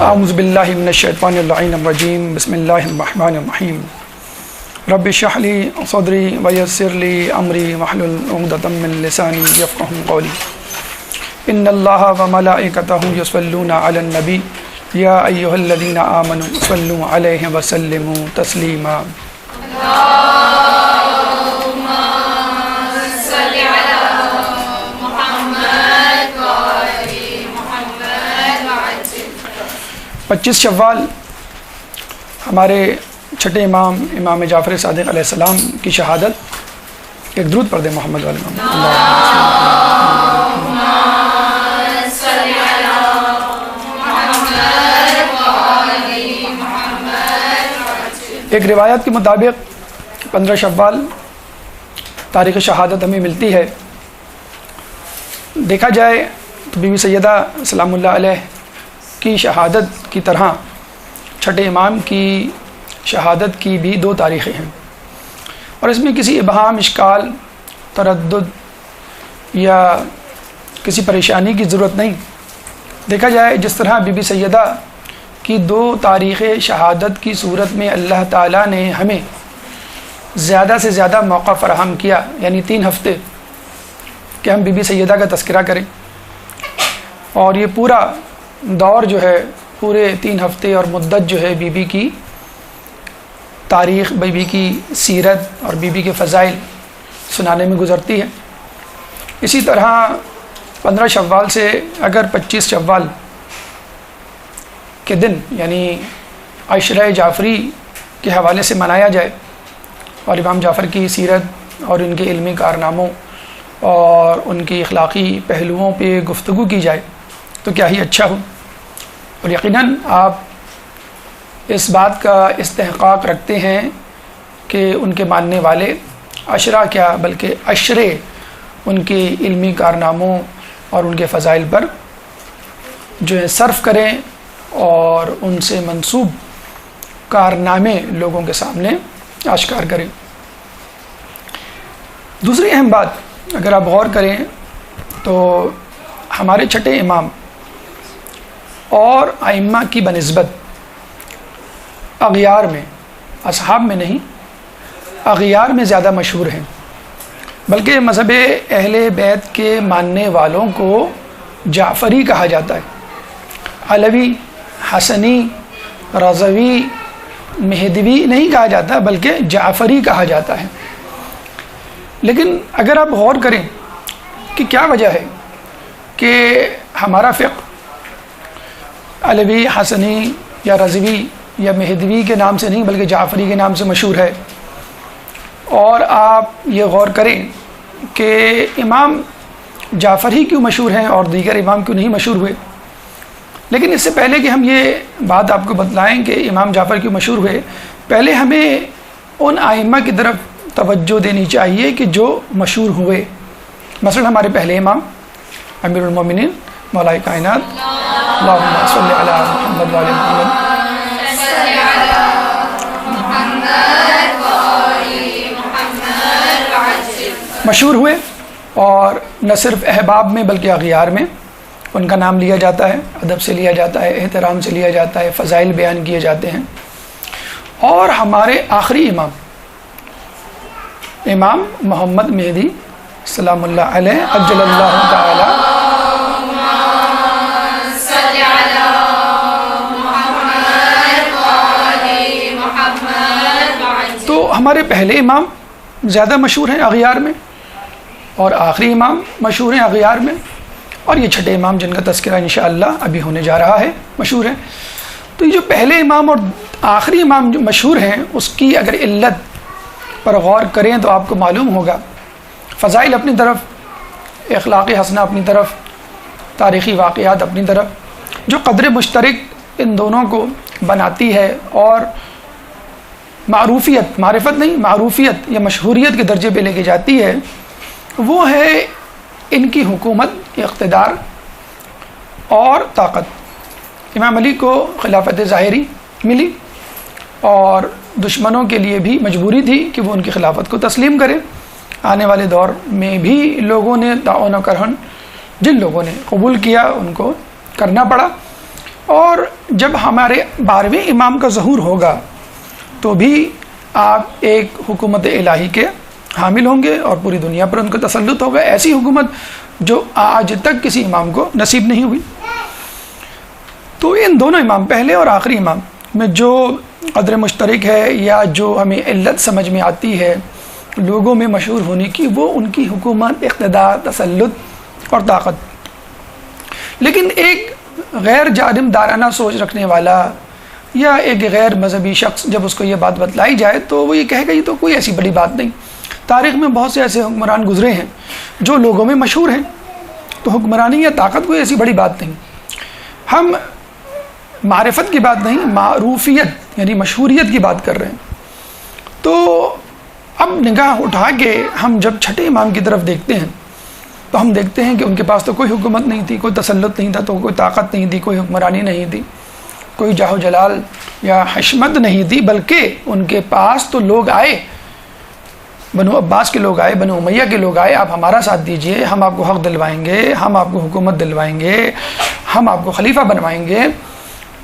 اعوذ باللہ من الشیطان اللعین الرجیم بسم اللہ الرحمن الرحیم رب اشرح لی صدری ویسر لی امری واحلل عقدۃ من لسانی یفقہوا قولی ان اللہ وملائکتہ یصلون علی النبی یا ایھا الذین آمنوا صلوا علیہ وسلموا تسلیما پچیس شوال ہمارے چھٹے امام امام جعفر صادق علیہ السلام کی شہادت. ایک درود پڑھ دیں محمد والے ایک روایت کے مطابق 15 شوال تاریخ شہادت ہمیں ملتی ہے. دیکھا جائے تو بی بی سیدہ سلام اللہ علیہ کی شہادت کی طرح چھٹے امام کی شہادت کی بھی 2 تاریخیں ہیں اور اس میں کسی ابہام، اشکال، تردد یا کسی پریشانی کی ضرورت نہیں. دیکھا جائے جس طرح بی بی سیدہ کی 2 تاریخ شہادت کی صورت میں اللہ تعالیٰ نے ہمیں زیادہ سے زیادہ موقع فراہم کیا، یعنی 3 ہفتے کہ ہم بی بی سیدہ کا تذکرہ کریں، اور یہ پورا دور جو ہے پورے 3 ہفتے اور مدت جو ہے بی بی کی تاریخ، بی بی کی سیرت اور بی بی کے فضائل سنانے میں گزرتی ہے. اسی طرح 15 شوال سے اگر 25 شوال کے دن یعنی عشرہ جعفری کے حوالے سے منایا جائے اور امام جعفر کی سیرت اور ان کے علمی کارناموں اور ان کی اخلاقی پہلوؤں پہ گفتگو کی جائے تو کیا ہی اچھا ہو. اور یقیناً آپ اس بات کا استحقاق رکھتے ہیں کہ ان کے ماننے والے عشرہ کیا بلکہ عشرے ان کے علمی کارناموں اور ان کے فضائل پر جو ہے صرف کریں اور ان سے منسوب کارنامے لوگوں کے سامنے آشکار کریں. دوسری اہم بات اگر آپ غور کریں تو ہمارے چھٹے امام اور ائمہ کی بنسبت اغیار میں، اصحاب میں نہیں، اغیار میں زیادہ مشہور ہیں، بلکہ مذہب اہل بیت کے ماننے والوں کو جعفری کہا جاتا ہے. علوی، حسنی، رضوی، مہدوی نہیں کہا جاتا بلکہ جعفری کہا جاتا ہے. لیکن اگر آپ غور کریں کہ کیا وجہ ہے کہ ہمارا فقہ علوی، حسنی یا رضوی یا مہدوی کے نام سے نہیں بلکہ جعفری کے نام سے مشہور ہے، اور آپ یہ غور کریں کہ امام جعفر ہی کیوں مشہور ہیں اور دیگر امام کیوں نہیں مشہور ہوئے. لیکن اس سے پہلے کہ ہم یہ بات آپ کو بتلائیں کہ امام جعفر کیوں مشہور ہوئے، پہلے ہمیں ان ائمہ کی طرف توجہ دینی چاہیے کہ جو مشہور ہوئے. مثلا ہمارے پہلے امام امیر المومنین مولا کائنات اللہم صلی علی محمد وعلی محمد مشہور ہوئے، اور نہ صرف احباب میں بلکہ اغیار میں ان کا نام لیا جاتا ہے، ادب سے لیا جاتا ہے، احترام سے لیا جاتا ہے، فضائل بیان کیے جاتے ہیں. اور ہمارے آخری امام محمد مہدی سلام اللہ علیہ عجل اللہ تعالی تو ہمارے پہلے امام زیادہ مشہور ہیں اغیار میں، اور آخری امام مشہور ہیں اغیار میں، اور یہ چھٹے امام جن کا تذکرہ انشاءاللہ ابھی ہونے جا رہا ہے مشہور ہیں. تو یہ جو پہلے امام اور آخری امام جو مشہور ہیں اس کی اگر علت پر غور کریں تو آپ کو معلوم ہوگا فضائل اپنی طرف، اخلاق حسنہ اپنی طرف، تاریخی واقعات اپنی طرف، جو قدر مشترک ان دونوں کو بناتی ہے اور معروفیت، معرفت نہیں، معروفیت یا مشہوریت کے درجے پہ لے کے جاتی ہے، وہ ہے ان کی حکومت، اقتدار اور طاقت. امام علی کو خلافت ظاہری ملی اور دشمنوں کے لیے بھی مجبوری تھی کہ وہ ان کی خلافت کو تسلیم کریں. آنے والے دور میں بھی لوگوں نے تعاون و کرہن جن لوگوں نے قبول کیا ان کو کرنا پڑا. اور جب ہمارے 12ویں امام کا ظہور ہوگا تو بھی آپ ایک حکومت الہی کے حامل ہوں گے اور پوری دنیا پر ان کا تسلط ہوگا، ایسی حکومت جو آج تک کسی امام کو نصیب نہیں ہوئی۔ تو ان دونوں امام، پہلے اور آخری امام میں جو قدر مشترک ہے یا جو ہمیں علت سمجھ میں آتی ہے لوگوں میں مشہور ہونے کی، وہ ان کی حکومت، اقتدار، تسلط اور طاقت۔ لیکن ایک غیر جانبدارانہ سوچ رکھنے والا یا ایک غیر مذہبی شخص جب اس کو یہ بات بتلائی جائے تو وہ یہ کہے گا یہ تو کوئی ایسی بڑی بات نہیں، تاریخ میں بہت سے ایسے حکمران گزرے ہیں جو لوگوں میں مشہور ہیں، تو حکمرانی یا طاقت کوئی ایسی بڑی بات نہیں۔ ہم معرفت کی بات نہیں، معروفیت یعنی مشہوریت کی بات کر رہے ہیں۔ تو اب نگاہ اٹھا کے ہم جب چھٹے امام کی طرف دیکھتے ہیں تو ہم دیکھتے ہیں کہ ان کے پاس تو کوئی حکومت نہیں تھی، کوئی تسلط نہیں تھا، تو کوئی طاقت نہیں تھی، کوئی حکمرانی نہیں تھی، کوئی جاہ و جلال یا حشمت نہیں تھی، بلکہ ان کے پاس تو لوگ آئے، بنو عباس کے لوگ آئے، بنو امیہ کے لوگ آئے، آپ ہمارا ساتھ دیجئے، ہم آپ کو حق دلوائیں گے، ہم آپ کو حکومت دلوائیں گے، ہم آپ کو خلیفہ بنوائیں گے۔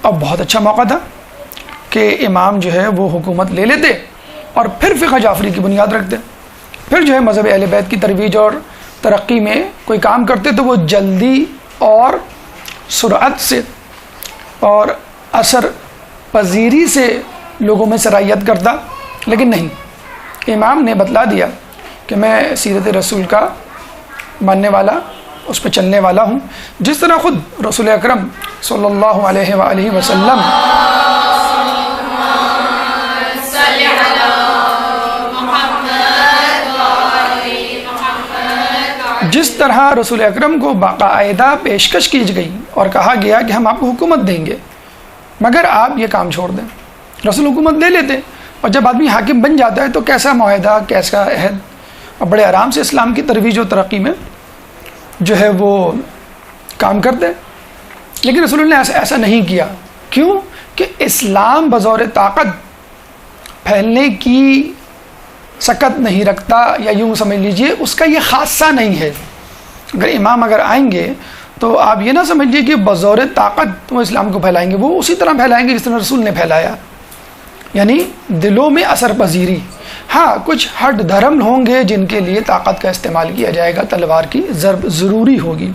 اب بہت اچھا موقع تھا کہ امام جو ہے وہ حکومت لے لیتے اور پھر فقہ جعفری کی بنیاد رکھتے، پھر جو ہے مذہب اہل بیت کی ترویج اور ترقی میں کوئی کام کرتے تو وہ جلدی اور سرعت سے اور اثر پذیری سے لوگوں میں سرایت کرتا۔ لیکن نہیں، امام نے بتلا دیا کہ میں سیرت رسول کا ماننے والا، اس پہ چلنے والا ہوں، جس طرح خود رسول اکرم صلی اللہ علیہ وآلہ وسلم جس طرح رسول اکرم کو باقاعدہ پیشکش کی گئی اور کہا گیا کہ ہم آپ کو حکومت دیں گے مگر آپ یہ کام چھوڑ دیں، رسول حکومت لے لیتے، اور جب آدمی حاکم بن جاتا ہے تو کیسا معاہدہ، کیسا عہد، اور بڑے آرام سے اسلام کی ترویج و ترقی میں جو ہے وہ کام کرتے۔ لیکن رسول اللہ نے ایسا نہیں کیا۔ کیوں؟ کہ اسلام بظور طاقت پھیلنے کی سکت نہیں رکھتا، یا یوں سمجھ لیجئے اس کا یہ خاصہ نہیں ہے۔ اگر امام آئیں گے تو آپ یہ نہ سمجھیے کہ بظور طاقت وہ اسلام کو پھیلائیں گے، وہ اسی طرح پھیلائیں گے جس طرح رسول نے پھیلایا، یعنی دلوں میں اثر پذیری۔ ہاں، کچھ ہٹ دھرم ہوں گے جن کے لیے طاقت کا استعمال کیا جائے گا، تلوار کی ضرب ضروری ہوگی۔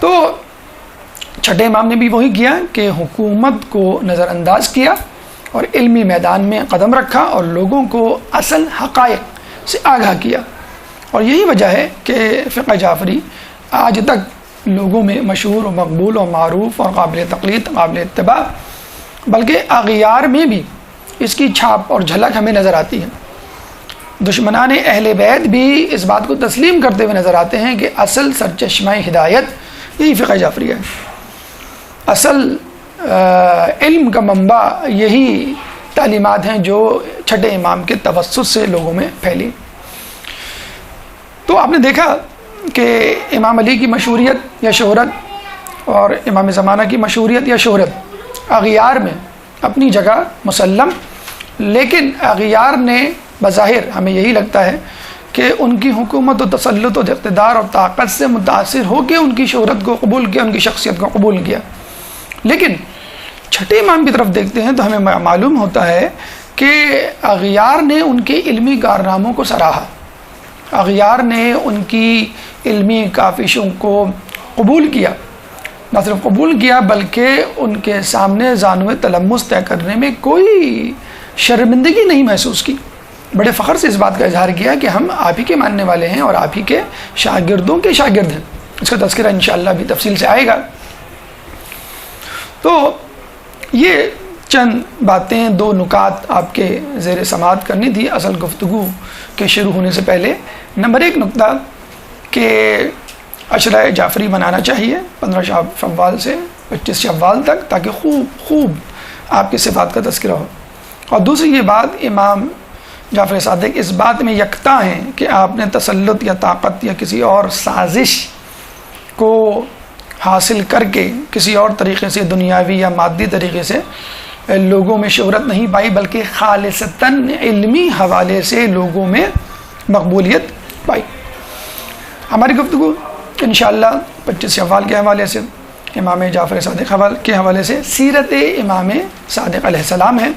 تو چھٹے امام نے بھی وہی کیا کہ حکومت کو نظر انداز کیا اور علمی میدان میں قدم رکھا اور لوگوں کو اصل حقائق سے آگاہ کیا، اور یہی وجہ ہے کہ فقہ جعفری آج تک لوگوں میں مشہور و مقبول و معروف اور قابل تقلید، قابل اتباع، بلکہ اغیار میں بھی اس کی چھاپ اور جھلک ہمیں نظر آتی ہے۔ دشمنان اہل بیت بھی اس بات کو تسلیم کرتے ہوئے نظر آتے ہیں کہ اصل سرچشمہ ہدایت یہی فقہ جعفری ہے، اصل علم کا منبع یہی تعلیمات ہیں جو چھٹے امام کے توسط سے لوگوں میں پھیلی۔ تو آپ نے دیکھا کہ امام علی کی مشہوریت یا شہرت اور امام زمانہ کی مشہوریت یا شہرت اغیار میں اپنی جگہ مسلم، لیکن اغیار نے بظاہر ہمیں یہی لگتا ہے کہ ان کی حکومت و تسلط و اقتدار اور طاقت سے متاثر ہو کے ان کی شہرت کو قبول کیا، ان کی شخصیت کو قبول کیا۔ لیکن چھٹے امام کی طرف دیکھتے ہیں تو ہمیں معلوم ہوتا ہے کہ اغیار نے ان کے علمی کارناموں کو سراہا، اغیار نے ان کی علمی کاوشوں کو قبول کیا، نہ صرف قبول کیا بلکہ ان کے سامنے زانو تلمس طے کرنے میں کوئی شرمندگی نہیں محسوس کی، بڑے فخر سے اس بات کا اظہار کیا کہ ہم آپ ہی کے ماننے والے ہیں اور آپ ہی کے شاگردوں کے شاگرد ہیں۔ اس کا تذکرہ انشاءاللہ بھی تفصیل سے آئے گا۔ تو یہ چند باتیں، دو نکات آپ کے زیر سماعت کرنی تھی اصل گفتگو کے شروع ہونے سے پہلے۔ نمبر 1 نکتہ کہ عشرہ جعفری منانا چاہیے 15 شوال سے 25 شوال تک، تاکہ خوب آپ کی صفات کا تذکرہ ہو۔ اور دوسری یہ بات، امام جعفر صادق اس بات میں یکتا ہیں کہ آپ نے تسلط یا طاقت یا کسی اور سازش کو حاصل کر کے کسی اور طریقے سے، دنیاوی یا مادی طریقے سے لوگوں میں شہرت نہیں پائی، بلکہ خالصتاً علمی حوالے سے لوگوں میں مقبولیت پائی۔ ہماری گفتگو انشاءاللہ 25 شوال کے حوالے سے امام جعفر صادق کے حوالے سے سیرت امام صادق علیہ السلام ہے۔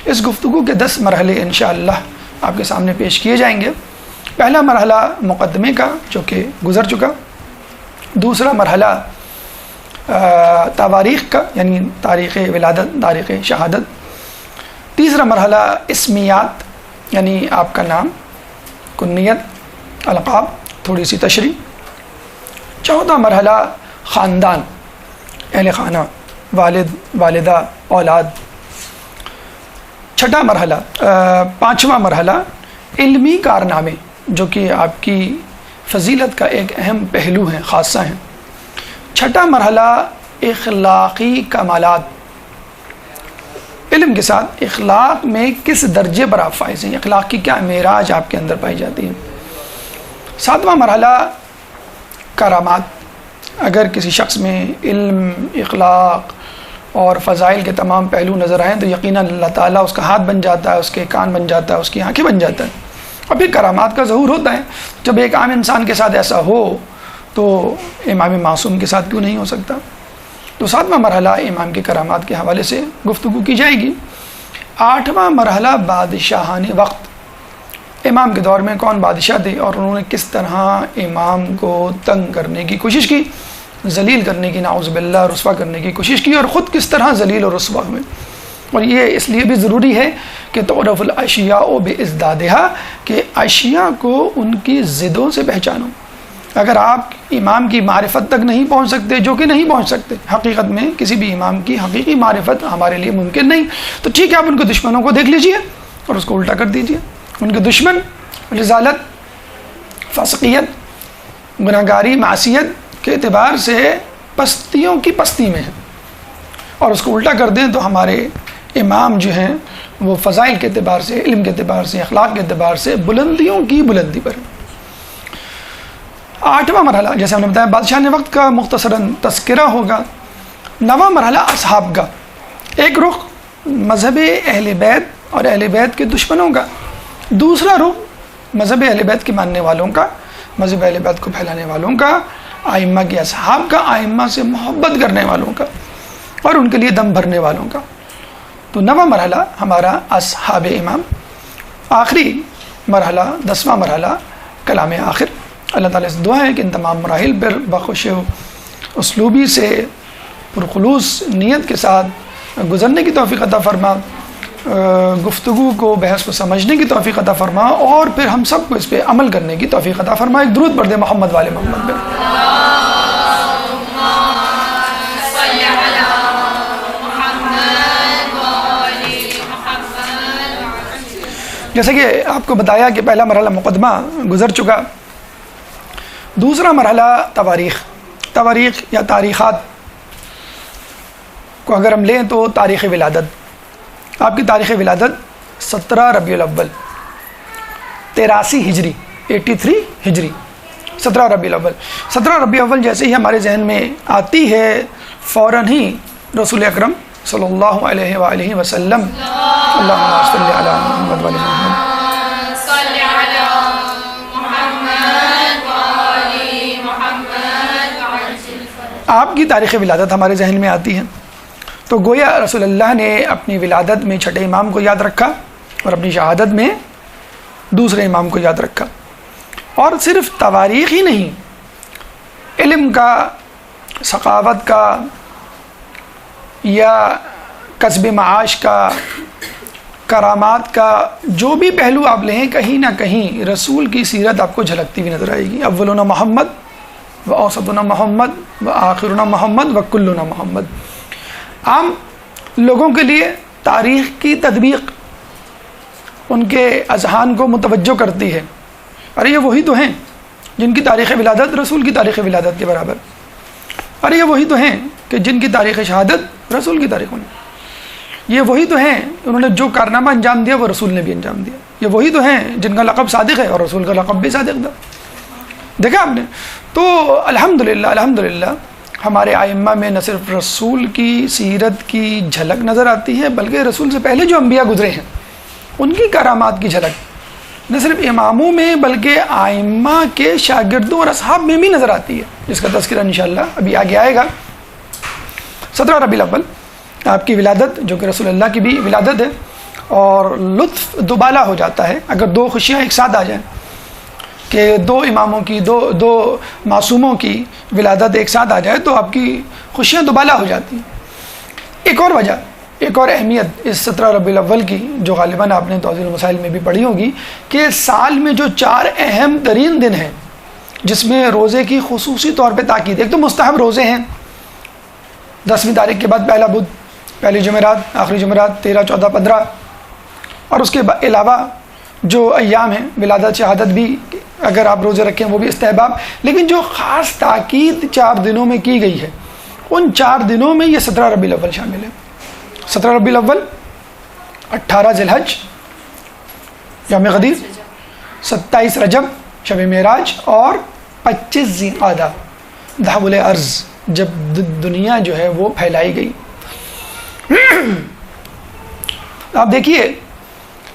اس گفتگو کے 10 مرحلے انشاءاللہ آپ کے سامنے پیش کیے جائیں گے۔ پہلا مرحلہ مقدمے کا جو کہ گزر چکا، دوسرا مرحلہ تواریخ کا یعنی تاریخ ولادت، تاریخ شہادت، تیسرا مرحلہ اسمیات یعنی آپ کا نام، کنیت، القاب، تھوڑی سی تشریح، چوتھا مرحلہ خاندان، اہل خانہ، والد، والدہ، اولاد، چھٹا مرحلہ پانچواں مرحلہ علمی کارنامے جو کہ آپ کی فضیلت کا ایک اہم پہلو ہیں، خاصہ ہیں، چھٹا مرحلہ اخلاقی کمالات، علم کے ساتھ اخلاق میں کس درجے پر آپ فائز ہیں، اخلاق کی کیا معراج آپ کے اندر پائی جاتی ہے، ساتواں مرحلہ کرامات، اگر کسی شخص میں علم، اخلاق اور فضائل کے تمام پہلو نظر آئیں تو یقیناً اللہ تعالیٰ اس کا ہاتھ بن جاتا ہے، اس کے کان بن جاتا ہے، اس کی آنکھیں بن جاتا ہے، اور پھر کرامات کا ظہور ہوتا ہے۔ جب ایک عام انسان کے ساتھ ایسا ہو تو امام معصوم کے ساتھ کیوں نہیں ہو سکتا؟ تو ساتواں مرحلہ امام کے کرامات کے حوالے سے گفتگو کی جائے گی۔ آٹھواں مرحلہ بادشاہان وقت، امام کے دور میں کون بادشاہ تھے اور انہوں نے کس طرح امام کو تنگ کرنے کی کوشش کی، ذلیل کرنے کی، نعوذ باللہ رسوا کرنے کی کوشش کی، اور خود کس طرح ذلیل اور رسوا ہوئے۔ اور یہ اس لیے بھی ضروری ہے کہ تعرف الاشیاء بازدادہا، کہ اشیاء کو ان کی ضدوں سے پہچانو۔ اگر آپ امام کی معرفت تک نہیں پہنچ سکتے، جو کہ نہیں پہنچ سکتے، حقیقت میں کسی بھی امام کی حقیقی معرفت ہمارے لیے ممکن نہیں، تو ٹھیک ہے آپ ان کے دشمنوں کو دیکھ لیجئے اور اس کو الٹا کر دیجئے۔ ان کے دشمن رذالت، فاسقیت، گناہگاری، معصیت کے اعتبار سے پستیوں کی پستی میں ہیں، اور اس کو الٹا کر دیں تو ہمارے امام جو ہیں وہ فضائل کے اعتبار سے، علم کے اعتبار سے، اخلاق کے اعتبار سے بلندیوں کی بلندی پر ہیں۔ آٹھواں مرحلہ جیسے ہم نے بتایا بادشاہ وقت کا مختصراً تذکرہ ہوگا۔ نواں مرحلہ اصحاب کا، ایک رخ مذہب اہل بیت اور اہل بیت کے دشمنوں کا، دوسرا رخ مذہب اہل بیت کے ماننے والوں کا، مذہب اہل بیت کو پھیلانے والوں کا، آئمہ کے اصحاب کا، آئمہ سے محبت کرنے والوں کا اور ان کے لیے دم بھرنے والوں کا۔ تو نواں مرحلہ ہمارا اصحاب امام۔ آخری مرحلہ 10واں مرحلہ کلام آخر۔ اللہ تعالیٰ سے دعا ہے کہ ان تمام مراحل پر بخوش اسلوبی سے پرخلوص نیت کے ساتھ گزرنے کی توفیق عطا فرما، گفتگو کو، بحث کو سمجھنے کی توفیق عطا فرما، اور پھر ہم سب کو اس پہ عمل کرنے کی توفیق عطا فرما۔ ایک درود پڑھ دے محمد والے محمد پہ۔ جیسے کہ آپ کو بتایا کہ پہلا مرحلہ مقدمہ گزر چکا، دوسرا مرحلہ تواریخ یا تاریخات کو اگر ہم لیں تو تاریخ ولادت، آپ کی تاریخ ولادت 17 ربیع الاول 83 ہجری 83 ہجری 17 ربیع الاول 17 ربیع الاول جیسے ہی ہمارے ذہن میں آتی ہے فوراً ہی رسول اکرم صلی اللہ علیہ وآلہ وسلم، اللہم صلی علی محمد وعلی محمد، آپ کی تاریخ ولادت ہمارے ذہن میں آتی ہے۔ تو گویا رسول اللہ نے اپنی ولادت میں چھٹے امام کو یاد رکھا اور اپنی شہادت میں دوسرے امام کو یاد رکھا، اور صرف تواریخ ہی نہیں، علم کا، ثقافت کا یا کسب معاش کا، کرامات کا، جو بھی پہلو آپ لیں کہیں نہ کہیں رسول کی سیرت آپ کو جھلکتی ہوئی نظر آئے گی۔ اولنا محمد و اوسطنا محمد و آخرنا محمد و کلنا محمد۔ عام لوگوں کے لیے تاریخ کی تطبیق ان کے اذہان کو متوجہ کرتی ہے، ارے یہ وہی تو ہیں جن کی تاریخ ولادت رسول کی تاریخ ولادت کے برابر، ارے یہ وہی تو ہیں کہ جن کی تاریخ شہادت رسول کی تاریخ میں، یہ وہی تو ہیں انہوں نے جو کارنامہ انجام دیا وہ رسول نے بھی انجام دیا، یہ وہی تو ہیں جن کا لقب صادق ہے اور رسول کا لقب بھی صادق تھا۔ دیکھا آپ نے؟ تو الحمدللہ ہمارے ائمہ میں نہ صرف رسول کی سیرت کی جھلک نظر آتی ہے بلکہ رسول سے پہلے جو انبیاء گزرے ہیں ان کی کرامات کی جھلک نہ صرف اماموں میں بلکہ ائمہ کے شاگردوں اور اصحاب میں بھی نظر آتی ہے، جس کا تذکرہ انشاءاللہ ابھی آگے آئے گا۔ 17 ربیع الاول آپ کی ولادت، جو کہ رسول اللہ کی بھی ولادت ہے، اور لطف دوبالا ہو جاتا ہے اگر دو خوشیاں ایک ساتھ آ جائیں، کہ دو اماموں کی دو معصوموں کی ولادت ایک ساتھ آ جائے تو آپ کی خوشیاں دوبالا ہو جاتی ہیں۔ ایک اور وجہ، ایک اور اہمیت اس 17 ربیع الاول کی، جو غالباً آپ نے توضیح المسائل میں بھی پڑھی ہوگی، کہ سال میں جو 4 اہم ترین دن ہیں جس میں روزے کی خصوصی طور پہ تاکید، ایک تو مستحب روزے ہیں 10ویں تاریخ کے بعد پہلا بدھ، پہلی جمعرات، آخری جمعرات 13، 14، 15، اور اس کے علاوہ جو ایام ہیں ولادت، شہادت بھی اگر آپ روزے رکھیں وہ بھی استحباب، لیکن جو خاص تاکید 4 دنوں میں کی گئی ہے ان 4 دنوں میں یہ 17 ربیع الاول شامل ہے۔ 17 ربیع الاول، 18 ذی الحج یوم غدیر، 27 رجب شب معراج، اور 25 ذی القعدہ دھاول ارض، جب دنیا جو ہے وہ پھیلائی گئی۔ آپ دیکھیے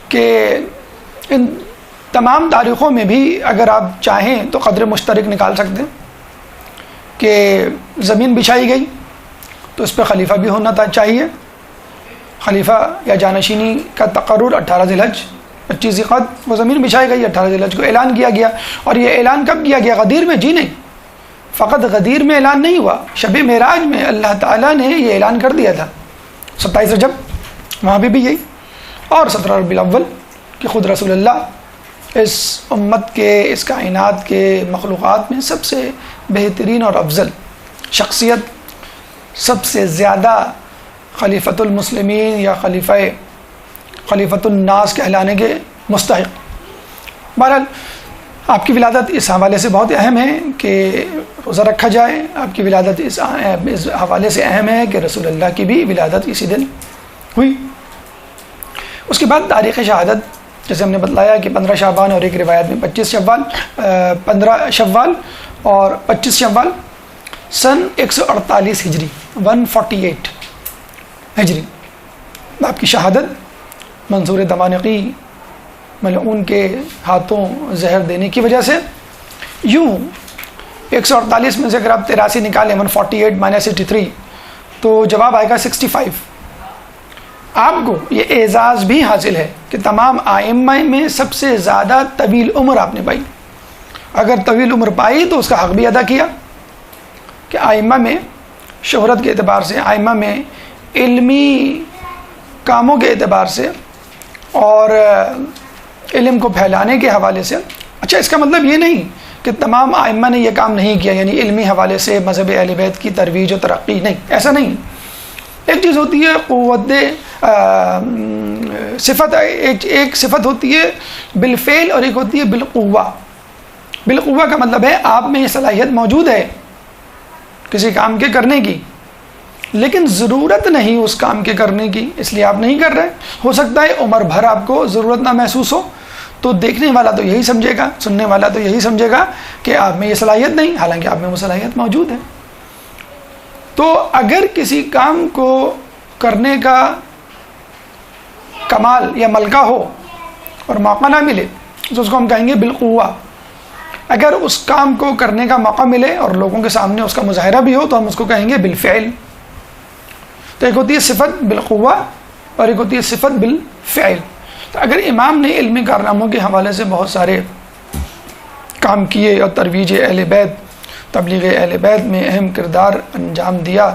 کہ ان تمام تاریخوں میں بھی اگر آپ چاہیں تو قدر مشترک نکال سکتے ہیں کہ زمین بچھائی گئی تو اس پہ خلیفہ بھی ہونا چاہیے، خلیفہ یا جانشینی کا تقرر 18 ذی الحج، 25 ذی القعدہ، وہ زمین بچھائی گئی، 18 ذی الحج کو اعلان کیا گیا، اور یہ اعلان کب کیا گیا؟ غدیر میں، جی نہیں، فقط غدیر میں اعلان نہیں ہوا، شب معراج میں اللہ تعالیٰ نے یہ اعلان کر دیا تھا۔ 27 رجب وہاں پہ بھی یہی، اور 17 ربیع الاول کہ خود رسول اللہ اس امت کے، اس کائنات کے مخلوقات میں سب سے بہترین اور افضل شخصیت، سب سے زیادہ خلیفۃ المسلمین یا خلیفۃ الناس کہلانے کے مستحق۔ بہرحال آپ کی ولادت اس حوالے سے بہت اہم ہے کہ روزہ رکھا جائے، آپ کی ولادت اس حوالے سے اہم ہے کہ رسول اللہ کی بھی ولادت اسی دن ہوئی۔ اس کے بعد تاریخ شہادت، جیسے ہم نے بتلایا کہ 15 شعبان، اور ایک روایت میں 15 شوال اور 25 شوال سن 148 ہجری، 148 ہجری آپ کی شہادت منصور دمانقی ملعون کے ہاتھوں زہر دینے کی وجہ سے۔ یوں 148 میں سے اگر آپ 83 نکالیں، 148 - 83، تو جواب آئے گا 65۔ آپ کو یہ اعزاز بھی حاصل ہے کہ تمام ائمہ میں سب سے زیادہ طویل عمر آپ نے پائی۔ اگر طویل عمر پائی تو اس کا حق بھی ادا کیا کہ ائمہ میں شہرت کے اعتبار سے، ائمہ میں علمی کاموں کے اعتبار سے، اور علم کو پھیلانے کے حوالے سے۔ اچھا، اس کا مطلب یہ نہیں کہ تمام ائمہ نے یہ کام نہیں کیا، یعنی علمی حوالے سے مذہب اہل بیت کی ترویج و ترقی، نہیں، ایسا نہیں۔ ایک چیز ہوتی ہے قوت صفت، ایک صفت ہوتی ہے بالفعل اور ایک ہوتی ہے بالقوہ۔ بالقوہ کا مطلب ہے آپ میں یہ صلاحیت موجود ہے کسی کام کے کرنے کی، لیکن ضرورت نہیں اس کام کے کرنے کی، اس لیے آپ نہیں کر رہے۔ ہو سکتا ہے عمر بھر آپ کو ضرورت نہ محسوس ہو، تو دیکھنے والا تو یہی سمجھے گا، سننے والا تو یہی سمجھے گا کہ آپ میں یہ صلاحیت نہیں، حالانکہ آپ میں وہ صلاحیت موجود ہے۔ تو اگر کسی کام کو کرنے کا کمال یا ملکہ ہو اور موقع نہ ملے تو اس کو ہم کہیں گے بالقوہ۔ اگر اس کام کو کرنے کا موقع ملے اور لوگوں کے سامنے اس کا مظاہرہ بھی ہو تو ہم اس کو کہیں گے بالفعل۔ تو ایک ہوتی ہے صفت بالقوہ اور ایک ہوتی ہے صفت بالفعل۔ تو اگر امام نے علمی کارناموں کے حوالے سے بہت سارے کام کیے اور ترویج اہل بیت، تبلیغ اہل بیت میں اہم کردار انجام دیا،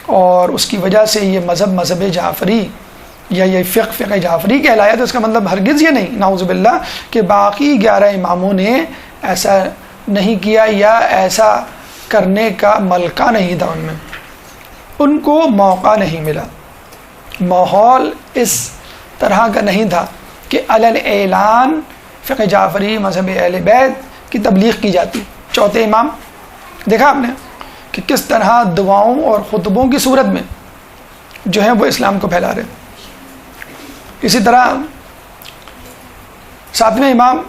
اور اس کی وجہ سے یہ مذہب جعفری یا یہ فقہ جعفری کہلایا، تو اس کا مطلب ہرگز یہ نہیں، نعوذ باللہ، کہ باقی 11 اماموں نے ایسا نہیں کیا یا ایسا کرنے کا ملکہ نہیں تھا، ان کو موقع نہیں ملا، ماحول اس طرح کا نہیں تھا کہ علل اعلان فقہ جعفری مذہب اہل بیت کی تبلیغ کی جاتی۔ چوتھے امام دیکھا آپ نے کہ کس طرح دعاؤں اور خطبوں کی صورت میں جو ہے وہ اسلام کو پھیلا رہے۔ اسی طرح 7ویں امام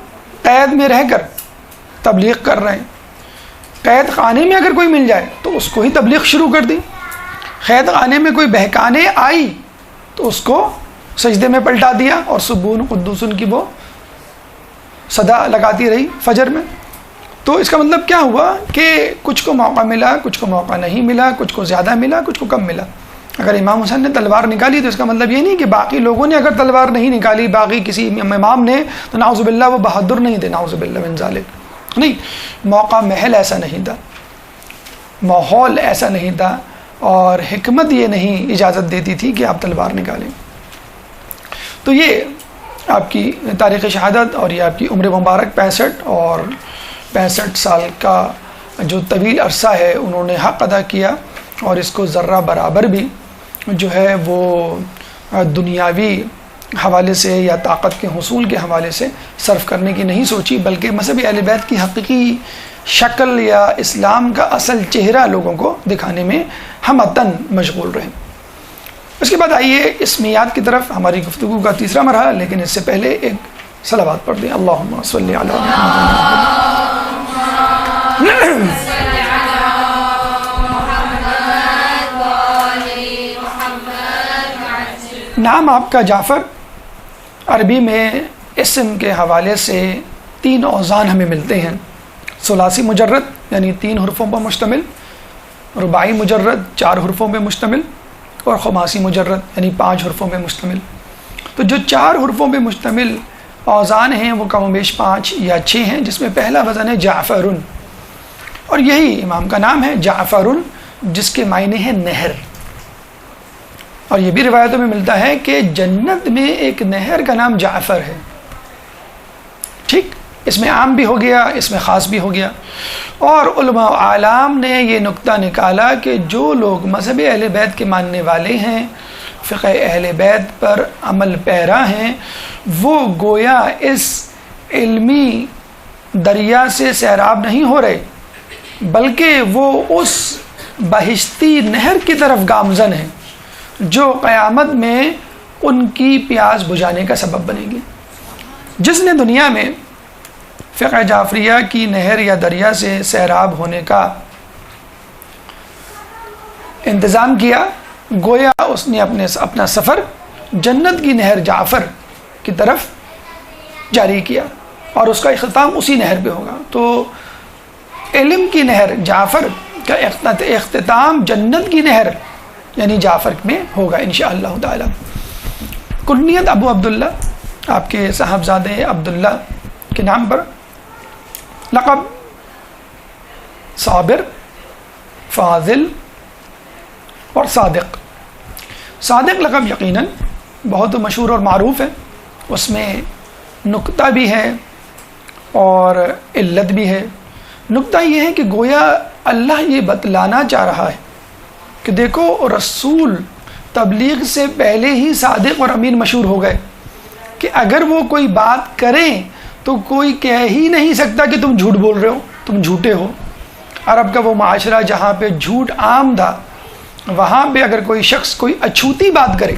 قید میں رہ کر تبلیغ کر رہے ہیں، قید خانے میں اگر کوئی مل جائے تو اس کو ہی تبلیغ شروع کر دی، قید خانے میں کوئی بہکانے آئی تو اس کو سجدے میں پلٹا دیا اور سبون قدوسن کی وہ صدا لگاتی رہی فجر میں۔ تو اس کا مطلب کیا ہوا کہ کچھ کو موقع ملا، کچھ کو موقع نہیں ملا، کچھ کو زیادہ ملا، کچھ کو کم ملا۔ اگر امام حسین نے تلوار نکالی تو اس کا مطلب یہ نہیں کہ باقی لوگوں نے اگر تلوار نہیں نکالی، باقی کسی امام نے، تو نعوذ باللہ وہ بہادر نہیں تھے، نعوذ باللہ من ذالک۔ نہیں، موقع محل ایسا نہیں تھا، ماحول ایسا نہیں تھا، اور حکمت یہ نہیں اجازت دیتی تھی کہ آپ تلوار نکالیں۔ تو یہ آپ کی تاریخ شہادت اور یہ آپ کی عمر مبارک 65 اور 65 سال کا جو طویل عرصہ ہے انہوں نے حق ادا کیا، اور اس کو ذرہ برابر بھی جو ہے وہ دنیاوی حوالے سے یا طاقت کے حصول کے حوالے سے صرف کرنے کی نہیں سوچی، بلکہ مذہب اہل بیت کی حقیقی شکل یا اسلام کا اصل چہرہ لوگوں کو دکھانے میں ہمتاً مشغول رہے۔ اس کے بعد آئیے اسمیات کی طرف، ہماری گفتگو کا تیسرا مرحلہ، لیکن اس سے پہلے ایک صلوات پڑھ دیں۔ اللہم صلی علی محمد۔ نام آپ کا جعفر، عربی میں اسم کے حوالے سے 3 اوزان ہمیں ملتے ہیں، ثلاثی مجرد یعنی 3 حرفوں پر مشتمل، رباعی مجرد 4 حرفوں پر مشتمل، اور خماسی مجرد یعنی 5 حرفوں پر مشتمل۔ تو جو 4 حرفوں پر مشتمل اوزان ہیں وہ کم و بیش 5 یا 6 ہیں، جس میں پہلا وزن ہے جعفر، اور یہی امام کا نام ہے جعفر، جس کے معنی ہے نہر۔ اور یہ بھی روایتوں میں ملتا ہے کہ جنت میں ایک نہر کا نام جعفر ہے۔ ٹھیک، اس میں عام بھی ہو گیا، اس میں خاص بھی ہو گیا۔ اور علماء اعلام نے یہ نقطہ نکالا کہ جو لوگ مذہب اہل بیت کے ماننے والے ہیں، فقہ اہل بیت پر عمل پیرا ہیں، وہ گویا اس علمی دریا سے سیراب نہیں ہو رہے، بلکہ وہ اس بہشتی نہر کی طرف گامزن ہیں جو قیامت میں ان کی پیاس بجھانے کا سبب بنے گی۔ جس نے دنیا میں فقہ جعفریہ کی نہر یا دریا سے سیراب ہونے کا انتظام کیا، گویا اس نے اپنا سفر جنت کی نہر جعفر کی طرف جاری کیا، اور اس کا اختتام اسی نہر پہ ہوگا۔ تو علم کی نہر جعفر کا اختتام جنت کی نہر یعنی جعفر میں ہوگا انشاءاللہ تعالی۔ کنیت ابو عبداللہ، آپ کے صاحبزادے عبداللہ کے نام پر، لقب صابر، فاضل اور صادق۔ صادق لقب یقیناً بہت مشہور اور معروف ہے، اس میں نکتہ بھی ہے اور علت بھی ہے۔ نکتہ یہ ہے کہ گویا اللہ یہ بتلانا چاہ رہا ہے کہ دیکھو رسول تبلیغ سے پہلے ہی صادق اور امین مشہور ہو گئے، کہ اگر وہ کوئی بات کریں تو کوئی کہہ ہی نہیں سکتا کہ تم جھوٹ بول رہے ہو، تم جھوٹے ہو۔ عرب کا وہ معاشرہ جہاں پہ جھوٹ عام تھا، وہاں پہ اگر کوئی شخص کوئی اچھوتی بات کرے،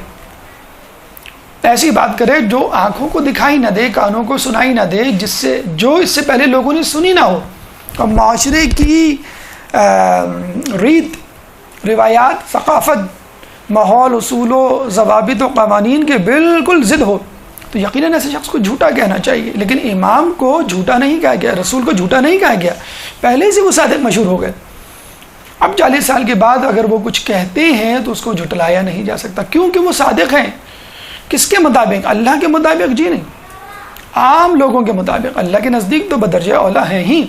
ایسی بات کرے جو آنکھوں کو دکھائی نہ دے، کانوں کو سنائی نہ دے، جو اس سے پہلے لوگوں نے سنی نہ ہو، اور معاشرے کی ریت، روایات، ثقافت، ماحول، اصول و ضوابط و قوانین کے بالکل ضد ہو، تو یقیناً ایسے شخص کو جھوٹا کہنا چاہیے۔ لیکن امام کو جھوٹا نہیں کہا گیا، رسول کو جھوٹا نہیں کہا گیا، پہلے سے وہ صادق مشہور ہو گئے۔ اب 40 سال کے بعد اگر وہ کچھ کہتے ہیں تو اس کو جھٹلایا نہیں جا سکتا، کیونکہ وہ صادق ہیں۔ کس کے مطابق؟ اللہ کے مطابق جی نہیں، عام لوگوں کے مطابق۔ اللہ کے نزدیک تو بدرجہ اولا ہیں ہی،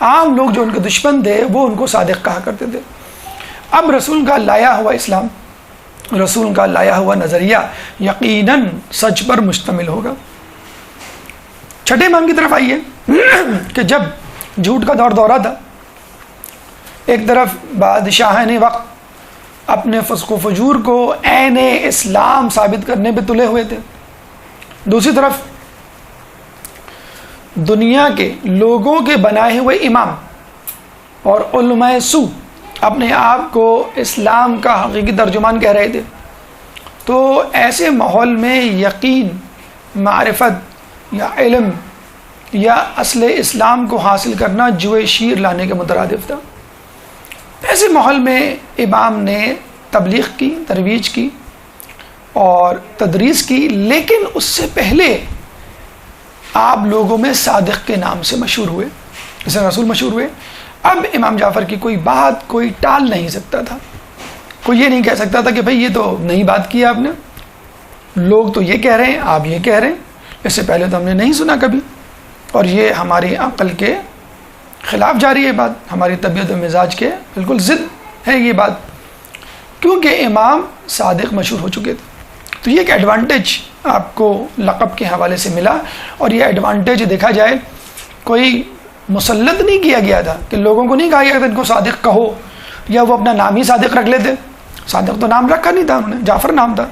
عام لوگ جو ان کے دشمن تھے وہ ان کو صادق کہا کرتے تھے۔ اب رسول کا لایا ہوا اسلام، رسول کا لایا ہوا نظریہ یقیناً سچ پر مشتمل ہوگا۔ چھٹے امام کی طرف آئیے کہ جب جھوٹ کا دورہ تھا، ایک طرف بادشاہان وقت اپنے فسق و فجور کو عین اسلام ثابت کرنے پہ تلے ہوئے تھے، دوسری طرف دنیا کے لوگوں کے بنائے ہوئے امام اور علماء سو اپنے آپ کو اسلام کا حقیقی ترجمان کہہ رہے تھے۔ تو ایسے ماحول میں یقین، معرفت یا علم یا اصل اسلام کو حاصل کرنا جوئے شیر لانے کے مترادف تھا۔ ایسے ماحول میں امام نے تبلیغ کی، ترویج کی اور تدریس کی، لیکن اس سے پہلے آپ لوگوں میں صادق کے نام سے مشہور ہوئے، اس سے رسول مشہور ہوئے. اب امام جعفر کی کوئی بات کوئی ٹال نہیں سکتا تھا. کوئی یہ نہیں کہہ سکتا تھا کہ بھائی یہ تو نئی بات کی آپ نے, لوگ تو یہ کہہ رہے ہیں, آپ یہ کہہ رہے ہیں, اس سے پہلے تو ہم نے نہیں سنا کبھی, اور یہ ہماری عقل کے خلاف جا رہی ہے بات, ہماری طبیعت و مزاج کے بالکل ضد ہے یہ بات, کیونکہ امام صادق مشہور ہو چکے تھے. تو یہ ایک ایڈوانٹیج آپ کو لقب کے حوالے سے ملا, اور یہ ایڈوانٹیج دیکھا جائے کوئی مسلط نہیں کیا گیا تھا, کہ لوگوں کو نہیں کہا گیا تھا ان کو صادق کہو, یا وہ اپنا نام ہی صادق رکھ لیتے. صادق تو نام رکھا نہیں تھا انہوں نے, جعفر نام تھا.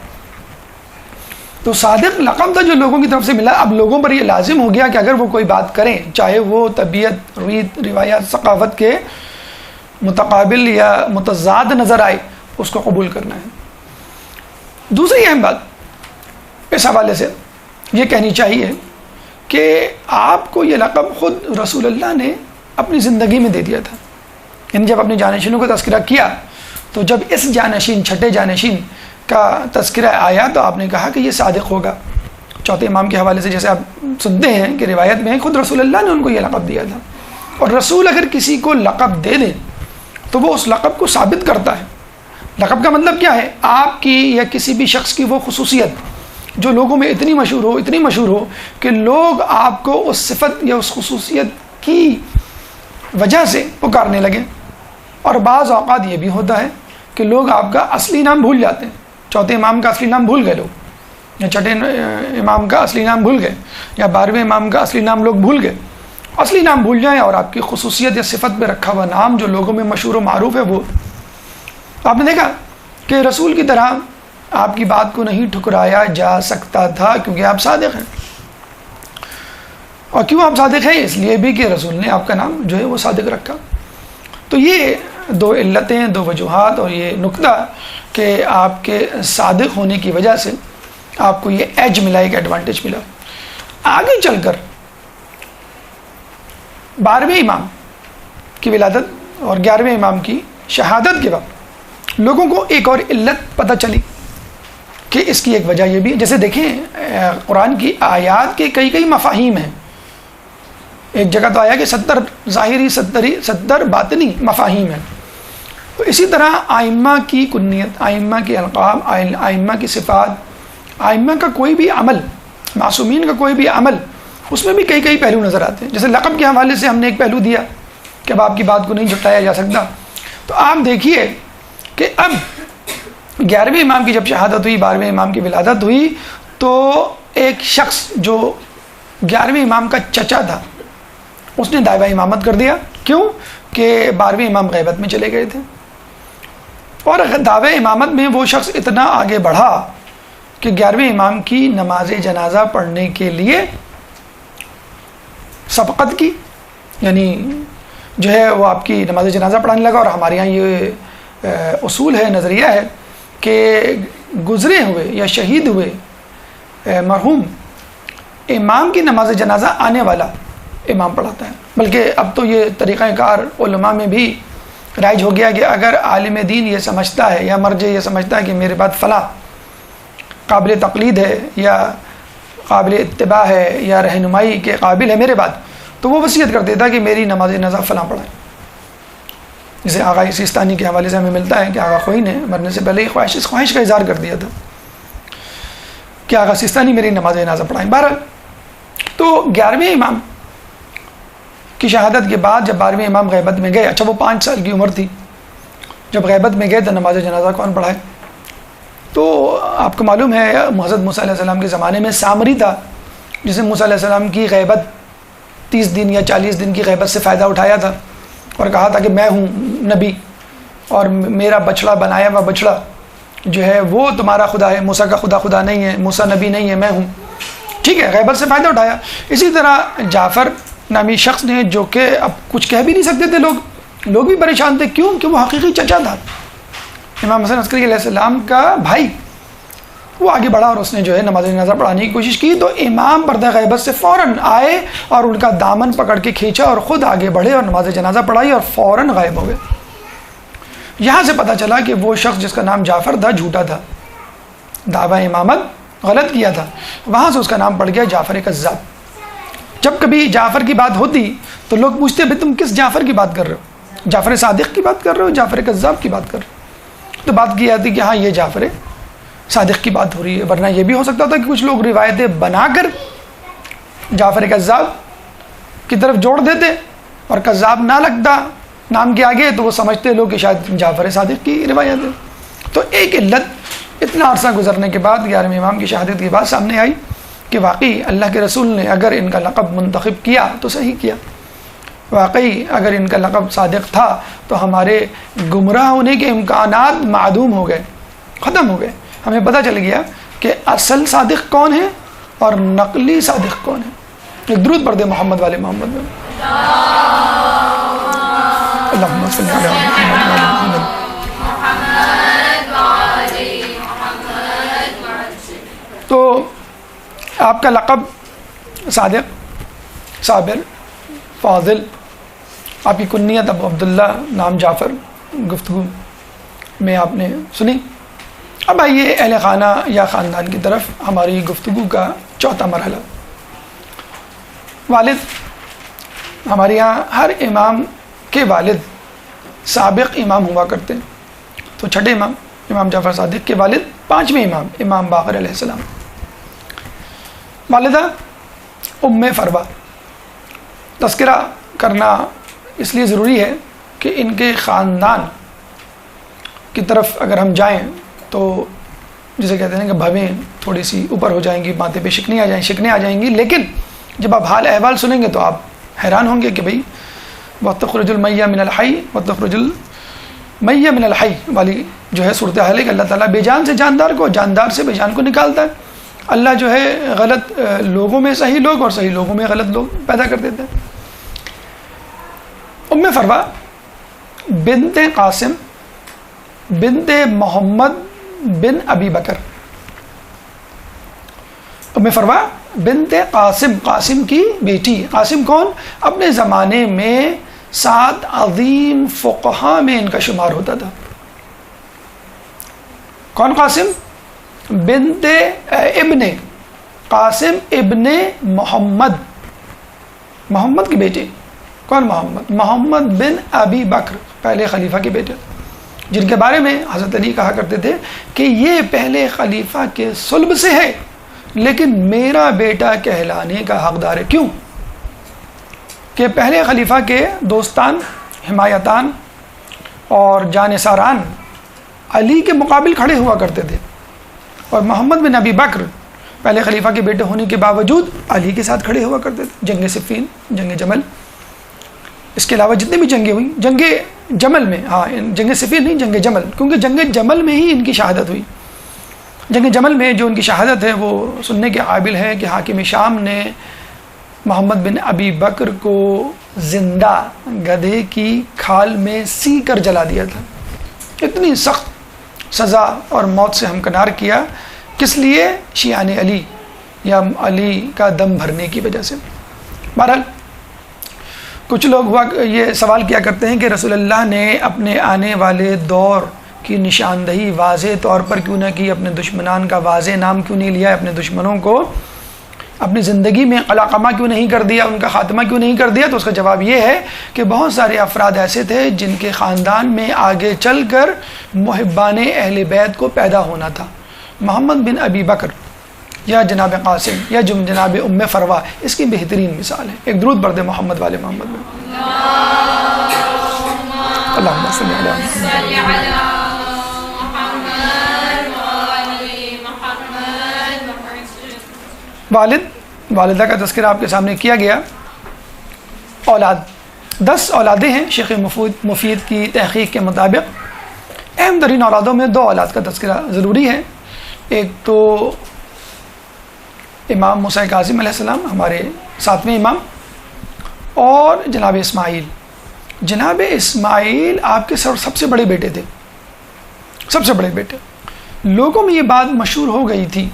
تو صادق لقب تھا جو لوگوں کی طرف سے ملا. اب لوگوں پر یہ لازم ہو گیا کہ اگر وہ کوئی بات کریں, چاہے وہ طبیعت, روایات, ثقافت کے متقابل یا متضاد نظر آئے, اس کو قبول کرنا ہے. دوسری اہم بات اس حوالے سے یہ کہنی چاہیے کہ آپ کو یہ لقب خود رسول اللہ نے اپنی زندگی میں دے دیا تھا. یعنی جب اپنے جانشینوں کا تذکرہ کیا, تو جب اس جانشین, چھٹے جانشین کا تذکرہ آیا, تو آپ نے کہا کہ یہ صادق ہوگا. چوتھے امام کے حوالے سے جیسے آپ سنتے ہیں کہ روایت میں خود رسول اللہ نے ان کو یہ لقب دیا تھا. اور رسول اگر کسی کو لقب دے دیں تو وہ اس لقب کو ثابت کرتا ہے. لقب کا مطلب کیا ہے؟ آپ کی یا کسی بھی شخص کی وہ خصوصیت جو لوگوں میں اتنی مشہور ہو کہ لوگ آپ کو اس صفت یا اس خصوصیت کی وجہ سے پکارنے لگیں. اور بعض اوقات یہ بھی ہوتا ہے کہ لوگ آپ کا اصلی نام بھول جاتے ہیں. چوتھے امام کا اصلی نام بھول گئے لوگ, یا چھٹے امام کا اصلی نام بھول گئے, یا 12ویں امام کا اصلی نام لوگ بھول گئے. اصلی نام بھول جائیں اور آپ کی خصوصیت یا صفت پہ رکھا ہوا نام جو لوگوں میں مشہور و معروف ہے, وہ آپ نے دیکھا کہ رسول کی طرح آپ کی بات کو نہیں ٹھکرایا جا سکتا تھا, کیونکہ آپ صادق ہیں. اور کیوں آپ صادق ہیں؟ اس لیے بھی کہ رسول نے آپ کا نام جو ہے وہ صادق رکھا. تو یہ دو علتیں, دو وجوہات, اور یہ نقطہ کہ آپ کے صادق ہونے کی وجہ سے آپ کو یہ ایج ملا, ایک ایڈوانٹیج ملا. آگے چل کر 12ویں امام کی ولادت اور 11ویں امام کی شہادت کے وقت لوگوں کو ایک اور علت پتہ چلی کہ اس کی ایک وجہ یہ بھی ہے. جیسے دیکھیں قرآن کی آیات کے کئی مفاہیم ہیں. ایک جگہ تو آیا کہ 70 ظاہری 70 باطنی مفاہیم ہیں. تو اسی طرح آئمہ کی کنیت, آئمہ کے القاب, آئمہ کی صفات, آئمہ کا کوئی بھی عمل, معصومین کا کوئی بھی عمل, اس میں بھی کئی پہلو نظر آتے ہیں. جیسے لقب کے حوالے سے ہم نے ایک پہلو دیا کہ اب آپ کی بات کو نہیں جھٹلایا جا سکتا. تو آپ دیکھیے کہ اب 11ویں امام کی جب شہادت ہوئی, 12ویں امام کی ولادت ہوئی, تو ایک شخص جو 11ویں امام کا چچا تھا اس نے دعویٰ امامت کر دیا. کیوں؟ کہ 12ویں امام غیبت میں چلے گئے تھے, اور دعویٰ امامت میں وہ شخص اتنا آگے بڑھا کہ 11ویں امام کی نماز جنازہ پڑھنے کے لیے سبقت کی, یعنی جو ہے وہ آپ کی نماز جنازہ پڑھانے لگا. اور ہمارے یہاں یہ اصول ہے, نظریہ ہے کہ گزرے ہوئے یا شہید ہوئے مرحوم امام کی نماز جنازہ آنے والا امام پڑھاتا ہے. بلکہ اب تو یہ طریقہ کار علماء میں بھی رائج ہو گیا کہ اگر عالم دین یہ سمجھتا ہے یا مرجع یہ سمجھتا ہے کہ میرے بعد فلاں قابل تقلید ہے یا قابل اتباع ہے یا رہنمائی کے قابل ہے میرے بعد, تو وہ وصیت کر دیتا کہ میری نماز جنازہ فلاں پڑھائے. جسے آغا سیستانی کے حوالے سے ہمیں ملتا ہے کہ آغا خوئی نے مرنے سے پہلے اس خواہش کا اظہار کر دیا تھا کہ آغا سیستانی میری نماز جنازہ پڑھائیں. بہرحال تو 11ویں امام کی شہادت کے بعد جب 12ویں امام غیبت میں گئے, اچھا وہ 5 سال کی عمر تھی جب غیبت میں گئے, تو نماز جنازہ کون پڑھائے؟ تو آپ کو معلوم ہے حضرت موسیٰ علیہ السلام کے زمانے میں سامری تھا جسے موسیٰ علیہ السلام کی غیبت 30 دن یا 40 دن کی غیبت سے فائدہ اٹھایا تھا اور کہا تھا کہ میں ہوں نبی اور میرا بچڑا بنایا ہوا بچڑا جو ہے وہ تمہارا خدا ہے, موسیٰ کا خدا نہیں ہے, موسیٰ نبی نہیں ہے, میں ہوں. ٹھیک ہے, غیبت سے فائدہ اٹھایا. اسی طرح جعفر نامی شخص نے, جو کہ اب کچھ کہہ بھی نہیں سکتے تھے, لوگ بھی پریشان تھے. کیوں؟ کہ وہ حقیقی چچا تھا, امام حسن عسکری علیہ السلام کا بھائی. وہ آگے بڑھا اور اس نے جو ہے نماز جنازہ پڑھانے کی کوشش کی. تو امام پردہ غیبت سے فوراً آئے اور ان کا دامن پکڑ کے کھینچا اور خود آگے بڑھے اور نماز جنازہ پڑھائی اور فوراً غائب ہو گئے. یہاں سے پتہ چلا کہ وہ شخص جس کا نام جعفر تھا جھوٹا تھا, دعویٰ امامت غلط کیا تھا. وہاں سے اس کا نام پڑ گیا جعفر کذاب. جب کبھی جعفر کی بات ہوتی تو لوگ پوچھتے بھائی تم کس جعفر کی بات کر رہے ہو؟ جعفر صادق کی بات کر رہے ہو، جعفر کذاب کی بات کر رہے ہو؟ تو بات کی جاتی کہ ہاں یہ جعفر صادق کی بات ہو رہی ہے، ورنہ یہ بھی ہو سکتا تھا کہ کچھ لوگ روایتیں بنا کر جعفر کذاب کی طرف جوڑ دیتے اور کذاب نہ لگتا نام کے آگے تو وہ سمجھتے لوگ کہ شاید جعفر صادق کی روایت ہے۔ تو ایک علت اتنا عرصہ گزرنے کے بعد 11ویں امام کی شہادت کے بعد سامنے آئی کہ واقعی اللہ کے رسول نے اگر ان کا لقب منتخب کیا تو صحیح کیا، واقعی اگر ان کا لقب صادق تھا تو ہمارے گمراہ ہونے کے امکانات معدوم ہو گئے، ختم ہو گئے۔ ہمیں پتہ چل گیا کہ اصل صادق کون ہے اور نقلی صادق کون ہے۔ ایک درود پڑھ دے محمد والے محمد میں، اللہم صلی علی محمد۔ تو آپ کا لقب صادق، صابر، فاضل، آپ کی کنیت ابو عبداللہ، نام جعفر، گفتگو میں آپ نے سنی۔ اب آئیے اہل خانہ یا خاندان کی طرف، ہماری گفتگو کا چوتھا مرحلہ۔ والد، ہمارے یہاں ہر امام کے والد سابق امام ہوا کرتے ہیں، تو چھٹے امام امام جعفر صادق کے والد پانچویں امام امام باقر علیہ السلام۔ والدہ ام فروہ، تذکرہ کرنا اس لیے ضروری ہے کہ ان کے خاندان کی طرف اگر ہم جائیں تو جسے کہتے ہیں کہ بھویں تھوڑی سی اوپر ہو جائیں گی، ماتھے پہ شکنیں آ جائیں گی، لیکن جب آپ حال احوال سنیں گے تو آپ حیران ہوں گے کہ بھئی وَتُخْرِجُ الْمَيَّ مِنَ الْحَيِّ وَتُخْرِجُ الْمَيَّ مِنَ الْحَيِّ والی جو ہے صورتحال ہے کہ اللہ تعالیٰ بے جان سے جاندار کو، جاندار سے بے جان کو نکالتا ہے۔ اللہ جو ہے غلط لوگوں میں صحیح لوگ اور صحیح لوگوں میں غلط لوگ پیدا کر دیتے ہیں۔ ام فروہ بنت قاسم بنت محمد بن ابی بکر، ام فروہ بنت قاسم، قاسم کی بیٹی۔ قاسم کون؟ اپنے زمانے میں 7 عظیم فقہا میں ان کا شمار ہوتا تھا۔ کون قاسم؟ بنت ابن قاسم ابن محمد، محمد کی بیٹی۔ کون محمد؟ محمد بن ابی بکر، پہلے خلیفہ کے بیٹے، جن کے بارے میں حضرت علی کہا کرتے تھے کہ یہ پہلے خلیفہ کے صلب سے ہے لیکن میرا بیٹا کہلانے کا حقدار ہے۔ کیوں؟ کہ پہلے خلیفہ کے دوستان، حمایتان اور جانثاران علی کے مقابل کھڑے ہوا کرتے تھے، اور محمد بن ابی بکر پہلے خلیفہ کے بیٹے ہونے کے باوجود علی کے ساتھ کھڑے ہوا کرتے تھے۔ جنگ صفین، جنگ جمل، اس کے علاوہ جتنے بھی جنگیں ہوئی، جنگ جمل میں، ہاں جنگ صفین نہیں، جنگ جمل، کیونکہ جنگ جمل میں ہی ان کی شہادت ہوئی۔ جنگ جمل میں جو ان کی شہادت ہے وہ سننے کے قابل ہے کہ حاکم شام نے محمد بن ابی بکر کو زندہ گدھے کی کھال میں سی کر جلا دیا تھا۔ اتنی سخت سزا اور موت سے ہمکنار کیا، کس لیے؟ شیعان علی یا علی کا دم بھرنے کی وجہ سے۔ بہرحال کچھ لوگ یہ سوال کیا کرتے ہیں کہ رسول اللہ نے اپنے آنے والے دور کی نشاندہی واضح طور پر کیوں نہ کی، اپنے دشمنان کا واضح نام کیوں نہیں لیا، اپنے دشمنوں کو اپنی زندگی میں قلاقمہ کیوں نہیں کر دیا، ان کا خاتمہ کیوں نہیں کر دیا؟ تو اس کا جواب یہ ہے کہ بہت سارے افراد ایسے تھے جن کے خاندان میں آگے چل کر محبان اہل بیت کو پیدا ہونا تھا۔ محمد بن ابی بکر یا جناب قاسم یا جناب ام فروہ اس کی بہترین مثال ہے۔ ایک درود پڑھ دے محمد والے محمد میں، اللہم صلی علی محمد۔ والدہ کا تذکرہ آپ کے سامنے کیا گیا۔ اولاد 10 اولادیں ہیں شیخ مفید کی تحقیق کے مطابق۔ اہم ترین اولادوں میں 2 اولاد کا تذکرہ ضروری ہے۔ ایک تو امام موسیٰ کاظم علیہ السلام، ہمارے 7ویں امام، اور جناب اسماعیل۔ جناب اسماعیل آپ کے سب سے بڑے بیٹے تھے، سب سے بڑے بیٹے۔ لوگوں میں یہ بات مشہور ہو گئی تھی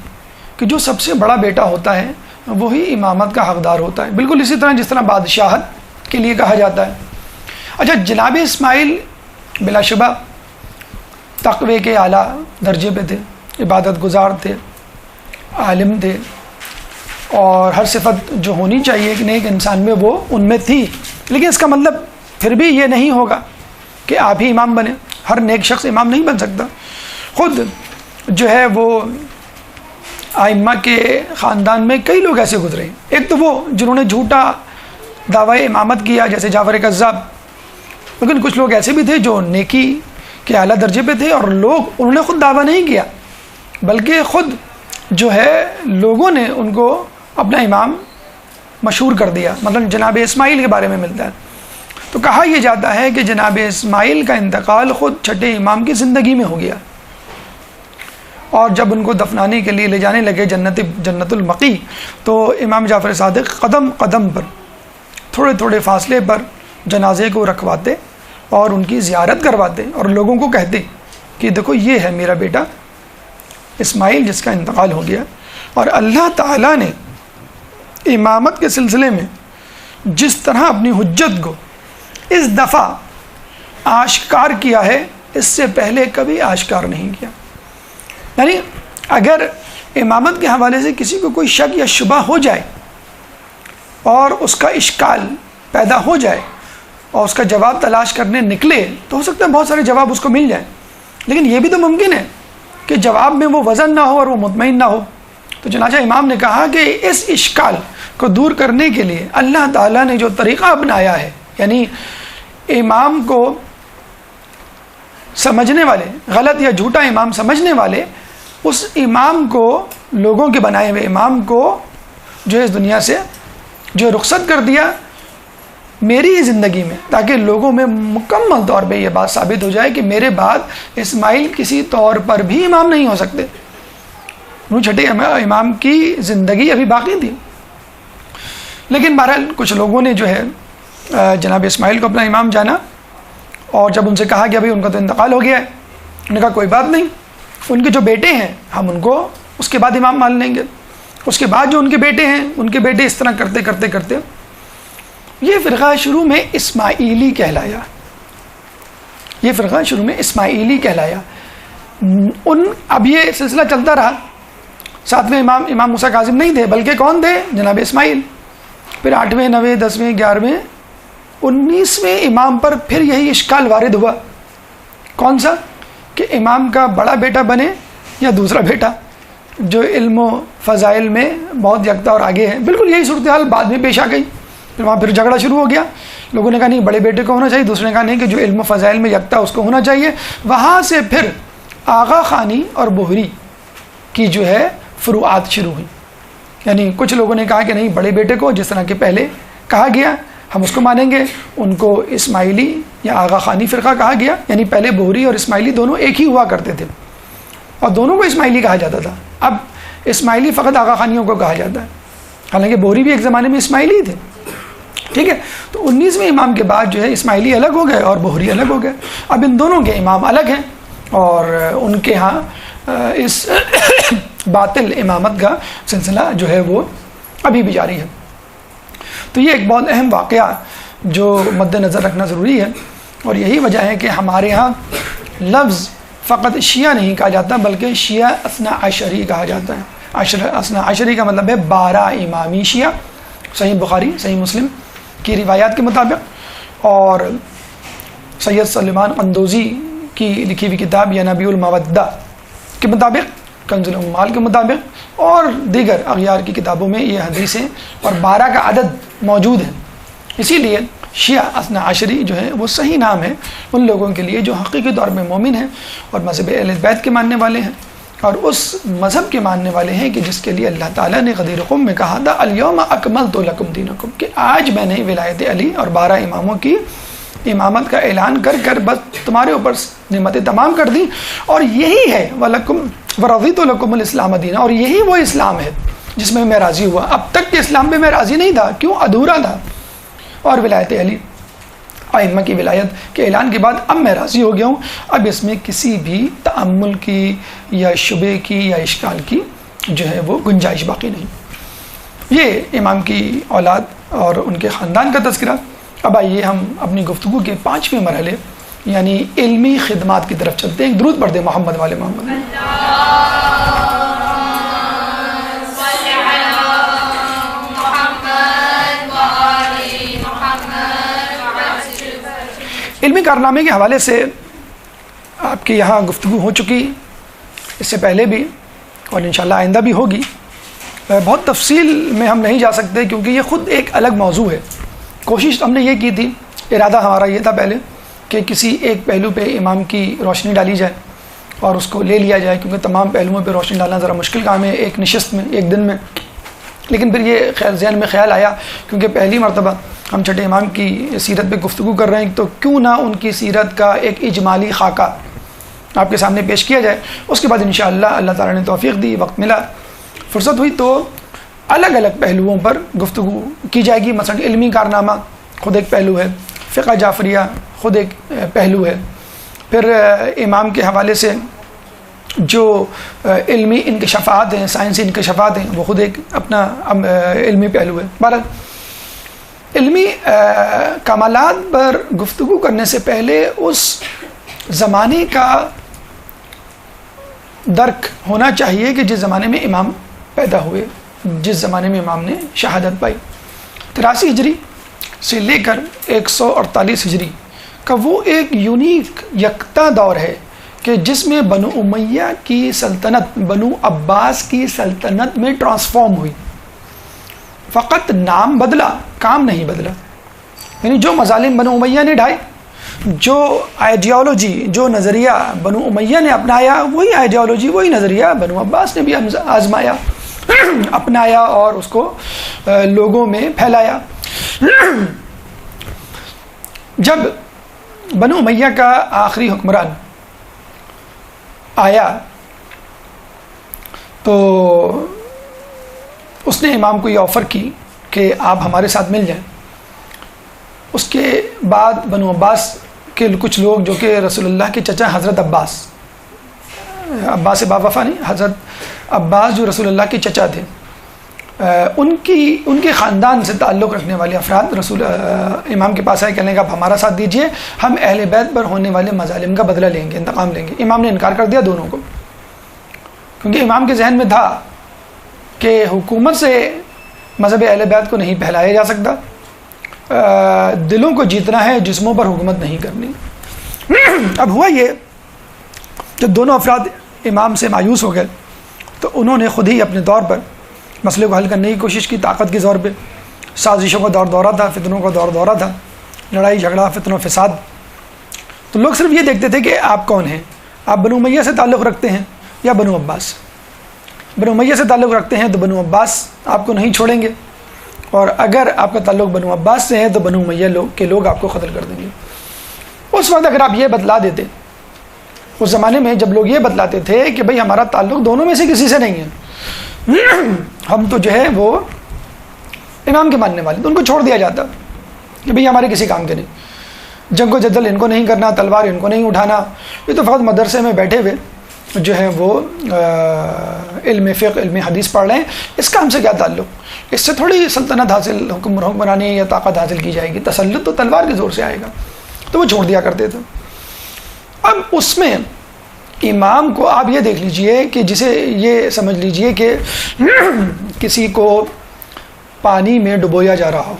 کہ جو سب سے بڑا بیٹا ہوتا ہے وہی امامت کا حقدار ہوتا ہے، بالکل اسی طرح جس طرح بادشاہت کے لیے کہا جاتا ہے۔ اچھا، جناب اسماعیل بلا شبہ تقوی کے اعلیٰ درجے پہ تھے، عبادت گزار تھے، عالم تھے، اور ہر صفت جو ہونی چاہیے کہ نیک انسان میں وہ ان میں تھی، لیکن اس کا مطلب پھر بھی یہ نہیں ہوگا کہ آپ ہی امام بنے. ہر نیک شخص امام نہیں بن سکتا. خود جو ہے وہ ائمہ کے خاندان میں کئی لوگ ایسے گزرے ہیں. ایک تو وہ جنہوں نے جھوٹا دعوی امامت کیا جیسے جعفر کذاب، لیکن کچھ لوگ ایسے بھی تھے جو نیکی کے اعلیٰ درجے پہ تھے، اور انہوں نے خود دعویٰ نہیں کیا بلکہ خود جو ہے لوگوں نے ان کو اپنا امام مشہور کر دیا. مثلا جناب اسماعیل کے بارے میں ملتا ہے تو کہا یہ جاتا ہے کہ جناب اسماعیل کا انتقال خود چھٹے امام کی زندگی میں ہو گیا، اور جب ان کو دفنانے کے لیے لے جانے لگے جنت المقی تو امام جعفر صادق قدم قدم پر تھوڑے تھوڑے فاصلے پر جنازے کو رکھواتے اور ان کی زیارت کرواتے اور لوگوں کو کہتے کہ دیکھو یہ ہے میرا بیٹا اسماعیل جس کا انتقال ہو گیا. اور اللہ تعالیٰ نے امامت کے سلسلے میں جس طرح اپنی حجت کو اس دفعہ آشکار کیا ہے اس سے پہلے کبھی آشکار نہیں کیا. یعنی اگر امامت کے حوالے سے کسی کو کوئی شک یا شبہ ہو جائے اور اس کا اشکال پیدا ہو جائے اور اس کا جواب تلاش کرنے نکلے تو ہو سکتا ہے بہت سارے جواب اس کو مل جائیں، لیکن یہ بھی تو ممکن ہے کہ جواب میں وہ وزن نہ ہو اور وہ مطمئن نہ ہو. تو چنانچہ امام نے کہا کہ اس اشکال کو دور کرنے کے لیے اللہ تعالیٰ نے جو طریقہ اپنایا ہے، یعنی امام کو سمجھنے والے، غلط یا جھوٹا امام سمجھنے والے، اس امام کو، لوگوں کے بنائے ہوئے امام کو جو اس دنیا سے جو رخصت کر دیا میری ہی زندگی میں، تاکہ لوگوں میں مکمل طور پہ یہ بات ثابت ہو جائے کہ میرے بعد اسماعیل کسی طور پر بھی امام نہیں ہو سکتے. وہ چھٹے امام کی زندگی ابھی باقی تھی. لیکن بہرحال کچھ لوگوں نے جو ہے جناب اسماعیل کو اپنا امام جانا، اور جب ان سے کہا کہ ابھی ان کا تو انتقال ہو گیا ہے، انہوں نے کہا کوئی بات نہیں، ان کے جو بیٹے ہیں ہم ان کو اس کے بعد امام مان لیں گے. اس کے بعد جو ان کے بیٹے ہیں، ان کے بیٹے اس طرح کرتے کرتے کرتے یہ فرقہ شروع میں اسماعیلی کہلایا. یہ فرقہ شروع میں اسماعیلی کہلایا. اب یہ سلسلہ چلتا رہا. ساتویں امام موسیٰ کاظم نہیں تھے بلکہ کون تھے؟ جناب اسماعیل. پھر 8ویں 9ویں 10ویں 11ویں 19ویں امام پر پھر یہی اشکال وارد ہوا. کون سا؟ کہ امام کا بڑا بیٹا بنے یا دوسرا بیٹا جو علم و فضائل میں بہت یکتا اور آگے ہے. بالکل یہی صورتحال بعد میں پیش آ گئی. پھر وہاں پھر جھگڑا شروع ہو گیا. لوگوں نے کہا نہیں بڑے بیٹے کو ہونا چاہیے، دوسرے نے کہا نہیں کہ جو علم و فضائل میں یکتا اس کو ہونا چاہیے. وہاں سے پھر آغا خانی اور بہری کی جو ہے فروعات شروع ہوئی. یعنی کچھ لوگوں نے کہا کہ نہیں بڑے بیٹے کو جس طرح کہ پہلے کہا گیا ہم اس کو مانیں گے. ان کو اسماعیلی یا آغا خانی فرقہ کہا گیا. یعنی پہلے بہری اور اسماعیلی دونوں ایک ہی ہوا کرتے تھے اور دونوں کو اسماعیلی کہا جاتا تھا. اب اسماعیلی فقط آغا خانیوں کو کہا جاتا ہے، حالانکہ بہری بھی ایک زمانے میں اسماعیلی تھے. ٹھیک ہے. تو 19ویں امام کے بعد جو ہے اسماعیلی الگ ہو گئے اور بہری الگ ہو گئے. اب ان دونوں کے امام الگ ہیں اور ان کے ہاں اس باطل امامت کا سلسلہ جو ہے وہ ابھی بھی جاری ہے. تو یہ ایک بہت اہم واقعہ جو مد نظر رکھنا ضروری ہے، اور یہی وجہ ہے کہ ہمارے ہاں لفظ فقط شیعہ نہیں کہا جاتا بلکہ شیعہ اثنا عشری کہا جاتا ہے. اثنا عشری کا مطلب ہے 12 امامی شیعہ. صحیح بخاری صحیح مسلم کی روایات کے مطابق اور سید سلیمان قندوزی کی لکھی ہوئی کتاب یا نبی المودہ کے مطابق، کنز الاموال کے مطابق اور دیگر اغیار کی کتابوں میں یہ حدیثیں اور 12 کا عدد موجود ہے. اسی لیے شیعہ اثنا عشری جو ہے وہ صحیح نام ہے ان لوگوں کے لیے جو حقیقی طور میں مومن ہیں اور مذہب اہل بیت کے ماننے والے ہیں اور اس مذہب کے ماننے والے ہیں کہ جس کے لیے اللہ تعالیٰ نے غدیر قم میں کہا تھا الیوم اکملت لکم دینکم، کہ آج میں نے ولایت علی اور 12 اماموں کی امامت کا اعلان کر کر بس تمہارے اوپر نعمتیں تمام کر دی. اور یہی ہے ورضیت لکم الاسلام دینا، اور یہی وہ اسلام ہے جس میں میں راضی ہوا. اب تک کے اسلام پہ میں راضی نہیں تھا، کیوں؟ ادھورا تھا. اور ولایت علی ائمہ کی ولایت کے اعلان کے بعد اب میں راضی ہو گیا ہوں. اب اس میں کسی بھی تأمل کی یا شبے کی یا اشکال کی جو ہے وہ گنجائش باقی نہیں. یہ امام کی اولاد اور ان کے خاندان کا تذکرہ. اب آئیے ہم اپنی گفتگو کے 5ویں مرحلے یعنی علمی خدمات کی طرف چلتے ہیں. درود پڑھ دیں محمد والے محمد. علمی کارنامے کے حوالے سے آپ کے یہاں گفتگو ہو چکی، اس سے پہلے بھی اور انشاءاللہ آئندہ بھی ہوگی. بہت تفصیل میں ہم نہیں جا سکتے کیونکہ یہ خود ایک الگ موضوع ہے. کوشش ہم نے یہ کی تھی، ارادہ ہمارا یہ تھا پہلے کہ کسی ایک پہلو پہ امام کی روشنی ڈالی جائے اور اس کو لے لیا جائے، کیونکہ تمام پہلوؤں پہ روشنی ڈالنا ذرا مشکل کام ہے ایک نشست میں، ایک دن میں. لیکن پھر یہ ذہن میں خیال آیا کیونکہ پہلی مرتبہ ہم چھٹے امام کی سیرت پہ گفتگو کر رہے ہیں تو کیوں نہ ان کی سیرت کا ایک اجمالی خاکہ آپ کے سامنے پیش کیا جائے. اس کے بعد انشاءاللہ اللہ تعالیٰ نے توفیق دی، وقت ملا، فرصت ہوئی تو الگ الگ پہلوؤں پر گفتگو کی جائے گی. مثلا علمی کارنامہ خود ایک پہلو ہے، فقہ جعفریہ خود ایک پہلو ہے، پھر امام کے حوالے سے جو علمی انکشافات ہیں، سائنسی انکشافات ہیں، وہ خود ایک اپنا علمی پہلو ہے. بہرحال علمی کمالات پر گفتگو کرنے سے پہلے اس زمانے کا درک ہونا چاہیے کہ جس زمانے میں امام پیدا ہوئے، جس زمانے میں امام نے شہادت پائی. 83 ہجری سے لے کر 148 ہجری کا وہ ایک یونیک یکتا دور ہے کہ جس میں بنو امیہ کی سلطنت بنو عباس کی سلطنت میں ٹرانسفارم ہوئی. فقط نام بدلا، کام نہیں بدلا. یعنی جو مظالم بنو امیہ نے ڈھائے، جو آئیڈیالوجی، جو نظریہ بنو امیہ نے اپنایا، وہی آئیڈیالوجی، وہی نظریہ بنو عباس نے بھی آزمایا، اپنایا اور اس کو لوگوں میں پھیلایا. جب بنو امیہ کا آخری حکمران آیا تو اس نے امام کو یہ آفر کی کہ آپ ہمارے ساتھ مل جائیں. اس کے بعد بنو عباس کے کچھ لوگ جو کہ رسول اللہ کے چچا حضرت عباس باب وفا نہیں، حضرت عباس جو رسول اللہ کے چچا تھے، ان کے خاندان سے تعلق رکھنے والے افراد رسول امام کے پاس آئے، کہنے کہ آپ ہمارا ساتھ دیجئے، ہم اہل بیت پر ہونے والے مظالم کا بدلہ لیں گے، انتقام لیں گے. امام نے انکار کر دیا دونوں کو، کیونکہ امام کے ذہن میں تھا کہ حکومت سے مذہب اہل بیت کو نہیں پھیلایا جا سکتا، دلوں کو جیتنا ہے، جسموں پر حکومت نہیں کرنی. اب ہوا یہ، جب دونوں افراد امام سے مایوس ہو گئے تو انہوں نے خود ہی اپنے طور پر مسئلے کو حل کرنے کی کوشش کی، طاقت کے زور پہ. سازشوں کا دور دورہ تھا، فتنوں کا دور دورہ تھا، لڑائی جھگڑا، فتن و فساد. تو لوگ صرف یہ دیکھتے تھے کہ آپ کون ہیں، آپ بنو امیہ سے تعلق رکھتے ہیں یا بنو عباس. بنو امیہ سے تعلق رکھتے ہیں تو بنو عباس آپ کو نہیں چھوڑیں گے، اور اگر آپ کا تعلق بنو عباس سے ہے تو بنو امیہ کے لوگ آپ کو قتل کر دیں گے. اس وقت اگر آپ یہ بتلا دیتے، اس زمانے میں جب لوگ یہ بتلاتے تھے کہ بھئی ہمارا تعلق دونوں میں سے کسی سے نہیں ہے، ہم تو جو ہے وہ امام کے ماننے والے، تو ان کو چھوڑ دیا جاتا کہ بھئی ہمارے کسی کام کے نہیں، جنگ و جدل ان کو نہیں کرنا، تلوار ان کو نہیں اٹھانا، یہ تو فقط مدرسے میں بیٹھے ہوئے جو ہے وہ علم فقہ، علم حدیث پڑھ رہے ہیں، اس کا ہم سے کیا تعلق، اس سے تھوڑی سلطنت حاصل، حکمرانی یا طاقت حاصل کی جائے گی، تسلط تو تلوار کے زور سے آئے گا. تو وہ چھوڑ دیا کرتے تھے. اب اس میں امام کو آپ یہ دیکھ لیجئے کہ جسے یہ سمجھ لیجئے کہ کسی کو پانی میں ڈبویا جا رہا ہو،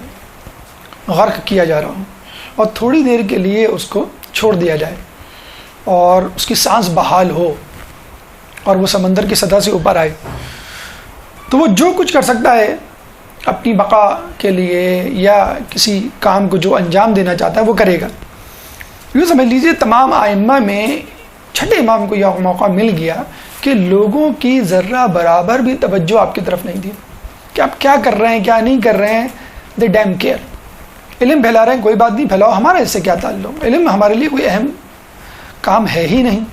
غرق کیا جا رہا ہو، اور تھوڑی دیر کے لیے اس کو چھوڑ دیا جائے اور اس کی سانس بحال ہو اور وہ سمندر کی سطح سے اوپر آئے، تو وہ جو کچھ کر سکتا ہے اپنی بقا کے لیے یا کسی کام کو جو انجام دینا چاہتا ہے وہ کرے گا. یہ سمجھ لیجئے تمام ائمہ میں چھٹے امام کو یہ موقع مل گیا کہ لوگوں کی ذرہ برابر بھی توجہ آپ کی طرف نہیں دی کہ آپ کیا کر رہے ہیں، کیا نہیں کر رہے ہیں. دے ڈیم کیئر. علم پھیلا رہے ہیں، کوئی بات نہیں، پھیلاؤ، ہمارا اس سے کیا تعلق، علم ہمارے لیے کوئی اہم کام ہے ہی نہیں.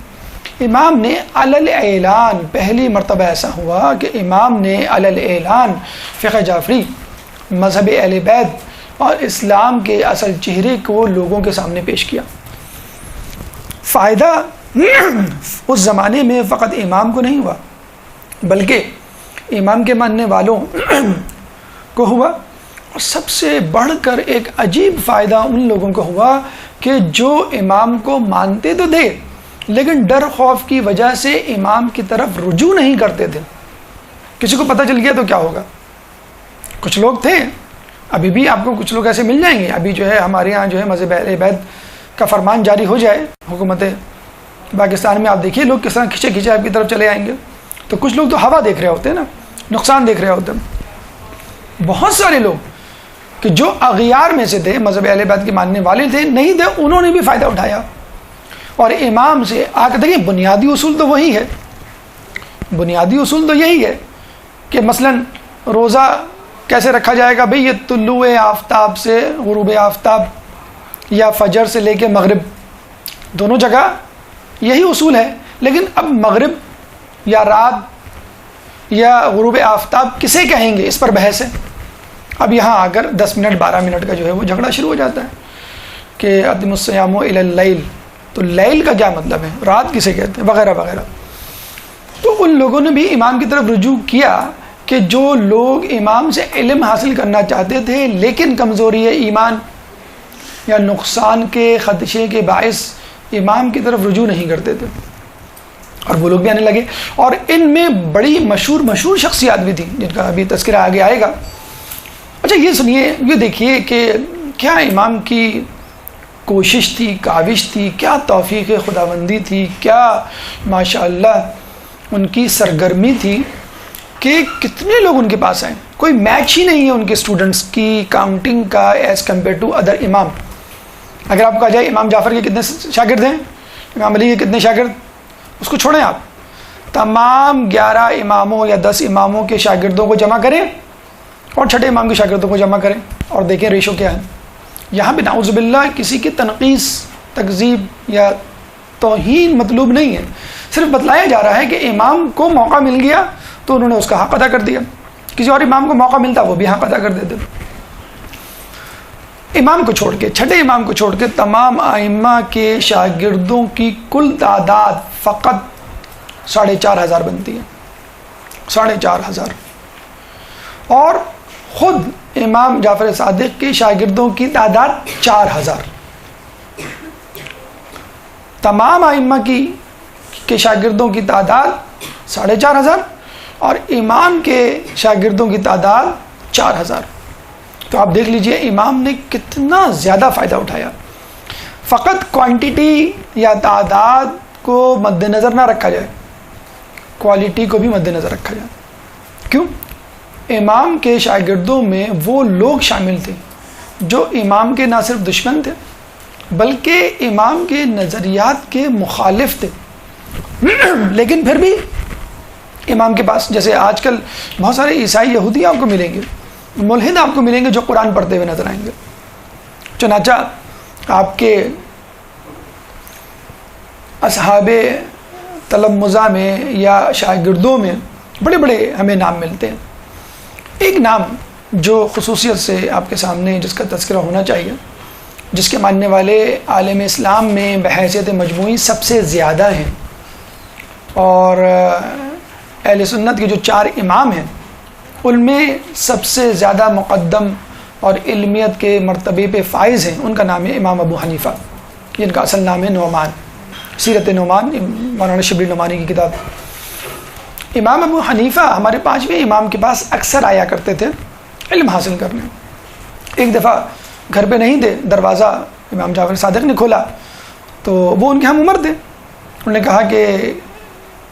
امام نے علل اعلان، پہلی مرتبہ ایسا ہوا کہ امام نے علل اعلان فقہ جعفری، مذہب اہل بیت اور اسلام کے اصل چہرے کو لوگوں کے سامنے پیش کیا. فائدہ اس زمانے میں فقط امام کو نہیں ہوا بلکہ امام کے ماننے والوں کو ہوا، اور سب سے بڑھ کر ایک عجیب فائدہ ان لوگوں کو ہوا کہ جو امام کو مانتے تو تھے لیکن ڈر خوف کی وجہ سے امام کی طرف رجوع نہیں کرتے تھے. کسی کو پتہ چل گیا تو کیا ہوگا؟ کچھ لوگ تھے، ابھی بھی آپ کو کچھ لوگ ایسے مل جائیں گے، ابھی جو ہے ہمارے ہاں جو ہے مذہب اہل بیت کا فرمان جاری ہو جائے حکومت پاکستان میں، آپ دیکھیے لوگ کس طرح کھچے کھچے آپ کی طرف چلے آئیں گے. تو کچھ لوگ تو ہوا دیکھ رہے ہوتے ہیں نا، نقصان دیکھ رہے ہوتے ہیں. بہت سارے لوگ کہ جو اغیار میں سے تھے، مذہب اہل بیت کے ماننے والے تھے، نہیں تھے، انہوں نے بھی فائدہ اٹھایا. اور امام سے آ کے دیکھیں بنیادی اصول تو وہی ہے، بنیادی اصول تو یہی ہے کہ مثلا روزہ کیسے رکھا جائے گا؟ بھئی یہ طلوع آفتاب سے غروب آفتاب یا فجر سے لے کے مغرب دونوں جگہ یہی اصول ہے. لیکن اب مغرب یا رات یا غروب آفتاب کسے کہیں گے، اس پر بحث ہے. اب یہاں آ کر 10 منٹ 12 منٹ کا جو ہے وہ جھگڑا شروع ہو جاتا ہے کہ اتم الصیام الی اللیل، تو لیل کا کیا مطلب ہے، رات کسے کہتے ہیں، وغیرہ وغیرہ. تو ان لوگوں نے بھی امام کی طرف رجوع کیا کہ جو لوگ امام سے علم حاصل کرنا چاہتے تھے لیکن کمزوری ایمان یا نقصان کے خدشے کے باعث امام کی طرف رجوع نہیں کرتے تھے، اور وہ لوگ بھی آنے لگے. اور ان میں بڑی مشہور شخصیات بھی تھیں جن کا ابھی تذکرہ آگے آئے گا. اچھا یہ سنیے، یہ دیکھیے کہ کیا امام کی کوشش تھی، کاوش تھی، کیا توفیق خداوندی تھی، کیا ماشاءاللہ ان کی سرگرمی تھی کہ کتنے لوگ ان کے پاس آئے. کوئی میچ ہی نہیں ہے ان کے اسٹوڈنٹس کی کاؤنٹنگ کا ایز کمپیئر ٹو ادر امام. اگر آپ کو کہا جائے امام جعفر کے کتنے شاگرد ہیں، امام علی کے کتنے شاگرد، اس کو چھوڑیں، آپ تمام 11 اماموں یا 10 اماموں کے شاگردوں کو جمع کریں اور چھٹے امام کے شاگردوں کو جمع کریں اور دیکھیں ریشو کیا ہے. یہاں پہ نعوذ باللہ کسی کی تنقیص، تکذیب یا توہین مطلوب نہیں ہے، صرف بتلایا جا رہا ہے کہ امام کو موقع مل گیا تو انہوں نے اس کا حق ادا کر دیا. کسی اور امام کو موقع ملتا وہ بھی حق ادا کر دیتے. امام کو چھوڑ کے، چھٹے امام کو چھوڑ کے تمام ائمہ کے شاگردوں کی کل تعداد فقط 4,500 بنتی ہے، 4,500. اور خود امام جعفر صادق کے شاگردوں کی تعداد 4,000. تمام ائمہ کے شاگردوں کی تعداد 4,500 اور امام کے شاگردوں کی تعداد 4,000. تو آپ دیکھ لیجئے امام نے کتنا زیادہ فائدہ اٹھایا. فقط کوانٹیٹی یا تعداد کو مد نظر نہ رکھا جائے، کوالٹی کو بھی مد نظر رکھا جائے. کیوں؟ امام کے شاگردوں میں وہ لوگ شامل تھے جو امام کے نہ صرف دشمن تھے بلکہ امام کے نظریات کے مخالف تھے، لیکن پھر بھی امام کے پاس، جیسے آج کل بہت سارے عیسائی یہودی آپ کو ملیں گے، ملحد آپ کو ملیں گے جو قرآن پڑھتے ہوئے نظر آئیں گے. چنانچہ آپ کے اصحاب تلمذہ میں یا شاگردوں میں بڑے بڑے ہمیں نام ملتے ہیں. ایک نام جو خصوصیت سے آپ کے سامنے جس کا تذکرہ ہونا چاہیے، جس کے ماننے والے عالم اسلام میں بحیثیت مجموعی سب سے زیادہ ہیں، اور اہل سنت کے جو 4 امام ہیں ان میں سب سے زیادہ مقدم اور علمیت کے مرتبے پہ فائز ہیں، ان کا نام ہے امام ابو حنیفہ، جن کا اصل نام ہے نعمان. سیرت نعمان مولانا شبلی نعمانی کی کتاب. امام ابو حنیفہ ہمارے 5ویں امام کے پاس اکثر آیا کرتے تھے علم حاصل کرنے. ایک دفعہ گھر پہ نہیں تھے، دروازہ امام جعفر صادق نے کھولا تو وہ ان کے ہم عمر تھے. انہوں نے کہا کہ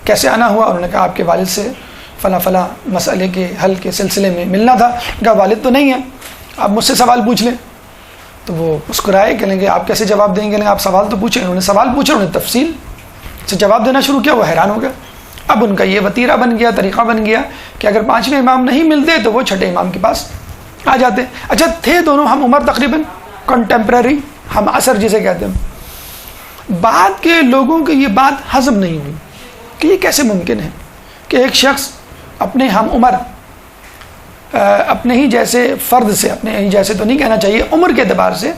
کیسے آنا ہوا؟ انہوں نے کہا آپ کے والد سے فلاں فلاں مسئلے کے حل کے سلسلے میں ملنا تھا. کہا والد تو نہیں ہے، آپ مجھ سے سوال پوچھ لیں. تو وہ مسکرائے، کہیں گے آپ کیسے جواب دیں گے؟ آپ سوال تو پوچھیں. انہوں نے سوال پوچھا، انہوں نے تفصیل سے جواب دینا شروع کیا. وہ حیران ہو گیا. اب ان کا یہ وتیرہ بن گیا، طریقہ بن گیا کہ اگر 5ویں امام نہیں ملتے تو وہ چھٹے امام کے پاس آ جاتے. اچھا تھے دونوں ہم عمر، تقریباً کنٹمپریری، ہم عصر جسے کہتے ہیں. بعد کے لوگوں کی یہ بات ہضم نہیں ہوئی کہ یہ کیسے ممکن ہے کہ ایک شخص اپنے ہم عمر، اپنے ہی جیسے فرد سے، اپنے ہی جیسے تو نہیں کہنا چاہیے، عمر کے اعتبار سے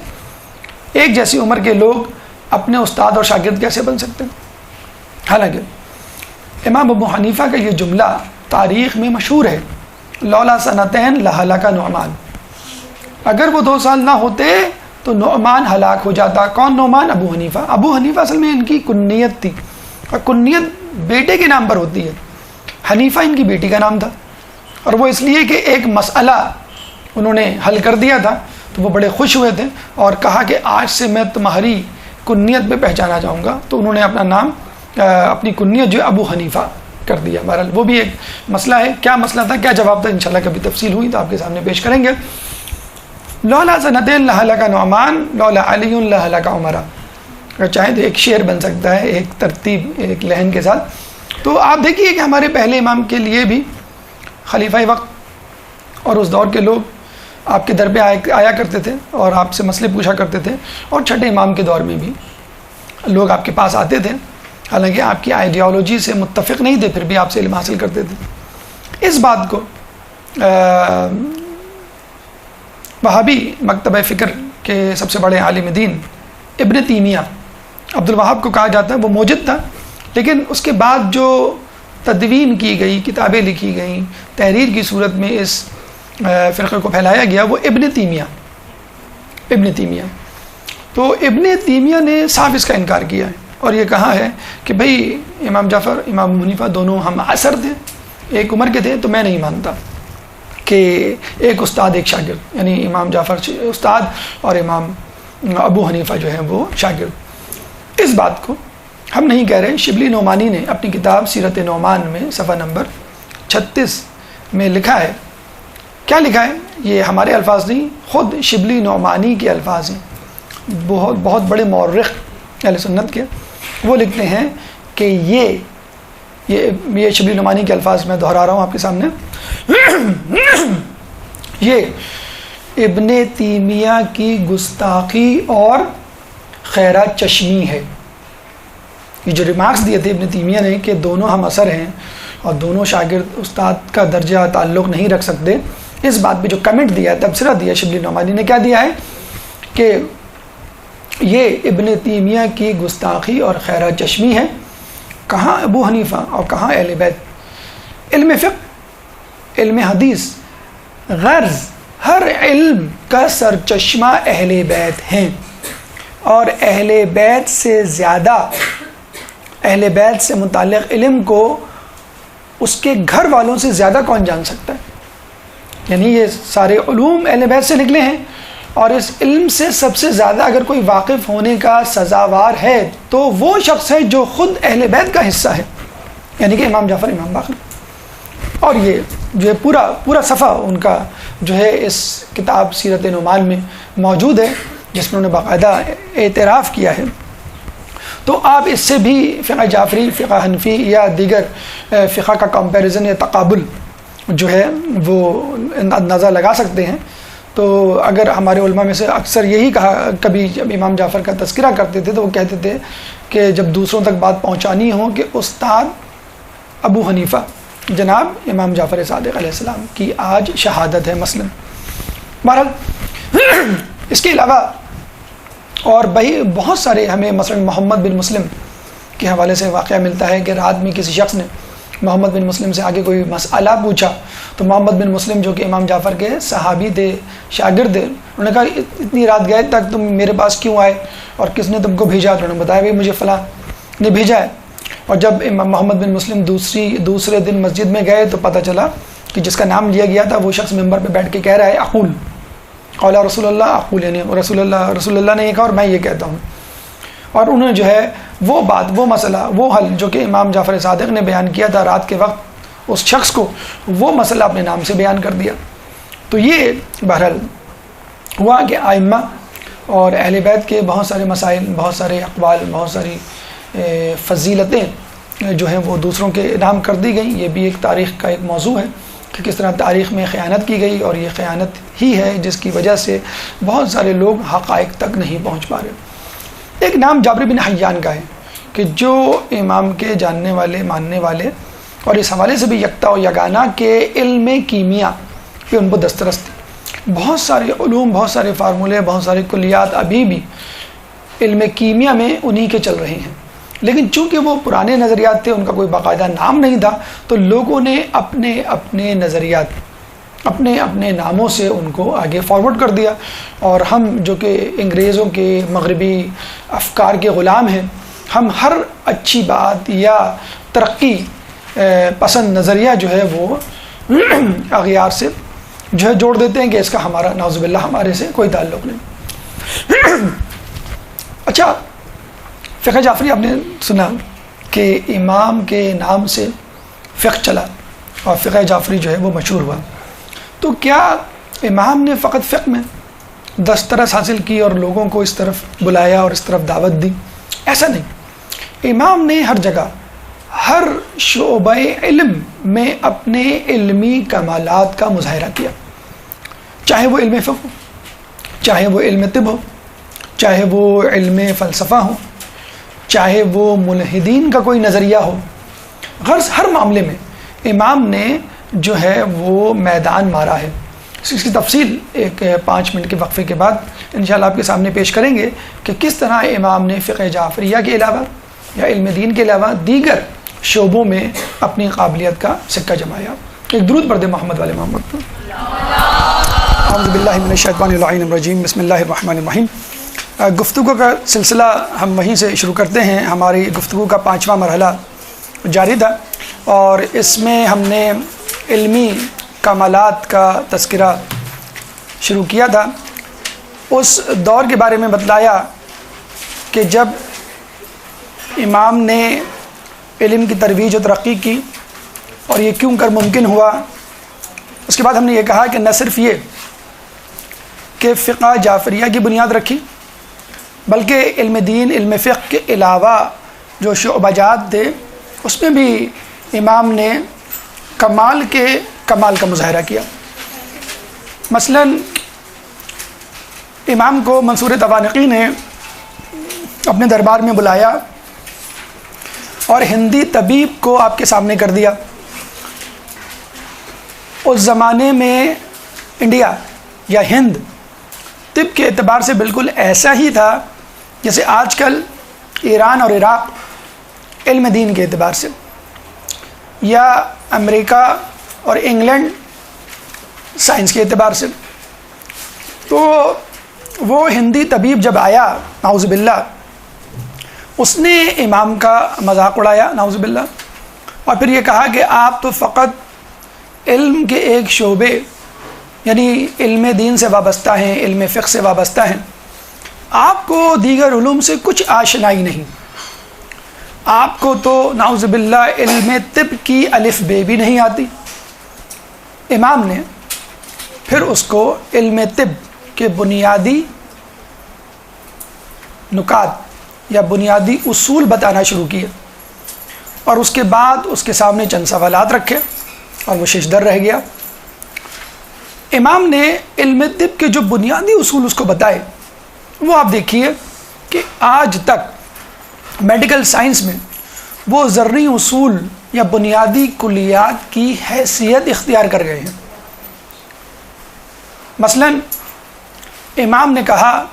ایک جیسی عمر کے لوگ اپنے استاد اور شاگرد کیسے بن سکتے ہیں. حالانکہ امام ابو حنیفہ کا یہ جملہ تاریخ میں مشہور ہے، لولا سنتین لہلک نعمان، اگر وہ 2 سال نہ ہوتے تو نعمان ہلاک ہو جاتا. کون نعمان؟ ابو حنیفہ. ابو حنیفہ اصل میں ان کی کنیت تھی، اور کنیت بیٹے کے نام پر ہوتی ہے. حنیفہ ان کی بیٹی کا نام تھا، اور وہ اس لیے کہ ایک مسئلہ انہوں نے حل کر دیا تھا تو وہ بڑے خوش ہوئے تھے اور کہا کہ آج سے میں تمہاری کنیت پہ پہچانا چاہوں گا، تو انہوں نے اپنا نام اپنی کنیت جو ابو حنیفہ کر دیا. بہرحال وہ بھی ایک مسئلہ ہے، کیا مسئلہ تھا کیا جواب تھا انشاءاللہ کبھی تفصیل ہوئی تو آپ کے سامنے پیش کریں گے. لولا سنتین لہلک نعمان لولا علی لہلک عمر، اگر چاہیں تو ایک شعر بن سکتا ہے ایک ترتیب ایک لحن کے ساتھ. تو آپ دیکھیے کہ ہمارے پہلے امام کے لیے بھی خلیفہ وقت اور اس دور کے لوگ آپ کے در پہ آیا کرتے تھے اور آپ سے مسئلے پوچھا کرتے تھے، اور چھٹے امام کے دور میں بھی لوگ آپ کے پاس آتے تھے، حالانکہ آپ کی آئیڈیالوجی سے متفق نہیں تھے، پھر بھی آپ سے علم حاصل کرتے تھے. اس بات کو وہابی مکتبہ فکر کے سب سے بڑے عالم دین ابن تیمیہ عبد الوہاب کو کہا جاتا ہے، وہ موجد تھا، لیکن اس کے بعد جو تدوین کی گئی، کتابیں لکھی گئیں، تحریر کی صورت میں اس فرقے کو پھیلایا گیا، وہ ابن تیمیہ. تو ابن تیمیہ نے صاف اس کا انکار کیا ہے اور یہ کہا ہے کہ بھئی امام جعفر امام ابو حنیفہ دونوں ہم عصر تھے، ایک عمر کے تھے، تو میں نہیں مانتا کہ ایک استاد ایک شاگرد، یعنی امام جعفر استاد اور امام ابو حنیفہ جو ہیں وہ شاگرد. اس بات کو ہم نہیں کہہ رہے. شبلی نعمانی نے اپنی کتاب سیرت نعمان میں صفحہ نمبر 36 میں لکھا ہے. کیا لکھا ہے؟ یہ ہمارے الفاظ نہیں، خود شبلی نعمانی کے الفاظ ہیں، بہت بڑے مورخ اہل سنت کے. وہ لکھتے ہیں کہ یہ شبلی نعمانی کے الفاظ میں دہرا رہا ہوں آپ کے سامنے. یہ ابن تیمیہ کی گستاخی اور خیرہ چشمی ہے. یہ جو ریمارکس دیے تھے ابن تیمیہ نے کہ دونوں ہم عصر ہیں اور دونوں شاگرد استاد کا درجہ تعلق نہیں رکھ سکتے، اس بات پہ جو کمنٹ دیا ہے، تبصرہ دیا شبلی نعمانی نے، کیا دیا ہے کہ یہ ابن تیمیہ کی گستاخی اور خیرہ چشمی ہے. کہاں ابو حنیفہ اور کہاں اہل بیت؟ علم فقہ، علم حدیث، غرض ہر علم کا سرچشمہ اہل بیت ہیں، اور اہل بیت سے زیادہ اہل بیت سے متعلق علم کو اس کے گھر والوں سے زیادہ کون جان سکتا ہے؟ یعنی یہ سارے علوم اہل بیت سے نکلے ہیں، اور اس علم سے سب سے زیادہ اگر کوئی واقف ہونے کا سزاوار ہے تو وہ شخص ہے جو خود اہل بیت کا حصہ ہے، یعنی کہ امام جعفر امام باقر. اور یہ جو ہے پورا صفحہ ان کا جو ہے اس کتاب سیرت نعمان میں موجود ہے، جس میں انہوں نے باقاعدہ اعتراف کیا ہے. تو آپ اس سے بھی فقہ جعفری، فقہ حنفی یا دیگر فقہ کا کمپیریزن یا تقابل جو ہے وہ اندازہ لگا سکتے ہیں. تو اگر ہمارے علماء میں سے اکثر یہی کہا، کبھی جب امام جعفر کا تذکرہ کرتے تھے تو وہ کہتے تھے کہ جب دوسروں تک بات پہنچانی ہو کہ استاد ابو حنیفہ جناب امام جعفر صادق علیہ السلام کی آج شہادت ہے مثلا. بہرحال اس کے علاوہ اور بہت سارے ہمیں مثلا محمد بن مسلم کے حوالے سے واقعہ ملتا ہے کہ رات میں کسی شخص نے محمد بن مسلم سے آگے کوئی مسئلہ پوچھا، تو محمد بن مسلم جو کہ امام جعفر کے صحابی تھے، شاگرد تھے، انہوں نے کہا اتنی رات گئے تک تم میرے پاس کیوں آئے اور کس نے تم کو بھیجا؟ تو انہوں نے بتایا بھائی مجھے فلاں نے بھیجا ہے. اور جب امام محمد بن مسلم دوسرے دن مسجد میں گئے تو پتہ چلا کہ جس کا نام لیا گیا تھا وہ شخص ممبر پہ بیٹھ کے کہہ رہا ہے اقول قال رسول اللہ اقول، یعنی رسول اللہ نے یہ کہا اور میں یہ کہتا ہوں. اور انہوں نے جو ہے وہ بات، وہ مسئلہ، وہ حل جو کہ امام جعفر صادق نے بیان کیا تھا رات کے وقت اس شخص کو، وہ مسئلہ اپنے نام سے بیان کر دیا. تو یہ بہرحال ہوا کہ ائمہ اور اہل بیت کے بہت سارے مسائل، بہت سارے اقوال، بہت ساری فضیلتیں جو ہیں وہ دوسروں کے نام کر دی گئیں. یہ بھی ایک تاریخ کا ایک موضوع ہے کہ کس طرح تاریخ میں خیانت کی گئی، اور یہ خیانت ہی ہے جس کی وجہ سے بہت سارے لوگ حقائق تک نہیں پہنچ پا رہے. ایک نام جابر بن حیان کا ہے کہ جو امام کے جاننے والے، ماننے والے، اور اس حوالے سے بھی یکتا و یگانہ کے علم کیمیا پہ ان کو دسترس تھی. بہت سارے علوم، بہت سارے فارمولے، بہت سارے کلیات ابھی بھی علم کیمیا میں انہی کے چل رہے ہیں. لیکن چونکہ وہ پرانے نظریات تھے، ان کا کوئی باقاعدہ نام نہیں تھا، تو لوگوں نے اپنے اپنے نظریات اپنے اپنے ناموں سے ان کو آگے فارورڈ کر دیا. اور ہم جو کہ انگریزوں کے مغربی افکار کے غلام ہیں، ہم ہر اچھی بات یا ترقی پسند نظریہ جو ہے وہ اغیار سے جو ہے جوڑ دیتے ہیں کہ اس کا ہمارا نعوذ باللہ ہمارے سے کوئی تعلق نہیں. اچھا، فقہ جعفری آپ نے سنا کہ امام کے نام سے فقہ چلا اور فقہ جعفری جو ہے وہ مشہور ہوا، تو کیا امام نے فقط فقہ میں دسترس حاصل کی اور لوگوں کو اس طرف بلایا اور اس طرف دعوت دی؟ ایسا نہیں، امام نے ہر جگہ ہر شعبہ علم میں اپنے علمی کمالات کا مظاہرہ کیا، چاہے وہ علم فقہ ہو، چاہے وہ علم طب ہو، چاہے وہ علم فلسفہ ہو، چاہے وہ ملحدین کا کوئی نظریہ ہو، غرض ہر معاملے میں امام نے جو ہے وہ میدان مارا ہے۔ اس کی تفصیل ایک 5 منٹ کے وقفے کے بعد انشاءاللہ آپ کے سامنے پیش کریں گے کہ کس طرح امام نے فقہ جعفریہ کے علاوہ یا علم دین کے علاوہ دیگر شعبوں میں اپنی قابلیت کا سکہ جمایا۔ ایک درود پڑھ دیں محمد والے محمد پر۔ اعوذ باللہ من الشیطان اللعین الرجیم، بسم اللہ الرحمن الرحیم۔ گفتگو کا سلسلہ ہم وہیں سے شروع کرتے ہیں۔ ہماری گفتگو کا 5واں مرحلہ جاری تھا اور اس میں ہم نے علمی کمالات کا تذکرہ شروع کیا تھا۔ اس دور کے بارے میں بتلایا کہ جب امام نے علم کی ترویج و ترقی کی اور یہ کیوں کر ممکن ہوا۔ اس کے بعد ہم نے یہ کہا کہ نہ صرف یہ کہ فقہ جعفریہ کی بنیاد رکھی، بلکہ علم دین، علم فقہ کے علاوہ جو شعبہ جات تھے اس میں بھی امام نے کمال کا مظاہرہ کیا۔ مثلا امام کو منصور توانقی نے اپنے دربار میں بلایا اور ہندی طبیب کو آپ کے سامنے کر دیا۔ اس زمانے میں انڈیا یا ہند طب کے اعتبار سے بالکل ایسا ہی تھا جیسے آج کل ایران اور عراق علم دین کے اعتبار سے، یا امریکہ اور انگلینڈ سائنس کے اعتبار سے۔ تو وہ ہندی طبیب جب آیا نعوذ باللہ، اس نے امام کا مذاق اڑایا نعوذ باللہ، اور پھر یہ کہا کہ آپ تو فقط علم کے ایک شعبے یعنی علم دین سے وابستہ ہیں، علم فقہ سے وابستہ ہیں، آپ کو دیگر علوم سے کچھ آشنائی نہیں، آپ کو تو نعوذ باللہ علم طب کی الف بے بھی نہیں آتی۔ امام نے پھر اس کو علم طب کے بنیادی نکات یا بنیادی اصول بتانا شروع کیا، اور اس کے بعد اس کے سامنے چند سوالات رکھے اور وہ ششدر رہ گیا۔ امام نے علم طب کے جو بنیادی اصول اس کو بتائے، وہ آپ دیکھیے کہ آج تک میڈیکل سائنس میں وہ ذرعی اصول یا بنیادی کلیات کی حیثیت اختیار کر گئے ہیں۔ مثلا امام نے کہا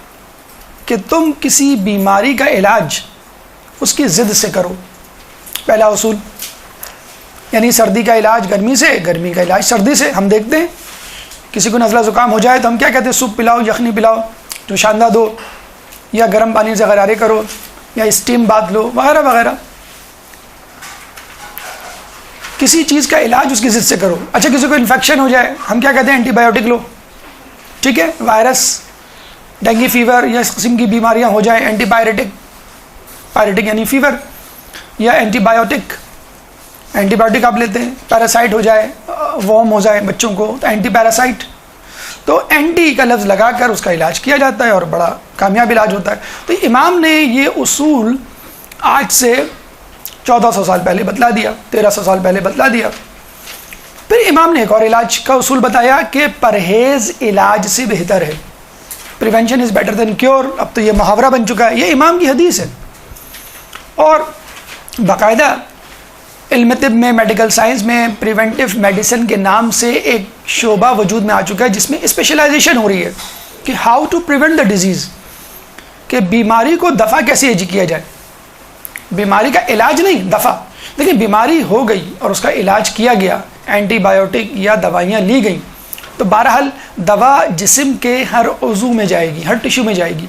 کہ تم کسی بیماری کا علاج اس کی ضد سے کرو، پہلا اصول، یعنی سردی کا علاج گرمی سے، گرمی کا علاج سردی سے۔ ہم دیکھتے ہیں کسی کو نزلہ زکام ہو جائے تو ہم کیا کہتے ہیں؟ سوپ پلاؤ، یخنی پلاؤ جو شاندہ دو، یا گرم پانی سے غرارے کرو، یا اسٹیم بات لو، وغیرہ وغیرہ۔ کسی چیز کا علاج اس کی ضد سے کرو۔ اچھا کسی کو انفیکشن ہو جائے ہم کیا کہتے ہیں؟ اینٹی بایوٹک لو، ٹھیک ہے؟ وائرس، ڈینگی فیور یا اس قسم کی بیماریاں ہو جائیں، اینٹی پائریٹک یعنی فیور، یا اینٹی بایوٹک آپ لیتے ہیں۔ پیراسائٹ ہو جائے، وارم ہو جائے بچوں کو تو اینٹی پیراسائٹ، تو اینٹی کا لفظ لگا کر اس کا علاج کیا جاتا ہے اور بڑا کامیاب علاج ہوتا ہے۔ تو امام نے یہ اصول آج سے 1400 سال پہلے بتلا دیا، 1300 سال پہلے بتلا دیا۔ پھر امام نے ایک اور علاج کا اصول بتایا کہ پرہیز علاج سے بہتر ہے، prevention is better than cure. اب تو یہ محاورہ بن چکا ہے، یہ امام کی حدیث ہے۔ اور باقاعدہ علم طب میں، میڈیکل سائنس میں پریونٹیو میڈیسن کے نام سے ایک شعبہ وجود میں آ چکا ہے جس میں اسپیشلائزیشن ہو رہی ہے کہ how to prevent the disease, کہ بیماری کو دفع کیسے کیا جائے۔ بیماری کا علاج نہیں، دفع۔ لیکن بیماری ہو گئی اور اس کا علاج کیا گیا، اینٹی بایوٹک یا دوائیاں لی گئیں، تو بہرحال دوا جسم کے ہر عضو میں جائے گی، ہر ٹیشو میں جائے گی۔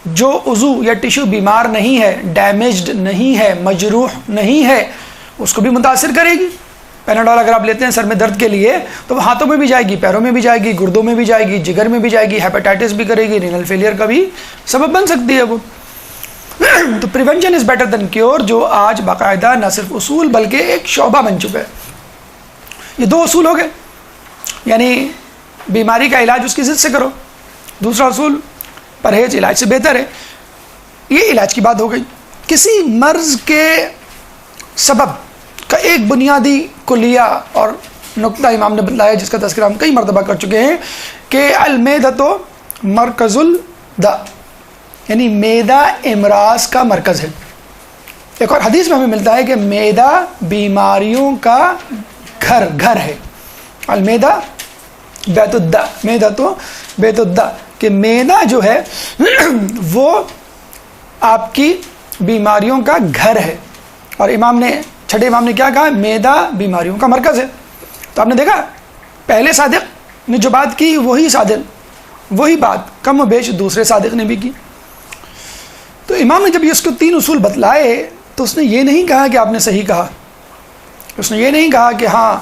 جو عضو یا ٹیشو بیمار نہیں ہے، ڈیمیجڈ نہیں ہے، مجروح نہیں ہے، اس کو بھی متاثر کرے گی۔ پیناڈول اگر آپ لیتے ہیں سر میں درد کے لیے تو وہ ہاتھوں میں بھی جائے گی، پیروں میں بھی جائے گی، گردوں میں بھی جائے گی، جگر میں بھی جائے گی، ہیپاٹائٹس بھی کرے گی، رینل فیلئر کا بھی سبب بن سکتی ہے وہ۔ تو prevention is better than cure جو آج باقاعدہ نہ صرف اصول بلکہ ایک شعبہ بن چکا ہے. یہ دو اصول ہو گئے، یعنی بیماری کا علاج اس کی ضد سے کرو. دوسرا اصول پرہیز علاج سے بہتر ہے. یہ علاج کی بات ہو گئی. کسی مرض کے سبب کا ایک بنیادی کلیہ اور نقطہ امام نے بتلایا جس کا تذکرہ ہم کئی مرتبہ کر چکے ہیں کہ المیدۃ مرکز الداء، یعنی میدہ امراض کا مرکز ہے. ایک اور حدیث میں ہمیں ملتا ہے کہ میدہ بیماریوں کا گھر ہے. المیدہ بیت الداء، میدہ تو بیت الداء، کہ میدہ جو ہے وہ آپ کی بیماریوں کا گھر ہے. اور چھٹے امام نے کیا کہا؟ میدہ بیماریوں کا مرکز ہے. تو آپ نے دیکھا پہلے صادق نے جو بات کی وہی بات کم و بیش دوسرے صادق نے بھی کی. تو امام نے جب اس کو 3 اصول بتلائے تو اس نے یہ نہیں کہا کہ آپ نے صحیح کہا، اس نے یہ نہیں کہا کہ ہاں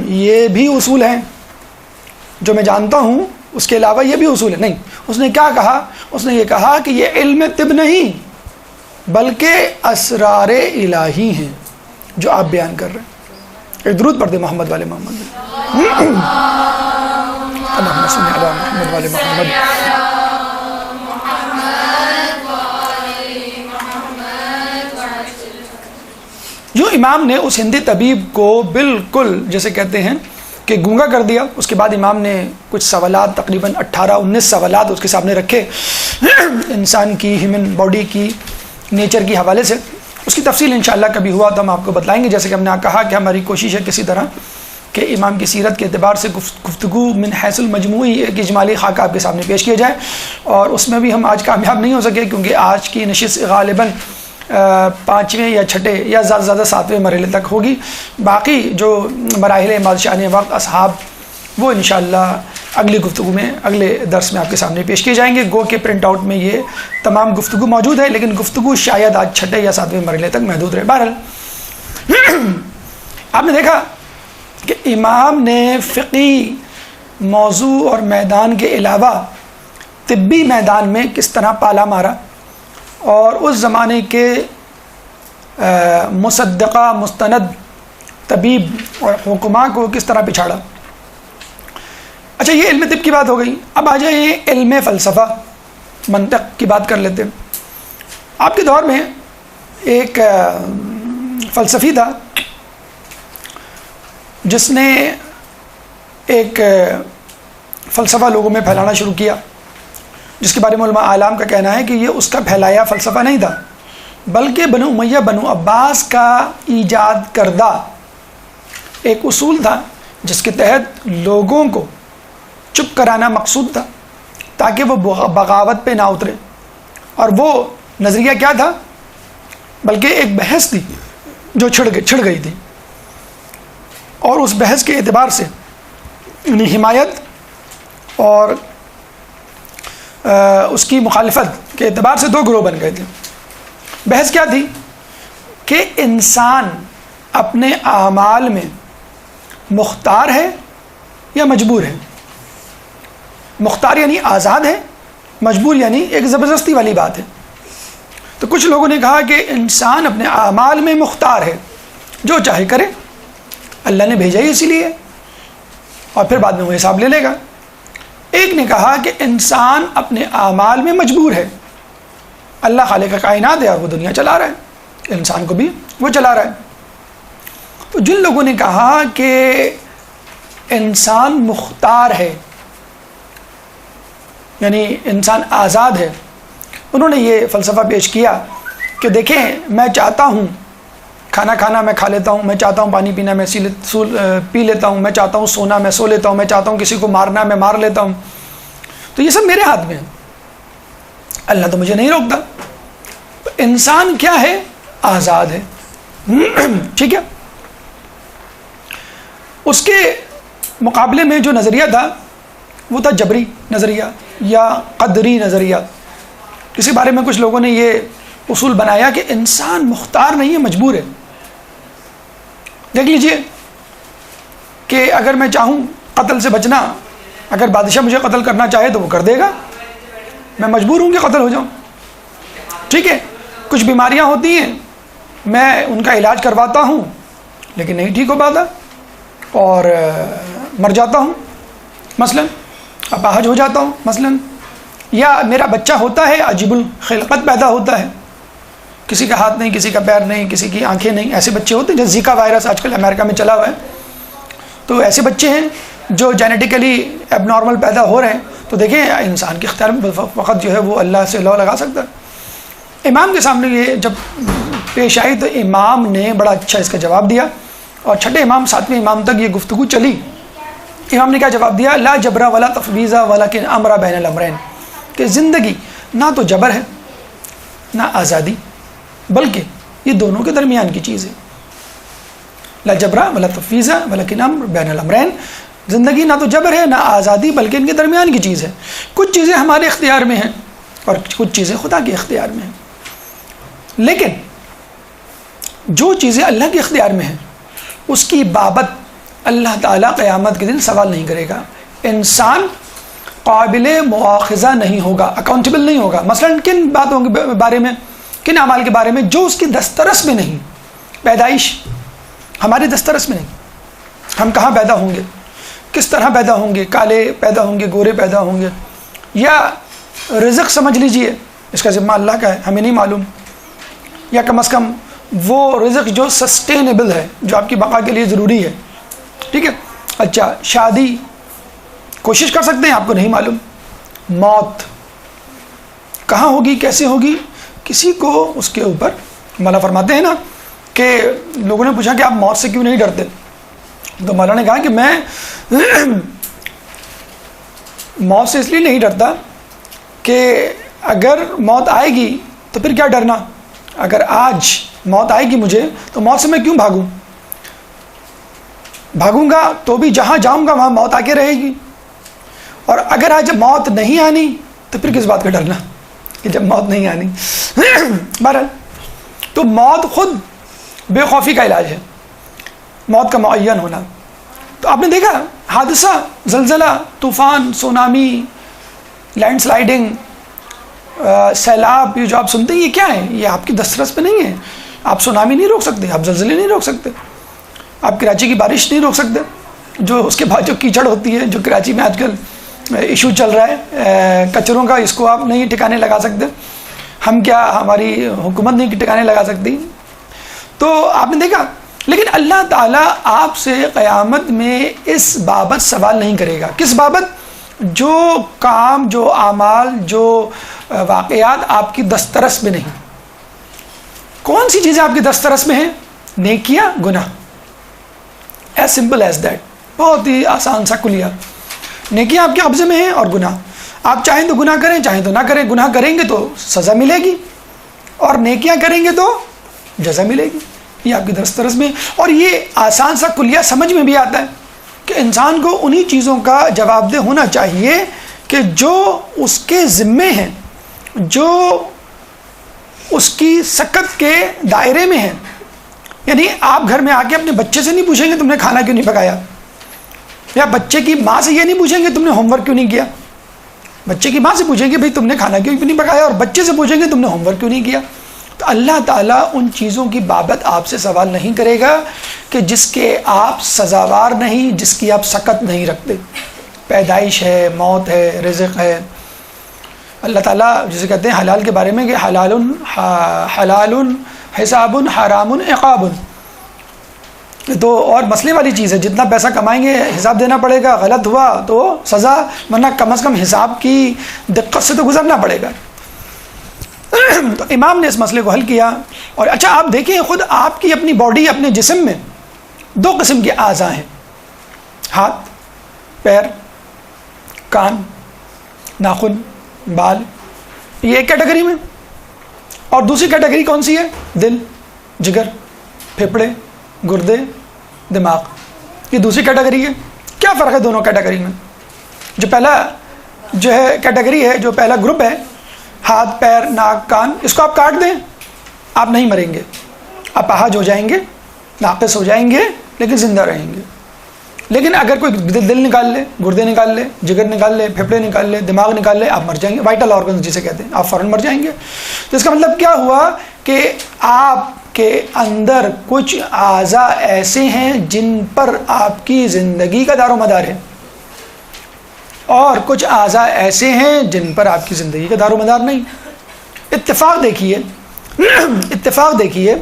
یہ بھی اصول ہیں جو میں جانتا ہوں، اس کے علاوہ یہ بھی اصول ہے. نہیں، اس نے کیا کہا؟ اس نے یہ کہا کہ یہ علم طب نہیں بلکہ اسرار الہی ہیں جو آپ بیان کر رہے ہیں. ایک درود پڑھ دے محمد والے محمد. اللہم صل علی محمد والے محمد. جو امام نے اس ہندی طبیب کو بالکل جیسے کہتے ہیں کہ گونگا کر دیا، اس کے بعد امام نے کچھ سوالات، تقریباً 18-19 سوالات اس کے سامنے رکھے انسان کی ہیومن باڈی کی نیچر کی حوالے سے. اس کی تفصیل انشاءاللہ کبھی ہوا تو ہم آپ کو بتلائیں گے. جیسے کہ ہم نے کہا کہ ہماری کوشش ہے کسی طرح کہ امام کی سیرت کے اعتبار سے گفتگو من حیث المجموعی ایک اجمالی خاکہ آپ کے سامنے پیش کیا جائے، اور اس میں بھی ہم آج کامیاب نہیں ہو سکے کیونکہ آج کی نشست غالباً 5ویں یا 6ٹھے یا زیادہ سے زیادہ 7ویں مرحلے تک ہوگی. باقی جو مراحل بادشاہان وقت اصحاب وہ انشاءاللہ اگلی گفتگو میں، اگلے درس میں آپ کے سامنے پیش کیے جائیں گے. گو کے پرنٹ آؤٹ میں یہ تمام گفتگو موجود ہے، لیکن گفتگو شاید آج 6ٹھے یا 7ویں مرحلے تک محدود رہے. بہرحال آپ نے دیکھا کہ امام نے فقہی موضوع اور میدان کے علاوہ طبی میدان میں کس طرح پالا مارا اور اس زمانے کے مصدقہ مستند طبیب اور حکماء کو کس طرح پچھاڑا. اچھا، یہ علم طب کی بات ہو گئی. اب آ جائیں علم فلسفہ، منطق کی بات کر لیتے ہیں. آپ کے دور میں ایک فلسفی تھا جس نے ایک فلسفہ لوگوں میں پھیلانا شروع کیا، جس کے بارے میں علماء اعلام کا کہنا ہے کہ یہ اس کا پھیلایا فلسفہ نہیں تھا بلکہ بنو امیہ بنو عباس کا ایجاد کردہ ایک اصول تھا جس کے تحت لوگوں کو چپ کرانا مقصود تھا تاکہ وہ بغاوت پہ نہ اترے. اور وہ نظریہ کیا تھا؟ بلکہ ایک بحث تھی جو چھڑ گئی تھی، اور اس بحث کے اعتبار سے حمایت اور اس کی مخالفت کے اعتبار سے 2 گروہ بن گئے تھے. بحث کیا تھی کہ انسان اپنے اعمال میں مختار ہے یا مجبور ہے. مختار یعنی آزاد ہے، مجبور یعنی ایک زبردستی والی بات ہے. تو کچھ لوگوں نے کہا کہ انسان اپنے اعمال میں مختار ہے، جو چاہے کرے، اللہ نے بھیجا ہی اسی لیے، اور پھر بعد میں وہ حساب لے لے گا. ایک نے کہا کہ انسان اپنے اعمال میں مجبور ہے، اللہ خالق کائنات ہے اور وہ دنیا چلا رہا ہے، انسان کو بھی وہ چلا رہا ہے. تو جن لوگوں نے کہا کہ انسان مختار ہے یعنی انسان آزاد ہے، انہوں نے یہ فلسفہ پیش کیا کہ دیکھیں، میں چاہتا ہوں کھانا کھانا میں کھا لیتا ہوں، میں چاہتا ہوں پانی پینا میں پی لیتا ہوں، میں چاہتا ہوں سونا میں سو لیتا ہوں، میں چاہتا ہوں کسی کو مارنا میں مار لیتا ہوں. تو یہ سب میرے ہاتھ میں ہے، اللہ تو مجھے نہیں روکتا. انسان کیا ہے؟ آزاد ہے. ٹھیک ہے. اس کے مقابلے میں جو نظریہ تھا وہ تھا جبری نظریہ یا قدری نظریہ. کسی بارے میں کچھ لوگوں نے یہ اصول بنایا کہ انسان مختار نہیں ہے، مجبور ہے. دیکھ لیجئے کہ اگر میں چاہوں قتل سے بچنا، اگر بادشاہ مجھے قتل کرنا چاہے تو وہ کر دے گا، میں مجبور ہوں کہ قتل ہو جاؤں. ٹھیک ہے. کچھ بیماریاں ہوتی ہیں میں ان کا علاج کرواتا ہوں لیکن نہیں ٹھیک ہو پاتا اور مر جاتا ہوں مثلا، اپاہج ہو جاتا ہوں مثلا، یا میرا بچہ ہوتا ہے عجیب الخلقت پیدا ہوتا ہے، کسی کا ہاتھ نہیں، کسی کا پیر نہیں، کسی کی آنکھیں نہیں، ایسے بچے ہوتے ہیں جیسے زیکا وائرس آج کل امریکہ میں چلا ہوا ہے، تو ایسے بچے ہیں جو جینیٹیکلی ایب نارمل پیدا ہو رہے ہیں. تو دیکھیں انسان کے اختیار میں وقت جو ہے وہ اللہ سے لو لگا سکتا ہے. امام کے سامنے یہ جب پیش آئی تو امام نے بڑا اچھا اس کا جواب دیا، اور چھٹے امام 7ویں امام تک یہ گفتگو چلی. امام نے کیا جواب دیا؟ لا جبرا ولا تفویضا ولکن امر بین الامرین، کہ زندگی نہ تو جبر ہے نہ آزادی، بلکہ یہ دونوں کے درمیان کی چیز ہے. لا جبرا ولا تفویضا ولکن امر بین الامرین، زندگی نہ تو جبر ہے نہ آزادی بلکہ ان کے درمیان کی چیز ہے. کچھ چیزیں ہمارے اختیار میں ہیں اور کچھ چیزیں خدا کے اختیار میں ہیں، لیکن جو چیزیں اللہ کے اختیار میں ہیں اس کی بابت اللہ تعالیٰ قیامت کے دن سوال نہیں کرے گا. انسان قابل مواخذہ نہیں ہوگا، اکاؤنٹیبل نہیں ہوگا. مثلا کن باتوں کے بارے میں، کن اعمال کے بارے میں جو اس کی دسترس میں نہیں. پیدائش ہماری دسترس میں نہیں، ہم کہاں پیدا ہوں گے، کس طرح پیدا ہوں گے، کالے پیدا ہوں گے، گورے پیدا ہوں گے، یا رزق سمجھ لیجئے اس کا ذمہ اللہ کا ہے، ہمیں نہیں معلوم، یا کم از کم وہ رزق جو سسٹینیبل ہے، جو آپ کی بقا کے لیے ضروری ہے. ٹھیک ہے. اچھا، شادی کوشش کر سکتے ہیں، آپ کو نہیں معلوم. موت کہاں ہوگی، کیسے ہوگی، کسی کو اس کے اوپر. مولا فرماتے ہیں نا کہ لوگوں نے پوچھا کہ آپ موت سے کیوں نہیں ڈرتے، تو مولا نے کہا کہ میں موت سے اس لیے نہیں ڈرتا کہ اگر موت آئے گی تو پھر کیا ڈرنا. اگر آج موت آئے گی مجھے تو موت سے میں کیوں بھاگوں، بھاگوں گا تو بھی جہاں جاؤں گا وہاں موت آ کے رہے گی. اور اگر آج موت نہیں آنی تو پھر کس بات کا ڈرنا کہ جب موت نہیں آنی. بہرحال تو موت خود بے خوفی کا علاج ہے، موت کا معین ہونا. تو آپ نے دیکھا حادثہ، زلزلہ، طوفان، سونامی، لینڈ سلائیڈنگ، سیلاب، یہ جو آپ سنتے ہیں یہ کیا ہے؟ یہ آپ کی دسترس پہ نہیں ہے. آپ سونامی نہیں روک سکتے، آپ زلزلے نہیں روک سکتے، آپ کراچی کی بارش نہیں روک سکتے، جو اس کے بعد جو کیچڑ ہوتی ہے، جو کراچی میں آج کل ایشو چل رہا ہے کچروں کا، اس کو آپ نہیں ٹھکانے لگا سکتے. ہم کیا، ہماری حکومت نہیں ٹھکانے لگا سکتی. تو آپ نے دیکھا، لیکن اللہ تعالیٰ آپ سے قیامت میں اس بابت سوال نہیں کرے گا. کس بابت؟ جو کام، جو اعمال، جو واقعات آپ کی دسترس میں نہیں. کون سی چیزیں آپ کی دسترس میں ہیں؟ نیکیاں، گناہ. As simple as that. بہت ہی آسان سا کلیہ. نیکیاں آپ کے قبضے میں ہیں اور گناہ. آپ چاہیں تو گناہ کریں، چاہیں تو نہ کریں. گناہ کریں گے تو سزا ملے گی اور نیکیاں کریں گے تو جزا ملے گی. یہ آپ کی دسترس میں. اور یہ آسان سا کلیہ سمجھ میں بھی آتا ہے کہ انسان کو انہی چیزوں کا جواب دہ ہونا چاہیے کہ جو اس کے ذمے ہیں، جو اس کی سکت کے دائرے میں ہیں. یعنی آپ گھر میں آ کے اپنے بچے سے نہیں پوچھیں گے تم نے کھانا کیوں نہیں پکایا، یا بچے کی ماں سے یہ نہیں پوچھیں گے تم نے ہوم ورک کیوں نہیں کیا. بچے کی ماں سے پوچھیں گے بھائی تم نے کھانا کیوں نہیں پکایا، اور بچے سے پوچھیں گے تم نے ہوم ورک کیوں نہیں کیا. تو اللہ تعالیٰ ان چیزوں کی بابت آپ سے سوال نہیں کرے گا کہ جس کے آپ سزاوار نہیں، جس کی آپ سکت نہیں رکھتے. پیدائش ہے، موت ہے، رزق ہے. اللہ تعالیٰ جسے کہتے ہیں حلال کے بارے میں کہ حلال حساب حرام عقاب. تو اور مسئلے والی چیز ہے، جتنا پیسہ کمائیں گے حساب دینا پڑے گا، غلط ہوا تو سزا، ورنہ کم از کم حساب کی دقت سے تو گزرنا پڑے گا. تو امام نے اس مسئلے کو حل کیا. اور اچھا آپ دیکھیں، خود آپ کی اپنی باڈی، اپنے جسم میں 2 قسم کے اعضاء ہیں، ہاتھ، پیر، کان، ناخن، بال. یہ ایک کیٹیگری میں. اور دوسری کیٹیگری کون سی ہے؟ دل، جگر، پھیپھڑے، گردے، دماغ. یہ دوسری کیٹیگری ہے. کیا فرق ہے دونوں کیٹیگری میں؟ جو پہلا جو ہے کیٹیگری ہے، جو پہلا گروپ ہے، ہاتھ، پیر، ناک، کان، اس کو آپ کاٹ دیں، آپ نہیں مریں گے، آپ اپاہج ہو جائیں گے، ناقص ہو جائیں گے، لیکن زندہ رہیں گے. لیکن اگر کوئی دل نکال لے، گردے نکال لے، جگر نکال لے، پھیپھڑے نکال لے، دماغ نکال لے، آپ مر جائیں گے. وائٹل آرگنز جسے کہتے ہیں، آپ فوراً مر جائیں گے. تو اس کا مطلب کیا ہوا کہ آپ کے اندر کچھ اعضاء ایسے ہیں جن پر آپ کی زندگی کا دار و مدار ہے، اور کچھ اعضاء ایسے ہیں جن پر آپ کی زندگی کا دار و مدار نہیں. اتفاق دیکھیے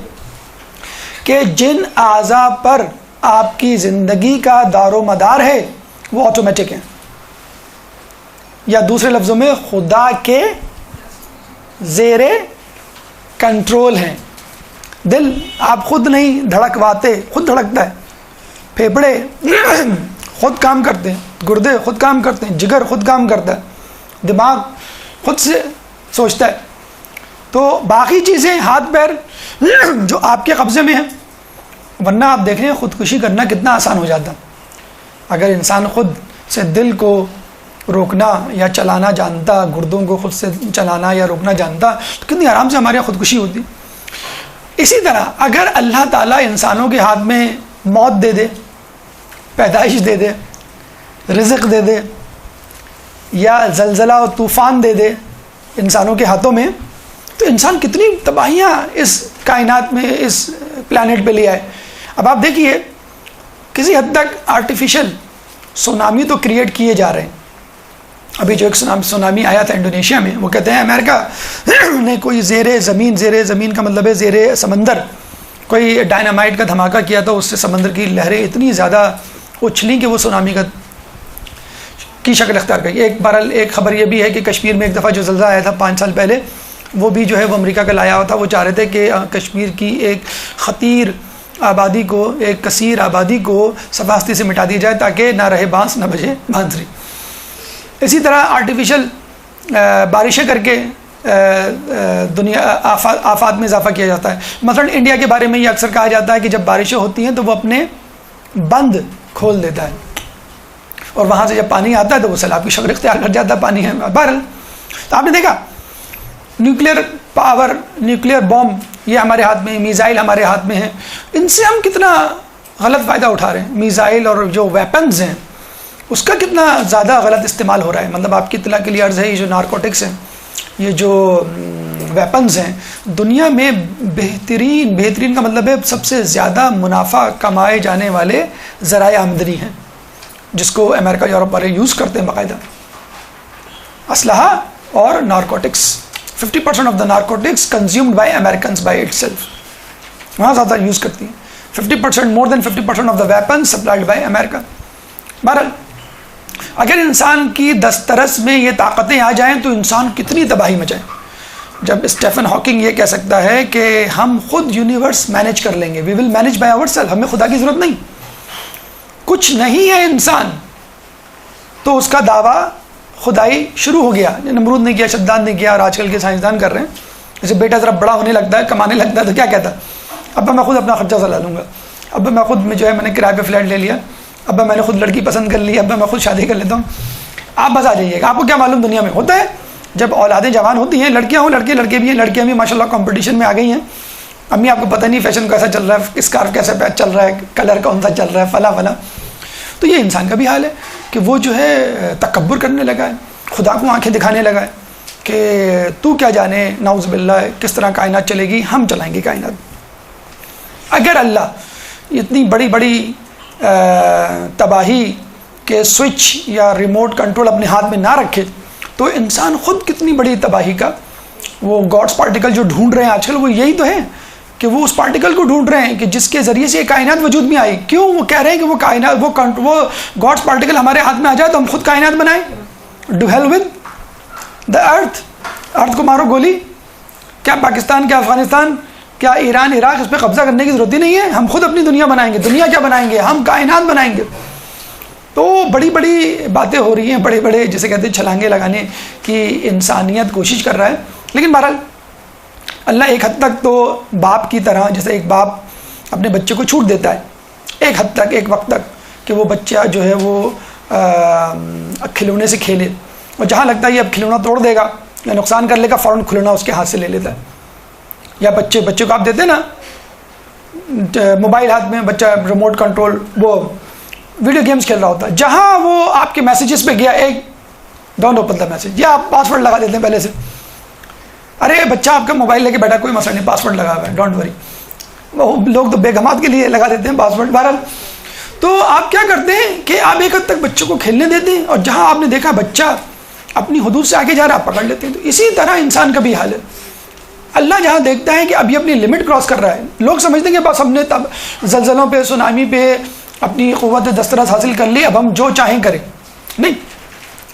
کہ جن اعضاء پر آپ کی زندگی کا دار و مدار ہے وہ آٹومیٹک ہیں، یا دوسرے لفظوں میں خدا کے زیر کنٹرول ہیں. دل آپ خود نہیں دھڑکواتے، خود دھڑکتا ہے. پھیپھڑے خود کام کرتے ہیں، گردے خود کام کرتے ہیں، جگر خود کام کرتا ہے، دماغ خود سے سوچتا ہے. تو باقی چیزیں ہاتھ پیر جو آپ کے قبضے میں ہیں. ورنہ آپ دیکھ رہے ہیں خودکشی کرنا کتنا آسان ہو جاتا. اگر انسان خود سے دل کو روکنا یا چلانا جانتا، گردوں کو خود سے چلانا یا روکنا جانتا، تو کتنی آرام سے ہمارے یہاں خودکشی ہوتی. اسی طرح اگر اللہ تعالیٰ انسانوں کے ہاتھ میں موت دے دے، پیدائش دے دے، رزق دے دے، یا زلزلہ و طوفان دے دے انسانوں کے ہاتھوں میں، تو انسان کتنی تباہیاں اس کائنات میں، اس پلانٹ پہ لے آئے. اب آپ دیکھیے کسی حد تک آرٹیفیشل سونامی تو کریٹ کیے جا رہے ہیں. ابھی جو ایک سونامی آیا تھا انڈونیشیا میں، وہ کہتے ہیں امریکہ نے کوئی زیر زمین کا مطلب ہے زیر سمندر کوئی ڈائنامائٹ کا دھماکہ کیا تھا، اس سے سمندر کی لہریں اتنی زیادہ اچھلیں کہ وہ سونامی کی شکل اختیار کری. ایک خبر یہ بھی ہے کہ کشمیر میں ایک دفعہ جو زلزلہ آیا تھا 5 سال پہلے، وہ بھی جو ہے وہ امریکہ کا لایا ہوا تھا. وہ چاہ رہے تھے کہ کشمیر کی ایک خطیر آبادی کو، ایک کثیر آبادی کو صفاستی سے مٹا دیا جائے تاکہ نہ رہے بانس نہ بجے بانسری. اسی طرح آرٹیفیشل بارشیں کر کے دنیا آفات میں اضافہ کیا جاتا ہے. مثلا انڈیا کے بارے میں یہ اکثر کہا جاتا ہے کہ جب بارشیں ہوتی ہیں تو وہ اپنے بند کھول دیتا ہے، اور وہاں سے جب پانی آتا ہے تو وہ سیلاب کی شکل اختیار کر جاتا ہے. پانی ہے بہرحال. تو آپ نے دیکھا نیوکلیئر پاور، نیوکلیئر بوم یہ ہمارے ہاتھ میں، میزائل ہمارے ہاتھ میں ہیں. ان سے ہم کتنا غلط فائدہ اٹھا رہے ہیں. میزائل اور جو ویپنز ہیں اس کا کتنا زیادہ غلط استعمال ہو رہا ہے. مطلب آپ کی اطلاع کے لیے عرض ہے، یہ جو نارکوٹکس ہیں، یہ جو ویپنز ہیں، دنیا میں بہترین کا مطلب ہے سب سے زیادہ منافع کمائے جانے والے ذرائع آمدنی ہیں، جس کو امریکہ یورپ والے یوز کرتے ہیں باقاعدہ. اسلحہ اور narcotics, 50% of the narcotics consumed by Americans by اٹ سیلف، وہاں زیادہ یوز کرتی ہیں. 50%، more than 50% of the weapons supplied by America. بہرحال اگر انسان کی دسترس میں یہ طاقتیں آ جائیں تو انسان کتنی تباہی مچائے. جب اسٹیفن ہاکنگ یہ کہہ سکتا ہے کہ ہم خود یونیورس مینیج کر لیں گے، وی ول مینیج بائی آور سیلف، ہمیں خدا کی ضرورت نہیں، کچھ نہیں ہے انسان، تو اس کا دعویٰ خدائی شروع ہو گیا. نمرود نے کیا، شداد نے کیا، اور آج کل کے سائنسدان کر رہے ہیں. جیسے بیٹا ذرا بڑا ہونے لگتا ہے، کمانے لگتا ہے، تو کیا کہتا ہے، ابا میں خود اپنا خرچہ چلا لوں گا، ابا میں خود جو ہے میں نے کرائے پہ فلیٹ لے لیا، ابا میں نے خود لڑکی پسند کر لی، ابا میں خود شادی کر لیتا ہوں. آپ بس آ جائیے گا. آپ کو کیا معلوم دنیا میں ہوتا ہے جب اولادیں جوان ہوتی ہیں، لڑکیاں ہوں، لڑکے بھی ہیں، لڑکیاں بھی ماشاء اللہ کمپٹیشن میں آ گئی ہیں. امی آپ کو پتہ نہیں فیشن کیسا چل رہا ہے، اسکارف کیسے چل رہا ہے، کلر کون سا چل رہا ہے، فلاں فلاں. تو یہ انسان کا بھی حال ہے کہ وہ جو ہے تکبر کرنے لگا ہے، خدا کو آنکھیں دکھانے لگا ہے کہ تو کیا جانے، نعوذ باللہ کس طرح کائنات چلے گی، ہم چلائیں گے کائنات. اگر اللہ اتنی بڑی تباہی کے سوئچ یا ریموٹ کنٹرول اپنے ہاتھ میں نہ رکھے تو انسان خود کتنی بڑی تباہی کا، وہ گاڈس پارٹیکل جو ڈھونڈ رہے ہیں آج کل، وہ یہی تو ہے کہ وہ اس پارٹیکل کو ڈھونڈ رہے ہیں کہ جس کے ذریعے سے یہ کائنات وجود میں آئی. کیوں؟ وہ کہہ رہے ہیں کہ وہ کائنات، وہ گاڈس پارٹیکل ہمارے ہاتھ میں آ جائے تو ہم خود کائنات بنائیں. ڈو ہیل ود دا ارتھ کو مارو گولی. کیا پاکستان، کیا افغانستان، کیا ایران، عراق اس پہ قبضہ کرنے کی ضرورت ہی نہیں ہے. ہم خود اپنی دنیا بنائیں گے. دنیا کیا بنائیں گے؟ ہم کائنات بنائیں گے. تو بڑی باتیں ہو رہی ہیں، بڑے جسے کہتے ہیں چھلانگے لگانے کی انسانیت کوشش کر رہا ہے. لیکن بہرحال اللہ ایک حد تک تو باپ کی طرح، جیسے ایک باپ اپنے بچے کو چھوٹ دیتا ہے ایک حد تک، ایک وقت تک، کہ وہ بچہ جو ہے وہ کھلونے سے کھیلے، اور جہاں لگتا ہے یہ اب کھلونا توڑ دے گا یا نقصان کر لے گا، فوراً کھلونا اس کے ہاتھ سے لے لیتا ہے. یا بچے کو آپ دیتے نا موبائل ہاتھ میں، بچہ ریموٹ کنٹرول وہ ویڈیو گیمز کھیل رہا ہوتا ہے، جہاں وہ آپ کے میسیجز پہ گیا ایک ڈونٹ اوپن دا میسج، یا آپ پاسورڈ لگا دیتے ہیں پہلے سے. ارے بچہ آپ کا موبائل لے کے بیٹھا، کوئی مسئلہ نہیں، پاسورڈ لگا ہوا ہے، ڈونٹ وری. وہ لوگ تو بیگمات کے لیے لگا دیتے ہیں پاسورڈ. بہرحال تو آپ کیا کرتے ہیں کہ آپ ایک حد تک بچوں کو کھیلنے دیتے ہیں، اور جہاں آپ نے دیکھا بچہ اپنی حدود سے آگے جا رہا ہے آپ پکڑ لیتے ہیں. تو اسی طرح انسان کا بھی حال ہے. اللہ جہاں دیکھتا ہے کہ ابھی اپنی لمٹ کراس کر رہا ہے، لوگ سمجھتے ہیں کہ بس ہم نے تب زلزلوں پہ سونامی پہ اپنی قوت دسترس حاصل کر لی، اب ہم جو چاہیں کریں. نہیں،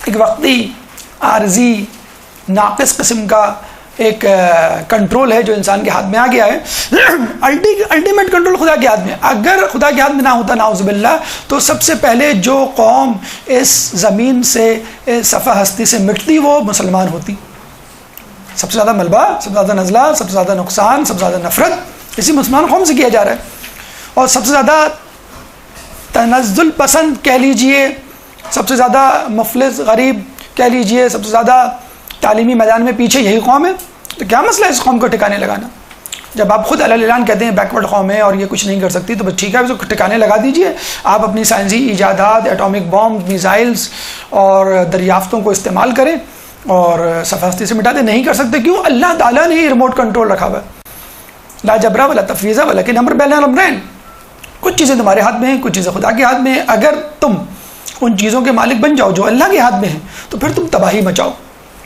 ایک وقتی عارضی ناقص قسم کا ایک کنٹرول ہے جو انسان کے ہاتھ میں آ گیا ہے. الٹیمیٹ کنٹرول خدا کے ہاتھ میں. اگر خدا کے ہاتھ میں نہ ہوتا نعوذ باللہ، تو سب سے پہلے جو قوم اس زمین سے صفحہ ہستی سے مٹتی وہ مسلمان ہوتی. سب سے زیادہ ملبہ، سب سے زیادہ نزلہ، سب سے زیادہ نقصان، سب سے زیادہ نفرت اسی مسلمان قوم سے کیا جا رہا ہے. اور سب سے زیادہ تنزل پسند کہہ لیجئے، سب سے زیادہ مفلس غریب کہہ لیجئے، سب سے زیادہ تعلیمی میدان میں پیچھے یہی قوم ہے. تو کیا مسئلہ ہے اس قوم کو ٹھکانے لگانا؟ جب آپ خود علیہ اعلان کہتے ہیں بیکورڈ قوم ہے اور یہ کچھ نہیں کر سکتی، تو بس ٹھیک ہے اس کو ٹھکانے لگا دیجئے. آپ اپنی سائنسی ایجادات، ایٹامک بامب، میزائلز اور دریافتوں کو استعمال کریں اور صفحستی سے مٹا دیں. نہیں کر سکتے، کیوں؟ اللہ تعالیٰ نے ہی ریموٹ کنٹرول رکھا ہوا ہے. لا جبرا ولا تفویض ولکن امر بین الامرین. کچھ چیزیں تمہارے ہاتھ میں ہیں، کچھ چیزیں خدا کے ہاتھ میں ہیں. اگر تم ان چیزوں کے مالک بن جاؤ جو اللہ کے ہاتھ میں ہیں، تو پھر تم تباہی مچاؤ،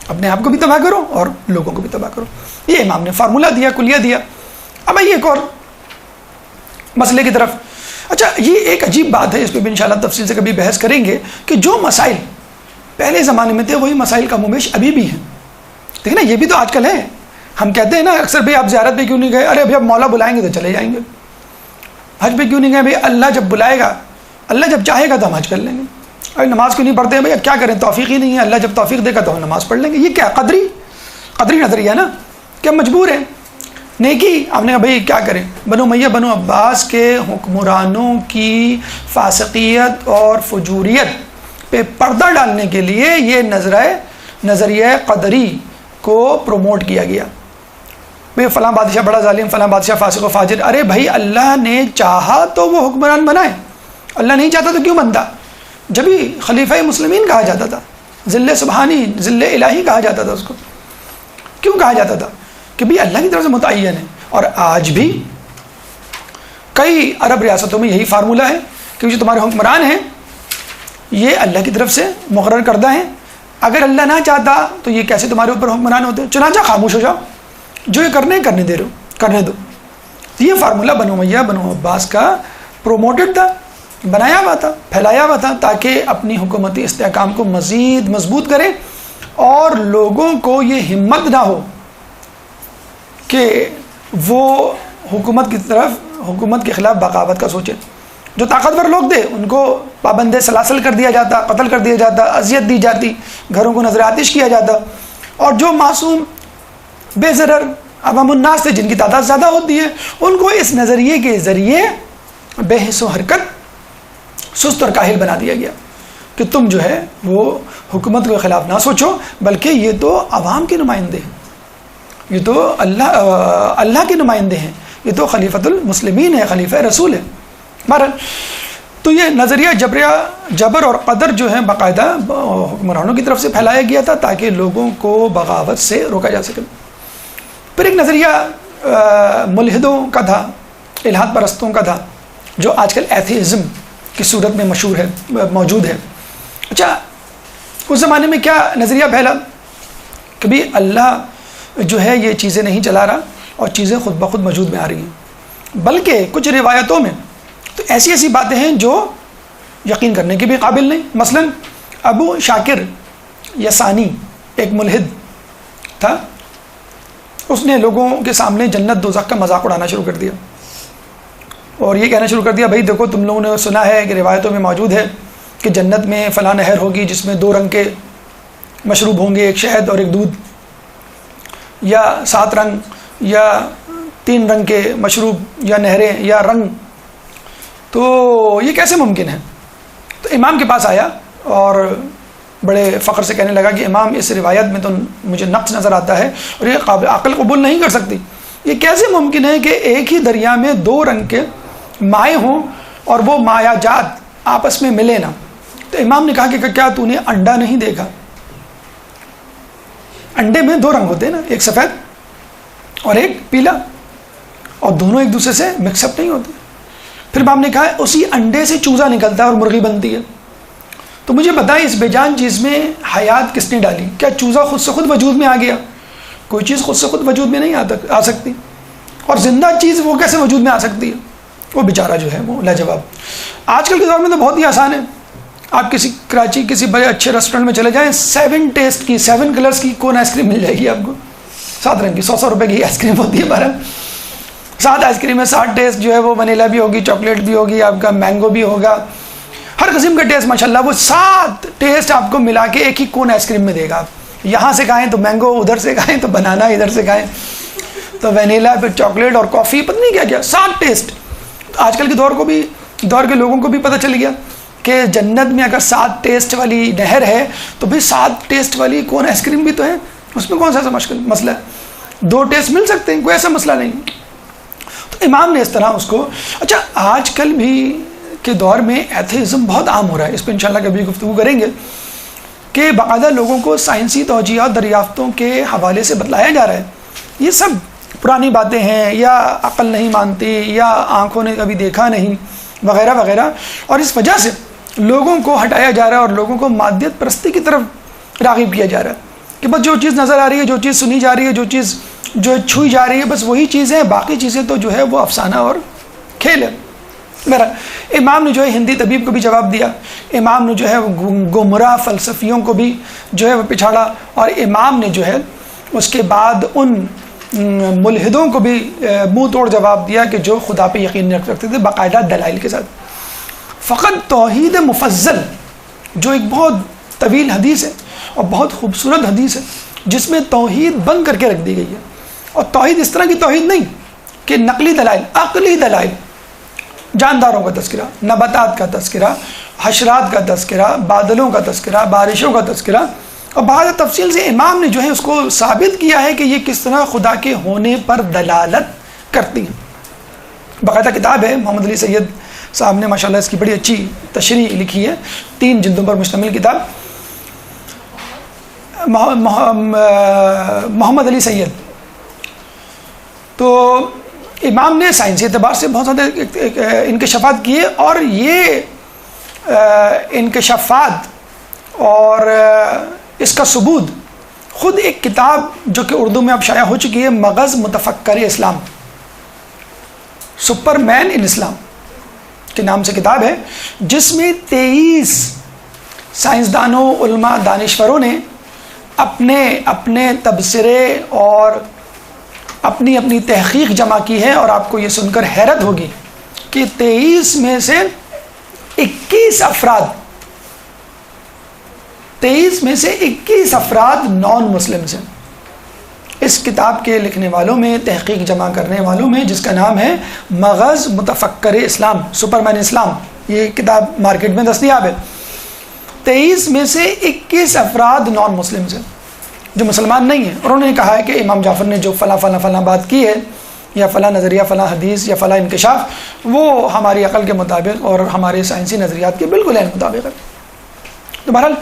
اپنے آپ کو بھی تباہ کرو اور لوگوں کو بھی تباہ کرو. یہ امام نے فارمولہ دیا، کلیہ دیا. اب آئیے ایک اور مسئلے کی طرف. اچھا، یہ ایک عجیب بات ہے، اس پہ بھی انشاءاللہ تفصیل سے کبھی بحث کریں گے کہ جو مسائل پہلے زمانے میں تھے وہی مسائل کا ممیش ابھی بھی ہیں. دیکھیں نا، یہ بھی تو آج کل ہے. ہم کہتے ہیں نا اکثر، بھائی آپ زیارت پہ کیوں نہیں گئے؟ ارے ابھی اب مولا بلائیں گے تو چلے جائیں گے. حج پہ کیوں نہیں گئے؟ بھائی اللہ جب بلائے گا، اللہ جب چاہے گا تو ہم حج کر لیں گے. ارے نماز کیوں نہیں پڑھتے ہیں؟ بھائی اب کیا کریں، توفیق ہی نہیں ہے. اللہ جب توفیق دے گا تو ہم نماز پڑھ لیں گے. یہ کیا قدری نظریہ نا کہ ہم مجبور ہیں. نیکی آپ نے کہا بھائی کیا کریں، بنو امیہ بنو عباس کے حکمرانوں کی فاسقیت اور فجوریت پہ پردہ ڈالنے کے لیے یہ نظریہ قدری کو پروموٹ کیا گیا. بھئی فلاں بادشاہ بڑا ظالم، فلاں بادشاہ فاسق و فاجر. ارے بھائی اللہ نے چاہا تو وہ حکمران بنائے، اللہ نہیں چاہتا تو کیوں بنتا؟ جبھی خلیفہ مسلمین کہا جاتا تھا، ذل سبحانی، ذل الہی کہا جاتا تھا. اس کو کیوں کہا جاتا تھا؟ کہ بھئی اللہ کی طرف سے متعین ہے. اور آج بھی کئی عرب ریاستوں میں یہی فارمولہ ہے کہ جو تمہارے حکمران ہیں یہ اللہ کی طرف سے مقرر کردہ ہیں. اگر اللہ نہ چاہتا تو یہ کیسے تمہارے اوپر حکمران ہوتے؟ چنانچہ خاموش ہو جاؤ، جو یہ کرنے دے رہے ہو کرنے دو. یہ فارمولہ بنو امیہ بنو عباس کا پروموٹڈ تھا، بنایا ہوا تھا، پھیلایا ہوا تھا، تاکہ اپنی حکومتی استحکام کو مزید مضبوط کریں اور لوگوں کو یہ ہمت نہ ہو کہ وہ حکومت کے خلاف بغاوت کا سوچے. جو طاقتور لوگ تھے ان کو پابند سلاسل کر دیا جاتا، قتل کر دیا جاتا، اذیت دی جاتی، گھروں کو نظر آتش کیا جاتا. اور جو معصوم بے ضرر عوام الناس تھے جن کی تعداد زیادہ ہوتی ہے، ان کو اس نظریے کے ذریعے بے حس و حرکت، سست اور کاہل بنا دیا گیا کہ تم جو ہے وہ حکومت کے خلاف نہ سوچو، بلکہ یہ تو عوام کے نمائندے ہیں، یہ تو اللہ کے نمائندے ہیں، یہ تو خلیفۃ المسلمین ہے، خلیفہ رسول ہے. بہرحال تو یہ نظریہ جبر اور قدر جو ہے باقاعدہ حکمرانوں کی طرف سے پھیلایا گیا تھا تاکہ لوگوں کو بغاوت سے روکا جا سکے. پھر ایک نظریہ ملحدوں کا تھا، الہاد پرستوں کا تھا، جو آج کل ایتھیزم کی صورت میں موجود ہے. اچھا، اس زمانے میں کیا نظریہ پھیلا کہ بھی اللہ جو ہے یہ چیزیں نہیں چلا رہا اور چیزیں خود بخود موجود میں آ رہی ہیں، بلکہ کچھ روایتوں میں تو ایسی باتیں ہیں جو یقین کرنے کے بھی قابل نہیں. مثلا ابو شاکر یسانی ایک ملحد تھا، اس نے لوگوں کے سامنے جنت دوزخ کا مذاق اڑانا شروع کر دیا اور یہ کہنا شروع کر دیا بھائی دیکھو تم لوگوں نے سنا ہے کہ روایتوں میں موجود ہے کہ جنت میں فلاں نہر ہوگی جس میں 2 رنگ کے مشروب ہوں گے، ایک شہد اور ایک دودھ، یا 7 رنگ یا 3 رنگ کے مشروب یا نہریں یا رنگ. تو یہ کیسے ممکن ہے؟ تو امام کے پاس آیا اور بڑے فخر سے کہنے لگا کہ امام اس روایت میں تو مجھے نقص نظر آتا ہے اور یہ قابل عقل قبول نہیں کر سکتی. یہ کیسے ممکن ہے کہ ایک ہی دریا میں 2 رنگ کے مائع ہوں اور وہ مایع جات آپس میں ملے نا، تو امام نے کہا کہ کیا تو نے انڈا نہیں دیکھا؟ انڈے میں 2 رنگ ہوتے ہیں نا، ایک سفید اور ایک پیلا، اور دونوں ایک دوسرے سے مکس اپ نہیں ہوتے۔ پھر امام نے کہا اسی انڈے سے چوزا نکلتا ہے اور مرغی بنتی ہے۔ تو مجھے بتائیں اس بے جان چیز میں حیات کس نے ڈالی؟ کیا چوزا خود سے خود وجود میں آ گیا؟ کوئی چیز خود سے خود وجود میں نہیں آ سکتی، اور زندہ چیز وہ کیسے وجود میں آ سکتی ہے؟ وہ بیچارہ جو ہے وہ لاجواب۔ آج کل کے دور میں تو بہت ہی آسان ہے، آپ کسی کراچی کسی بڑے اچھے ریسٹورینٹ میں چلے جائیں، 7 ٹیسٹ کی 7 کلرز کی کون آئس کریم مل جائے گی آپ کو، 7 رنگ کی، 100 روپے کی آئس کریم ہوتی ہے بہرحال، 7 آئس کریم میں 7 ٹیسٹ جو ہے وہ ونیلا بھی ہوگی، چاکلیٹ بھی ہوگی، آپ کا مینگو بھی ہوگا، ہر قسم کا ٹیسٹ ماشاءاللہ، وہ 7 ٹیسٹ آپ کو ملا کے ایک ہی کون آئس کریم میں دے گا۔ یہاں سے کھائیں تو مینگو، ادھر سے کھائیں تو بنانا، ادھر سے کھائیں تو وینیلا، پھر چاکلیٹ اور کافی، پتہ نہیں کیا کیا 7 ٹیسٹ۔ آج کل کے دور کے لوگوں کو بھی پتہ چل گیا کہ جنت میں اگر 7 ٹیسٹ والی نہر ہے تو بھی 7 ٹیسٹ والی کون آئس کریم بھی تو ہے، اس میں کون سا مسئلہ ہے؟ 2 ٹیسٹ مل سکتے ہیں، کوئی ایسا مسئلہ نہیں۔ تو امام نے اس طرح اس کو، اچھا آج کل بھی کے دور میں ایتھیزم بہت عام ہو رہا ہے، اس پہ انشاءاللہ کبھی گفتگو کریں گے، کہ باقاعدہ لوگوں کو سائنسی توجیہات دریافتوں کے حوالے سے بتلایا جا رہا ہے یہ سب پرانی باتیں ہیں، یا عقل نہیں مانتی، یا آنکھوں نے کبھی دیکھا نہیں، وغیرہ وغیرہ، اور اس وجہ سے لوگوں کو ہٹایا جا رہا ہے اور لوگوں کو مادیت پرستی کی طرف راغب کیا جا رہا ہے کہ بس جو چیز نظر آ رہی ہے، جو چیز سنی جا رہی ہے، جو چیز جو چھوئی جا رہی ہے، بس وہی چیز ہے، باقی چیزیں تو جو ہے وہ افسانہ اور کھیل ہے۔ میرا امام نے جو ہے ہندی طبیب کو بھی جواب دیا، امام نے جو ہے وہ گمراہ فلسفیوں کو بھی جو ہے وہ پچھاڑا، اور امام نے جو ہے اس کے بعد ان ملحدوں کو بھی منہ توڑ جواب دیا کہ جو خدا پہ یقین رکھتے تھے باقاعدہ دلائل کے ساتھ۔ فقط توحید مفضل جو ایک بہت طویل حدیث ہے اور بہت خوبصورت حدیث ہے، جس میں توحید بند کر کے رکھ دی گئی ہے، اور توحید اس طرح کی توحید نہیں کہ نقلی دلائل، عقلی دلائل، جانداروں کا تذکرہ، نباتات کا تذکرہ، حشرات کا تذکرہ، بادلوں کا تذکرہ، بارشوں کا تذکرہ، اور بہت تفصیل سے امام نے جو ہے اس کو ثابت کیا ہے کہ یہ کس طرح خدا کے ہونے پر دلالت کرتی ہیں۔ باقاعدہ کتاب ہے، محمد علی سید صاحب نے ماشاءاللہ اس کی بڑی اچھی تشریح لکھی ہے، 3 جلدوں پر مشتمل کتاب، محمد علی سید۔ تو امام نے سائنسی اعتبار سے بہت زیادہ انکشافات کیے، اور یہ انکشافات اور اس کا ثبوت خود ایک کتاب جو کہ اردو میں اب شائع ہو چکی ہے، مغز متفکر اسلام، سپر مین ان اسلام کے نام سے کتاب ہے، جس میں 23 سائنسدانوں، علماء، دانشوروں نے اپنے تبصرے اور اپنی تحقیق جمع کی ہے، اور آپ کو یہ سن کر حیرت ہوگی کہ 23 میں سے 21 افراد نان مسلم ہیں۔ اس کتاب کے لکھنے والوں میں، تحقیق جمع کرنے والوں میں، جس کا نام ہے مغز متفکر اسلام، سپرمین اسلام، یہ کتاب مارکیٹ میں دستیاب ہے، 23 میں سے 21 افراد نان مسلم ہیں جو مسلمان نہیں ہیں، اور انہوں نے کہا ہے کہ امام جعفر نے جو فلاں بات کی ہے، یا فلاں نظریہ، فلاں حدیث، یا فلاں انکشاف، وہ ہماری عقل کے مطابق اور ہمارے سائنسی نظریات کے بالکل عین مطابق ہے۔ تو بہرحال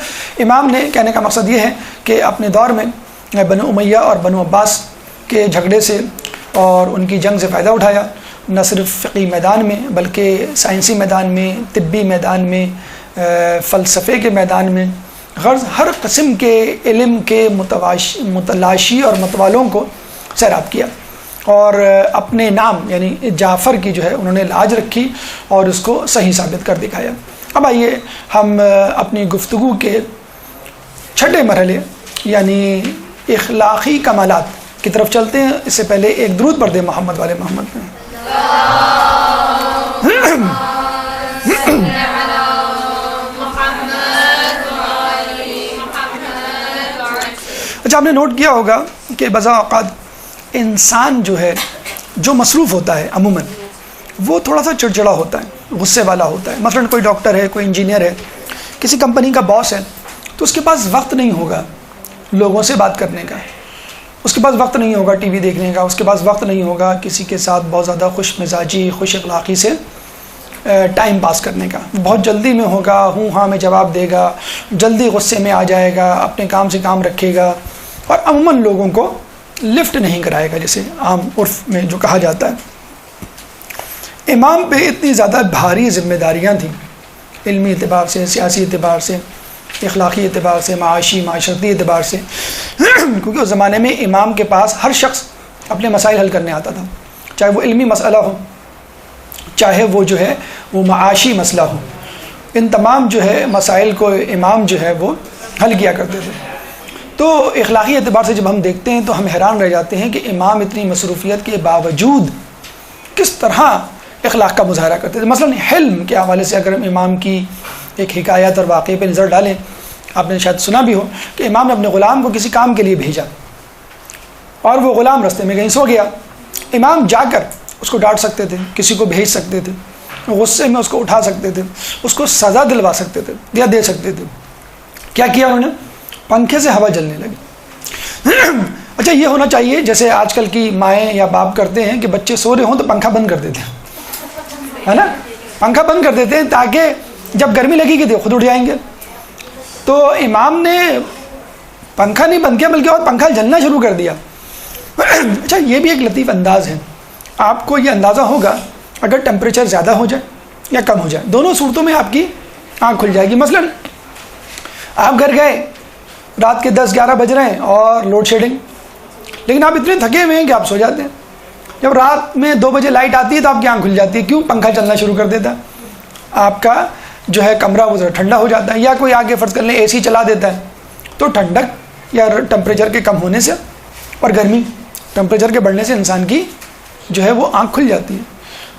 امام نے کہنے کا مقصد یہ ہے کہ اپنے دور میں بنو امیہ اور بنو عباس کے جھگڑے سے اور ان کی جنگ سے فائدہ اٹھایا، نہ صرف فقہی میدان میں بلکہ سائنسی میدان میں، طبی میدان میں، فلسفے کے میدان میں، غرض ہر قسم کے علم کے متلاشی اور متوالوں کو سیراب کیا، اور اپنے نام یعنی جعفر کی جو ہے انہوں نے لاج رکھی اور اس کو صحیح ثابت کر دکھایا۔ اب آئیے ہم اپنی گفتگو کے 6 مرحلے یعنی اخلاقی کمالات کی طرف چلتے ہیں۔ اس سے پہلے ایک درود پڑھ دیں محمد والے محمد میں۔ اچھا، آپ نے نوٹ کیا ہوگا کہ بعض اوقات انسان جو ہے جو مصروف ہوتا ہے عموماً وہ تھوڑا سا چڑچڑا ہوتا ہے، غصے والا ہوتا ہے۔ مثلاً کوئی ڈاکٹر ہے، کوئی انجینئر ہے، کسی کمپنی کا باس ہے، تو اس کے پاس وقت نہیں ہوگا لوگوں سے بات کرنے کا، اس کے پاس وقت نہیں ہوگا ٹی وی دیکھنے کا، اس کے پاس وقت نہیں ہوگا کسی کے ساتھ بہت زیادہ خوش مزاجی، خوش اخلاقی سے ٹائم پاس کرنے کا، بہت جلدی میں ہوگا، ہوں ہاں میں جواب دے گا، جلدی غصے میں آ جائے گا، اپنے کام سے کام رکھے گا، اور عموماً لوگوں کو لفٹ نہیں کرائے گا، جیسے عام عرف میں جو کہا جاتا ہے۔ امام پہ اتنی زیادہ بھاری ذمہ داریاں تھیں، علمی اعتبار سے، سیاسی اعتبار سے، اخلاقی اعتبار سے، معاشی معاشرتی اعتبار سے، کیونکہ اس زمانے میں امام کے پاس ہر شخص اپنے مسائل حل کرنے آتا تھا، چاہے وہ علمی مسئلہ ہو، چاہے وہ جو ہے وہ معاشی مسئلہ ہو، ان تمام جو ہے مسائل کو امام جو ہے وہ حل کیا کرتے تھے۔ تو اخلاقی اعتبار سے جب ہم دیکھتے ہیں تو ہم حیران رہ جاتے ہیں کہ امام اتنی مصروفیت کے باوجود کس طرح اخلاق کا مظاہرہ کرتے تھے۔ مثلا حلم کے حوالے سے اگر ہم امام کی ایک حکایت اور واقعے پہ نظر ڈالیں، آپ نے شاید سنا بھی ہو کہ امام نے اپنے غلام کو کسی کام کے لیے بھیجا اور وہ غلام رستے میں کہیں سو گیا۔ امام جا کر اس کو ڈانٹ سکتے تھے، کسی کو بھیج سکتے تھے، غصے میں اس کو اٹھا سکتے تھے، اس کو سزا دلوا سکتے تھے یا دے سکتے تھے۔ کیا کیا انہوں نے؟ پنکھے سے ہوا جلنے لگی۔ اچھا، یہ ہونا چاہیے جیسے آج کل کی مائیں یا باپ کرتے ہیں کہ بچے سو رہے ہوں تو پنکھا بند کر دیتے ہیں، ہے نا، پنکھا بند کر دیتے ہیں تاکہ جب گرمی لگے گی تو خود اٹھ جائیں گے۔ تو امام نے پنکھا نہیں بند کیا بلکہ اور پنکھا جلنا شروع کر دیا۔ اچھا، یہ بھی ایک لطیف انداز ہے، آپ کو یہ اندازہ ہوگا اگر ٹیمپریچر زیادہ ہو جائے یا کم ہو جائے، دونوں صورتوں میں آپ کی آنکھ کھل جائے گی۔ مثلا آپ گھر گئے، رات کے 10-11 بج رہے ہیں اور لوڈ شیڈنگ، لیکن آپ اتنے تھکے ہوئے ہیں کہ آپ سو جاتے ہیں۔ جب رات میں 2 بجے لائٹ آتی ہے تو آپ کی آنکھ کھل جاتی ہے، کیوں؟ پنکھا چلنا شروع کر دیتا ہے، آپ کا جو ہے کمرہ وہ ذرا ٹھنڈا ہو جاتا ہے، یا کوئی آگے فرض کر لیں اے سی چلا دیتا ہے، تو ٹھنڈک یا ٹیمپریچر کے کم ہونے سے اور گرمی ٹیمپریچر کے بڑھنے سے انسان کی جو ہے وہ آنکھ کھل جاتی ہے۔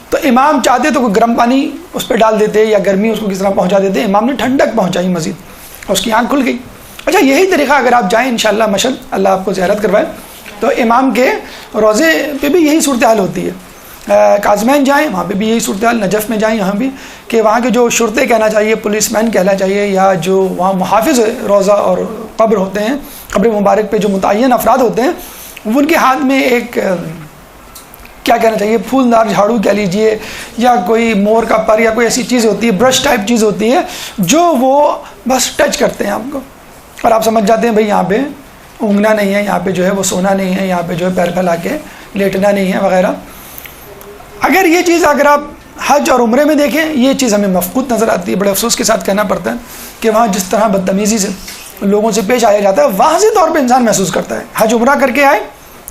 تو امام چاہتے تو کوئی گرم پانی اس پہ ڈال دیتے یا گرمی اس کو کس طرح پہنچا دیتے، امام نے ٹھنڈک پہنچائی مزید اور اس کی آنکھ کھل گئی۔ اچھا، یہی طریقہ اگر آپ جائیں انشاءاللہ مشہد، اللہ آپ کو زیارت کروائے، تو امام کے روضے پہ بھی یہی صورتحال ہوتی ہے۔ کاظمین جائیں، وہاں پہ بھی یہی صورتحال، نجف میں جائیں، یہاں بھی، کہ وہاں کے جو شرطے کہنا چاہیے، پولیس مین کہنا چاہیے، یا جو وہاں محافظ روضہ اور قبر ہوتے ہیں، قبر مبارک پہ جو متعین افراد ہوتے ہیں، وہ ان کے ہاتھ میں ایک کیا کہنا چاہیے، پھولدار جھاڑو کہہ لیجئے، یا کوئی مور کا پر یا کوئی ایسی چیز ہوتی ہے، برش ٹائپ چیز ہوتی ہے، جو وہ بس ٹچ کرتے ہیں آپ کو اور آپ سمجھ جاتے ہیں بھئی یہاں پہ اونگنا نہیں ہے، یہاں پہ جو ہے وہ سونا نہیں ہے، یہاں پہ جو ہے پیر پھیلا کے لیٹنا نہیں ہے وغیرہ۔ اگر یہ چیز اگر آپ حج اور عمرے میں دیکھیں، یہ چیز ہمیں مفقود نظر آتی ہے، بڑے افسوس کے ساتھ کہنا پڑتا ہے کہ وہاں جس طرح بدتمیزی سے لوگوں سے پیش آیا جاتا ہے، واضح طور پہ انسان محسوس کرتا ہے۔ حج عمرہ کر کے آئے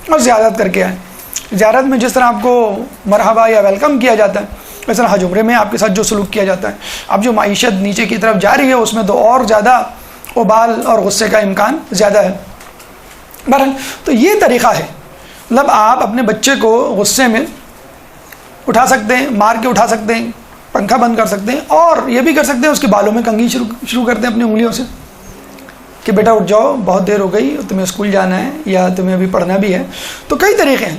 اور زیارت کر کے آئے، زیارت میں جس طرح آپ کو مرحبا یا ویلکم کیا جاتا ہے، اس طرح حج عمرے میں آپ کے ساتھ جو سلوک کیا جاتا ہے، اب جو معیشت نیچے کی طرف جا رہی ہے اس میں تو اور زیادہ ابال اور غصے کا امکان زیادہ ہے۔ بہرحال تو یہ طریقہ ہے، مطلب آپ اپنے بچے کو غصے میں اٹھا سکتے ہیں، مار کے اٹھا سکتے ہیں، پنکھا بند کر سکتے ہیں، اور یہ بھی کر سکتے ہیں اس کے بالوں میں کنگھی شروع کرتے ہیں اپنی انگلیوں سے کہ بیٹا اٹھ جاؤ، بہت دیر ہو گئی، تمہیں اسکول جانا ہے یا تمہیں ابھی پڑھنا بھی ہے۔ تو کئی طریقے ہیں،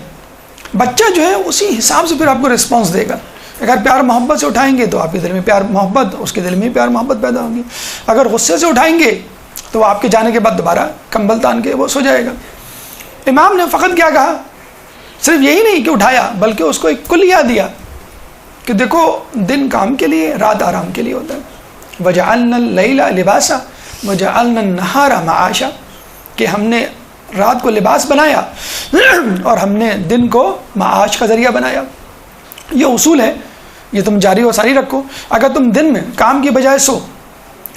بچہ جو ہے اسی حساب سے پھر آپ کو رسپانس دے گا۔ اگر پیار محبت سے اٹھائیں گے تو آپ کے دل میں پیار محبت، اس کے دل میں پیار محبت پیدا ہوگی۔ اگر غصے سے اٹھائیں گے تو آپ کے جانے کے بعد دوبارہ کمبل تان کے وہ سو جائے گا۔ امام نے فقط کیا کہا، صرف یہی نہیں کہ اٹھایا، بلکہ اس کو ایک کلیہ دیا کہ دیکھو دن کام کے لیے، رات آرام کے لیے ہوتا ہے۔ وَجَعَلْنَا اللَّيْلَ لِبَاسًا وَجَعَلْنَا النَّهَارَ مَعَاشًا، کہ ہم نے رات کو لباس بنایا اور ہم نے دن کو معاش کا ذریعہ بنایا۔ یہ اصول ہے، یہ تم جاری و ساری رکھو۔ اگر تم دن میں کام کی بجائے سو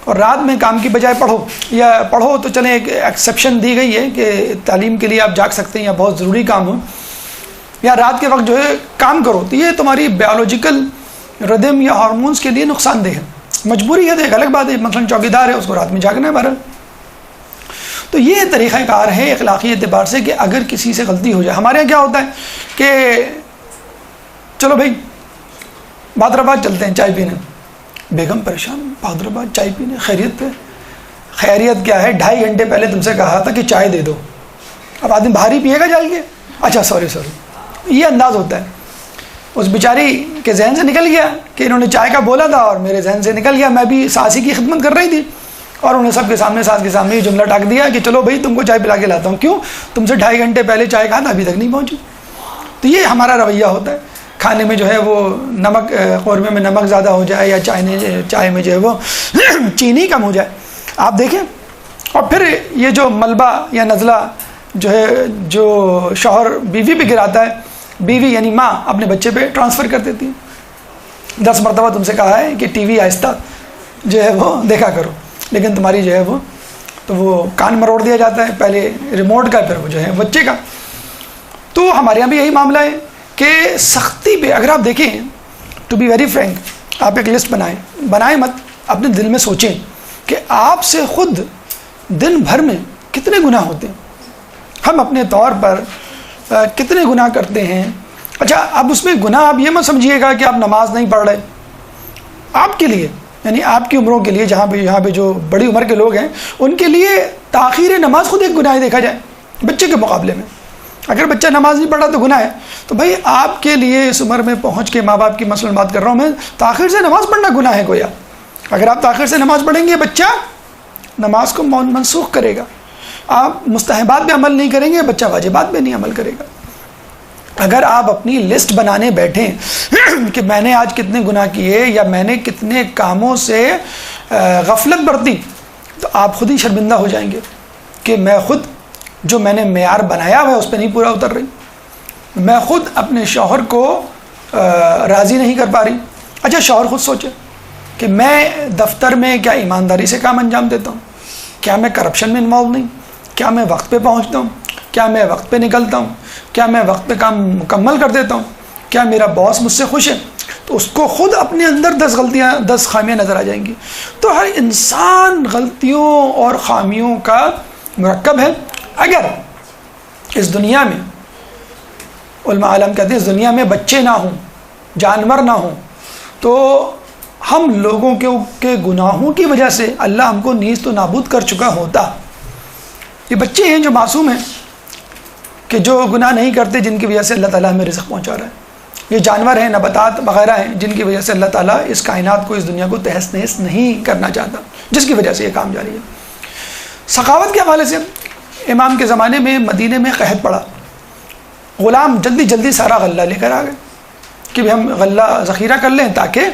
اور رات میں کام کی بجائے پڑھو، یا پڑھو تو چلیں ایک ایکسیپشن دی گئی ہے کہ تعلیم کے لیے آپ جاگ سکتے ہیں یا بہت ضروری کام ہو، یا رات کے وقت جو ہے کام کرو، تو یہ تمہاری بیولوجیکل ردم یا ہارمونز کے لیے نقصان دہ ہے۔ مجبوری ہے تو ایک الگ بات ہے، مثلا چوکیدار ہے، اس کو رات میں جاگنا ہے بہرحال۔ تو یہ طریقہ کار ہے اخلاقی اعتبار سے کہ اگر کسی سے غلطی ہو جائے، ہمارے یہاں کیا ہوتا ہے کہ چلو بھائی بہادرآباد چلتے ہیں چائے پینے، بیگم پریشان، بہادرآباد چائے پینے، خیریت پہ؟ خیریت کیا ہے، 2.5 گھنٹے پہلے تم سے کہا تھا کہ چائے دے دو، اب آدمی باہر ہی پیے گا جا کے، اچھا سوری، یہ انداز ہوتا ہے۔ اس بیچاری کے ذہن سے نکل گیا کہ انہوں نے چائے کا بولا تھا اور میرے ذہن سے نکل گیا، میں بھی ساسی کی خدمت کر رہی تھی اور انہوں نے سب کے سامنے، ساس کے سامنے یہ جملہ ٹاک دیا کہ چلو بھائی تم کو چائے پلا کے لاتا ہوں، کیوں؟ تم سے 2.5 گھنٹے پہلے چائے کہا تھا، ابھی تک نہیں پہنچی۔ تو یہ ہمارا رویہ ہوتا ہے، کھانے میں جو ہے وہ نمک، قورمے میں نمک زیادہ ہو جائے، یا چائے میں جو ہے وہ چینی کم ہو جائے. آپ دیکھیں. اور پھر یہ جو ملبہ یا نزلہ جو ہے جو شوہر بیوی پہ گراتا ہے، بیوی یعنی ماں اپنے بچے پہ ٹرانسفر کر دیتی ہے. 10 مرتبہ تم سے کہا ہے کہ ٹی وی آہستہ جو ہے وہ دیکھا کرو، لیکن تمہاری جو ہے وہ تو وہ کان مروڑ دیا جاتا ہے، پہلے ریموٹ کا پھر وہ جو ہے بچے کا. تو ہمارے یہاں بھی یہی معاملہ ہے کہ سختی پہ اگر آپ دیکھیں، ٹو بی ویری فرینک، آپ ایک لسٹ بنائیں مت، اپنے دل میں سوچیں کہ آپ سے خود دن بھر میں کتنے گناہ ہوتے ہیں. ہم اپنے طور پر کتنے گناہ کرتے ہیں. اچھا اب اس میں گناہ آپ یہ مت سمجھیے گا کہ آپ نماز نہیں پڑھ رہے. آپ کے لیے یعنی آپ کی عمروں کے لیے، یہاں پہ جو بڑی عمر کے لوگ ہیں ان کے لیے تاخیر نماز خود ایک گناہ دیکھا جائے بچے کے مقابلے میں. اگر بچہ نماز نہیں پڑھا تو گناہ ہے. تو بھائی آپ کے لیے اس عمر میں پہنچ کے، ماں باپ کی مثلاً بات کر رہا ہوں میں، تاخیر سے نماز پڑھنا گناہ ہے گویا. اگر آپ تاخیر سے نماز پڑھیں گے بچہ نماز کو منسوخ کرے گا. آپ مستحبات پہ عمل نہیں کریں گے، بچہ واجبات پہ نہیں عمل کرے گا. اگر آپ اپنی لسٹ بنانے بیٹھیں کہ میں نے آج کتنے گناہ کیے یا میں نے کتنے کاموں سے غفلت برتی، تو آپ خود ہی شرمندہ ہو جائیں گے کہ میں خود جو میں نے معیار بنایا ہوا ہے اس پہ نہیں پورا اتر رہی، میں خود اپنے شوہر کو راضی نہیں کر پا رہی. اچھا شوہر خود سوچے کہ میں دفتر میں کیا ایمانداری سے کام انجام دیتا ہوں، کیا میں کرپشن میں انوالو نہیں، کیا میں وقت پہ پہنچتا ہوں، کیا میں وقت پہ نکلتا ہوں، کیا میں وقت پہ کام مکمل کر دیتا ہوں، کیا میرا باس مجھ سے خوش ہے. تو اس کو خود اپنے اندر 10 خامیاں نظر آ جائیں گی. تو ہر انسان غلطیوں اور خامیوں کا مرکب ہے. اگر اس دنیا میں، علماء عالم کہتے ہیں اس دنیا میں بچے نہ ہوں، جانور نہ ہوں، تو ہم لوگوں کے گناہوں کی وجہ سے اللہ ہم کو نیست و نابود کر چکا ہوتا. یہ بچے ہیں جو معصوم ہیں، کہ جو گناہ نہیں کرتے، جن کی وجہ سے اللہ تعالیٰ ہمیں رزق پہنچا رہا ہے. یہ جانور ہیں، نباتات وغیرہ ہیں، جن کی وجہ سے اللہ تعالیٰ اس کائنات کو، اس دنیا کو تہس نہس نہیں کرنا چاہتا، جس کی وجہ سے یہ کام جاری ہے. سخاوت کے حوالے سے امام کے زمانے میں مدینے میں قحط پڑا. غلام جلدی جلدی سارا غلہ لے کر آ گئے کہ ہم غلہ ذخیرہ کر لیں تاکہ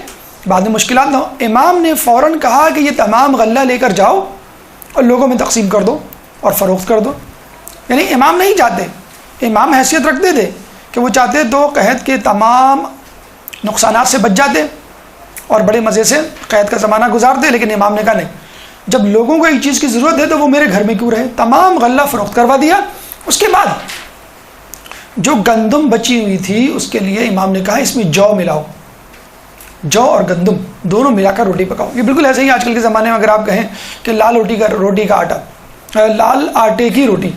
بعد میں مشکلات نہ ہو. امام نے فوراً کہا کہ یہ تمام غلہ لے کر جاؤ اور لوگوں میں تقسیم کر دو اور فروخت کر دو. یعنی امام نہیں چاہتے، امام حیثیت رکھتے تھے کہ وہ چاہتے تو قحط کے تمام نقصانات سے بچ جاتے اور بڑے مزے سے قحط کا زمانہ گزارتے. لیکن امام نے کہا نہیں، جب لوگوں کو ایک چیز کی ضرورت ہے تو وہ میرے گھر میں کیوں رہے. تمام غلہ فروخت کروا دیا. اس کے بعد جو گندم بچی ہوئی تھی اس کے لیے امام نے کہا اس میں جو ملاؤ، جو اور گندم دونوں ملا کر روٹی پکاؤ. یہ بالکل ایسے ہی آج کل کے زمانے میں اگر آپ کہیں کہ لال روٹی کا آٹا، لال آٹے کی روٹی.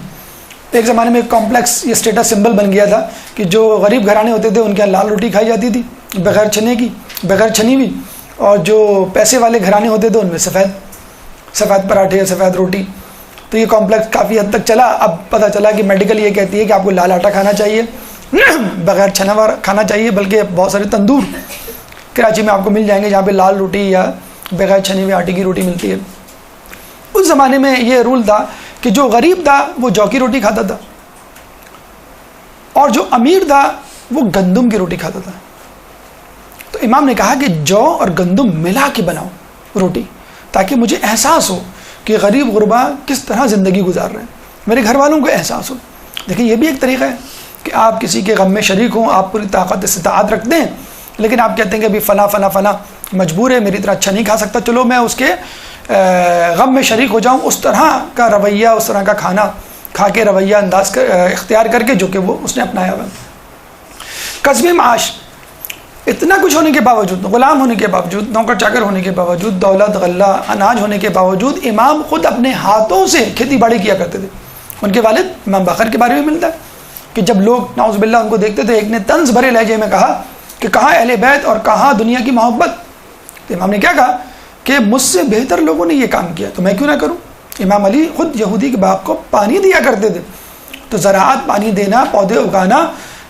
ایک زمانے میں ایک کمپلیکس یہ اسٹیٹس سمبل بن گیا تھا کہ جو غریب گھرانے ہوتے تھے ان کے یہاں لال روٹی کھائی جاتی تھی بغیر چھنے کی، بغیر چھنی ہوئی، اور جو پیسے والے گھرانے ہوتے تھے ان میں سفید پراٹھے، سفید روٹی. تو یہ کمپلیکس کافی حد تک چلا. اب پتہ چلا کہ میڈیکل یہ کہتی ہے کہ آپ کو لال آٹا کھانا چاہیے، بغیر چھنا ہوا کھانا چاہیے. بلکہ بہت سارے تندور کراچی میں آپ کو مل جائیں گے جہاں پہ لال روٹی یا بغیر چھنی ہوئی آٹے کی روٹی ملتی ہے. اس زمانے میں یہ رول تھا کہ جو غریب تھا وہ جو کی روٹی کھاتا تھا اور جو امیر تھا وہ گندم کی روٹی کھاتا تھا. تو امام نے کہا کہ جو اور گندم ملا کے بناؤ روٹی تاکہ مجھے احساس ہو کہ غریب غربا کس طرح زندگی گزار رہے ہیں، میرے گھر والوں کو احساس ہو. دیکھیں یہ بھی ایک طریقہ ہے کہ آپ کسی کے غم میں شریک ہوں، آپ پوری طاقت استطاعت رکھتے ہیں لیکن آپ کہتے ہیں کہ ابھی فلاں مجبور ہے، میری طرح اچھا نہیں کھا سکتا، چلو میں اس کے غم میں شریک ہو جاؤں. اس طرح کا رویہ، اس طرح کا کھانا کھا کے رویہ انداز اختیار کر کے جو کہ وہ اس نے اپنایا ہوا. کسب معاش، اتنا کچھ ہونے کے باوجود، غلام ہونے کے باوجود، نوکر چاکر ہونے کے باوجود، دولت غلہ اناج ہونے کے باوجود امام خود اپنے ہاتھوں سے کھیتی باڑی کیا کرتے تھے. ان کے والد امام باقر کے بارے میں ملتا ہے کہ جب لوگ نعوذ باللہ ان کو دیکھتے تھے، ایک نے طنز بھرے لہجے میں کہا کہ کہاں اہل بیت اور کہاں دنیا کی محبت. تو امام نے کیا کہا کہ مجھ سے بہتر لوگوں نے یہ کام کیا تو میں کیوں نہ کروں. امام علی خود یہودی کے باپ کو پانی دیا کرتے تھے. تو زراعت، پانی دینا، پودے اگانا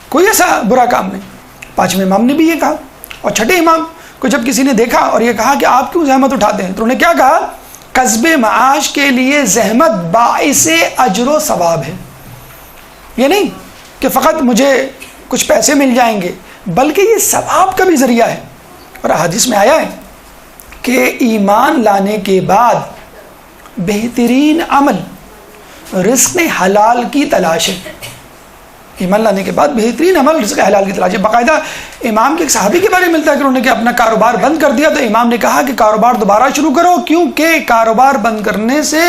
کوئی ایسا برا کام نہیں. 5ویں امام نے بھی یہ کہا. اور 6ٹھے امام کو جب کسی نے دیکھا اور یہ کہا کہ آپ کیوں زحمت اٹھاتے ہیں، تو انہوں نے کیا کہا، کسب معاش کے لیے زحمت باعث اجر و ثواب ہے. یہ نہیں کہ فقط مجھے کچھ پیسے مل جائیں گے، بلکہ یہ ثواب کا بھی ذریعہ ہے. اور حدیث میں آیا ہے کہ ایمان لانے کے بعد بہترین عمل رزق حلال کی تلاش ہے. ایمان لانے کے بعد بہترین عمل رزق حلال کی تلاش ہے. باقاعدہ امام کے ایک صحابی کے بارے میں ملتا ہے کہ انہوں نے کہ اپنا کاروبار بند کر دیا تو امام نے کہا کہ کاروبار دوبارہ شروع کرو، کیونکہ کاروبار بند کرنے سے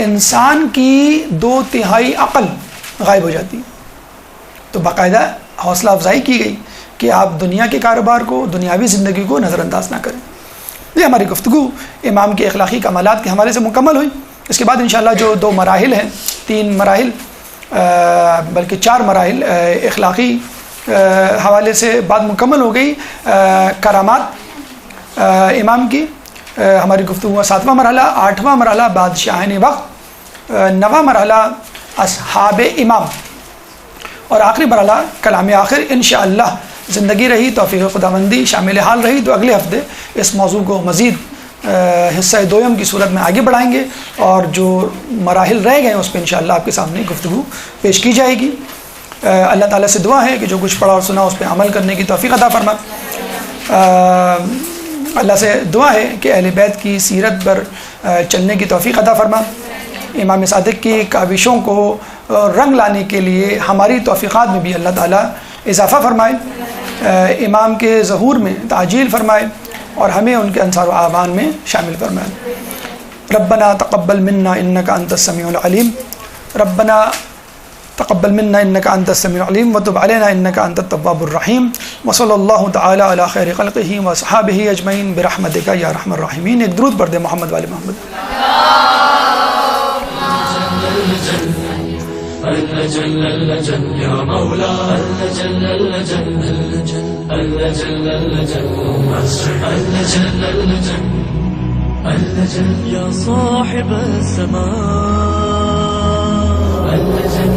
انسان کی 2/3 عقل غائب ہو جاتی ہے. تو باقاعدہ حوصلہ افزائی کی گئی کہ آپ دنیا کے کاروبار کو، دنیاوی زندگی کو نظر انداز نہ کریں. یہ ہماری گفتگو امام کے اخلاقی کمالات کے حوالے سے مکمل ہوئی. اس کے بعد انشاءاللہ جو 2 مراحل ہیں، 3 مراحل بلکہ 4 مراحل اخلاقی حوالے سے بات مکمل ہو گئی. کرامات امام کی ہماری گفتگو کا 7واں مرحلہ، 8واں مرحلہ بادشاہان وقت، 9واں مرحلہ اصحاب امام، اور آخری مرحلہ کلام آخر. انشاءاللہ زندگی رہی، توفیق خداوندی شامل حال رہی تو اگلے ہفتے اس موضوع کو مزید حصہ دوم کی صورت میں آگے بڑھائیں گے، اور جو مراحل رہ گئے ہیں اس پہ انشاءاللہ آپ کے سامنے گفتگو پیش کی جائے گی. اللہ تعالیٰ سے دعا ہے کہ جو کچھ پڑھا اور سنا اس پہ عمل کرنے کی توفیق عطا فرما. اللہ سے دعا ہے کہ اہل بیت کی سیرت پر چلنے کی توفیق عطا فرما. امام صادق کی کاوشوں کو رنگ لانے کے لیے ہماری توفیقات میں بھی اللہ تعالیٰ اضافہ فرمائے، امام کے ظہور میں تعجیل فرمائے، اور ہمیں ان کے انصار و اعوان میں شامل فرمائے. ربنا تقبل منا انک انت السمیع العلیم، ربنا تقبل منا انک انت السمیع العلیم وتب علینا انک انت التواب الرحیم. وصلی اللہ تعالی علی خیر خلقہ وصحابہ اجمعین برحمتک یا ارحم الراحمین. ایک درود پڑھ دیں محمد والے محمد. جل جل یا مولا جل جل جل یا صاحب السماء جل